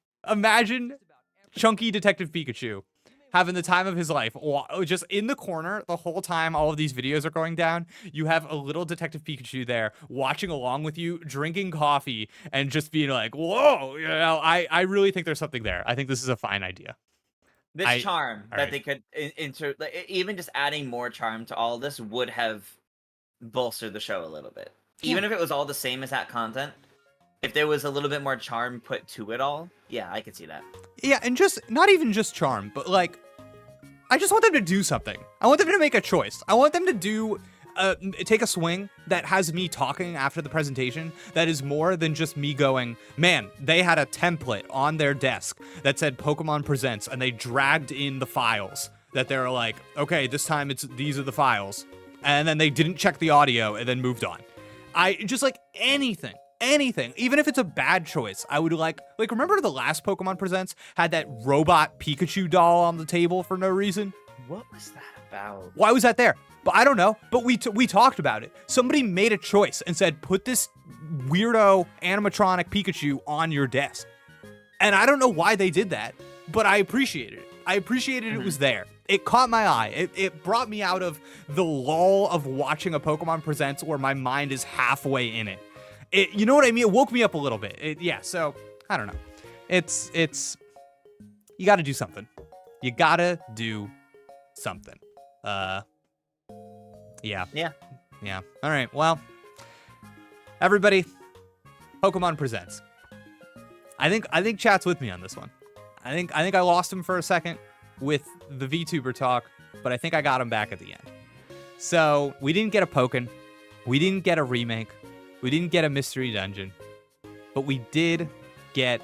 chunky Detective Pikachu having the time of his life, just in the corner the whole time all of these videos are going down. You have a little Detective Pikachu there watching along with you, drinking coffee, and just being like, whoa, I really think there's something there. I think this is a fine idea. This charm that they could even just adding more charm to all of this would have bolstered the show a little bit. Even if it was all the same as that content, if there was a little bit more charm put to it all, yeah, I could see that. Yeah, and just not even just charm, but like, I just want them to do something. I want them to make a choice. I want them to do take a swing that has me talking after the presentation that is more than just me going, man, they had a template on their desk that said Pokemon Presents, and they dragged in the files that they're like, okay, this time these are the files. And then they didn't check the audio and then moved on. I just like anything, even if it's a bad choice. I would like remember the last Pokemon Presents had that robot Pikachu doll on the table for no reason? What was that about? Why was that there? But I don't know. But we talked about it. Somebody made a choice and said, put this weirdo animatronic Pikachu on your desk. And I don't know why they did that, but I appreciated it. I appreciated it was there. It caught my eye. It brought me out of the lull of watching a Pokemon Presents where my mind is halfway in it. You know what I mean? It woke me up a little bit. So I don't know. It's you got to do something. You got to do something. Yeah. All right. Well, everybody, Pokemon Presents. I think chat's with me on this one. I think I lost him for a second with the VTuber talk, but I think I got him back at the end. So we didn't get a Pokken, we didn't get a remake, we didn't get a mystery dungeon, but we did get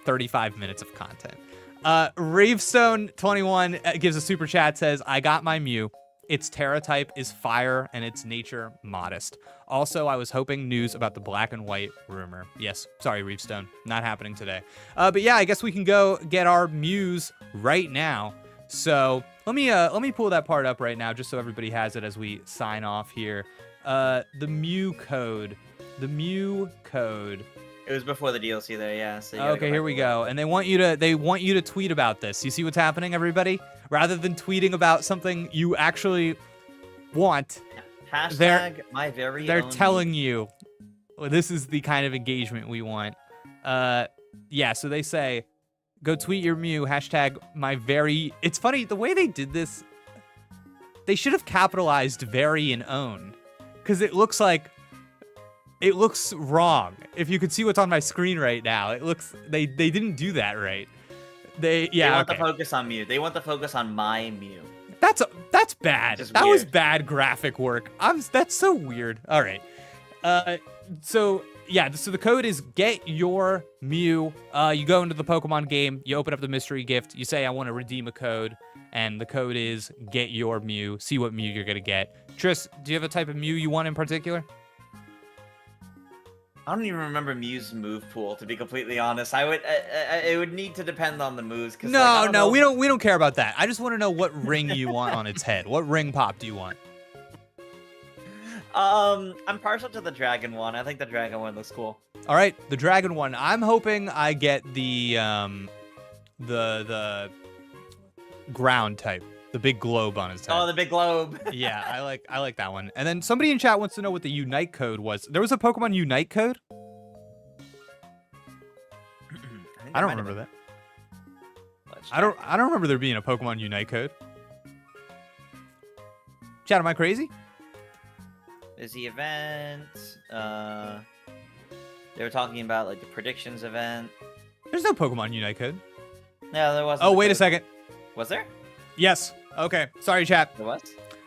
35 minutes of content. Ravestone21 gives a super chat, says, I got my Mew. Its Terra type is fire and its nature modest. Also, I was hoping news about the black and white rumor. Yes, sorry, Reefstone, not happening today. But yeah, I guess we can go get our Mews right now. So let me pull that part up right now just so everybody has it as we sign off here. The Mew code. It was before the DLC there, yeah. So okay, here we go. And they want you to tweet about this. You see what's happening, everybody? Rather than tweeting about something you actually want, hashtag my very they're own telling you, well, this is the kind of engagement we want. Yeah, so they say, go tweet your Mew, hashtag my very... It's funny, the way they did this, they should have capitalized very and own, because it looks wrong. If you could see what's on my screen right now, it looks, they didn't do that right. They want the focus on Mew. They want the focus on my Mew. That's bad. That was bad graphic work. That's so weird. All right. So the code is get your Mew. You go into the Pokemon game, you open up the mystery gift, you say I want to redeem a code, and the code is get your Mew. See what Mew you're gonna get. Tris, do you have a type of Mew you want in particular? I don't even remember Mew's move pool, to be completely honest. It would need to depend on the moves. No, we don't care about that. I just want to know what ring you want on its head. What ring pop do you want? I'm partial to the dragon one. I think the dragon one looks cool. All right, the dragon one. I'm hoping I get the ground type, the big globe on his head. Oh, the big globe. Yeah, I like that one. And then somebody in chat wants to know what the Unite code was. There was a Pokemon Unite code? I don't remember that. I don't remember there being a Pokemon Unite code. Chat, am I crazy? There's the event. They were talking about like the predictions event. There's no Pokemon Unite code. No, there wasn't. Oh, wait a second. Was there? Yes. Okay. Sorry, chat. There was?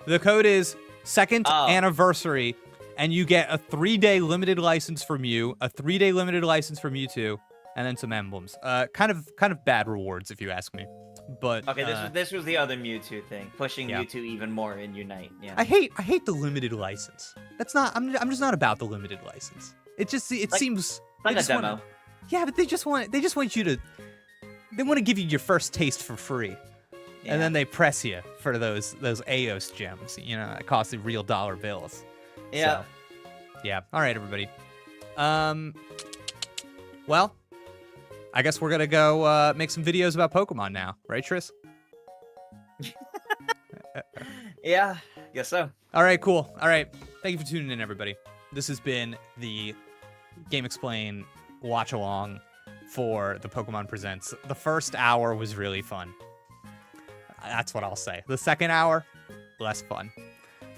The code is 2nd anniversary, and you get a 3-day limited license for Mew, a 3-day limited license for Mewtwo, and then some emblems. Kind of bad rewards, if you ask me. But okay, this was the other Mewtwo thing, pushing Mewtwo even more in Unite. Yeah. I hate the limited license. That's not. I'm just not about the limited license. It seems like a demo. Yeah, but they just want you to. They want to give you your first taste for free. Yeah. And then they press you for those Aos gems, that cost the real dollar bills. Yeah. So, yeah. All right, everybody. Well, I guess we're gonna go make some videos about Pokemon now, right, Tris? Yeah, guess so. All right, cool. All right, thank you for tuning in, everybody. This has been the GameXplain watch along for the Pokemon Presents. The first hour was really fun. That's what I'll say. The second hour, less fun.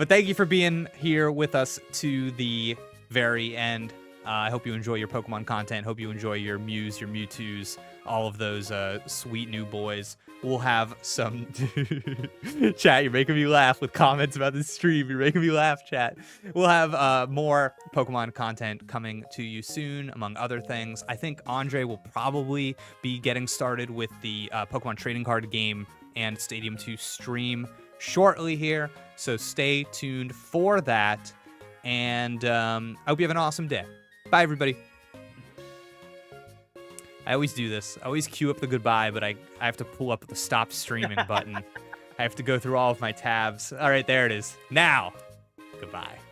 But thank you for being here with us to the very end. I hope you enjoy your Pokemon content. Hope you enjoy your Mews, your Mewtwo's, all of those sweet new boys. We'll have some... Chat, you're making me laugh with comments about this stream. You're making me laugh, chat. We'll have more Pokemon content coming to you soon, among other things. I think Andre will probably be getting started with the Pokemon trading card game and Stadium 2 stream shortly here. So stay tuned for that. And I hope you have an awesome day. Bye, everybody. I always do this. I always queue up the goodbye, but I have to pull up the stop streaming button. I have to go through all of my tabs. All right, there it is. Now, goodbye.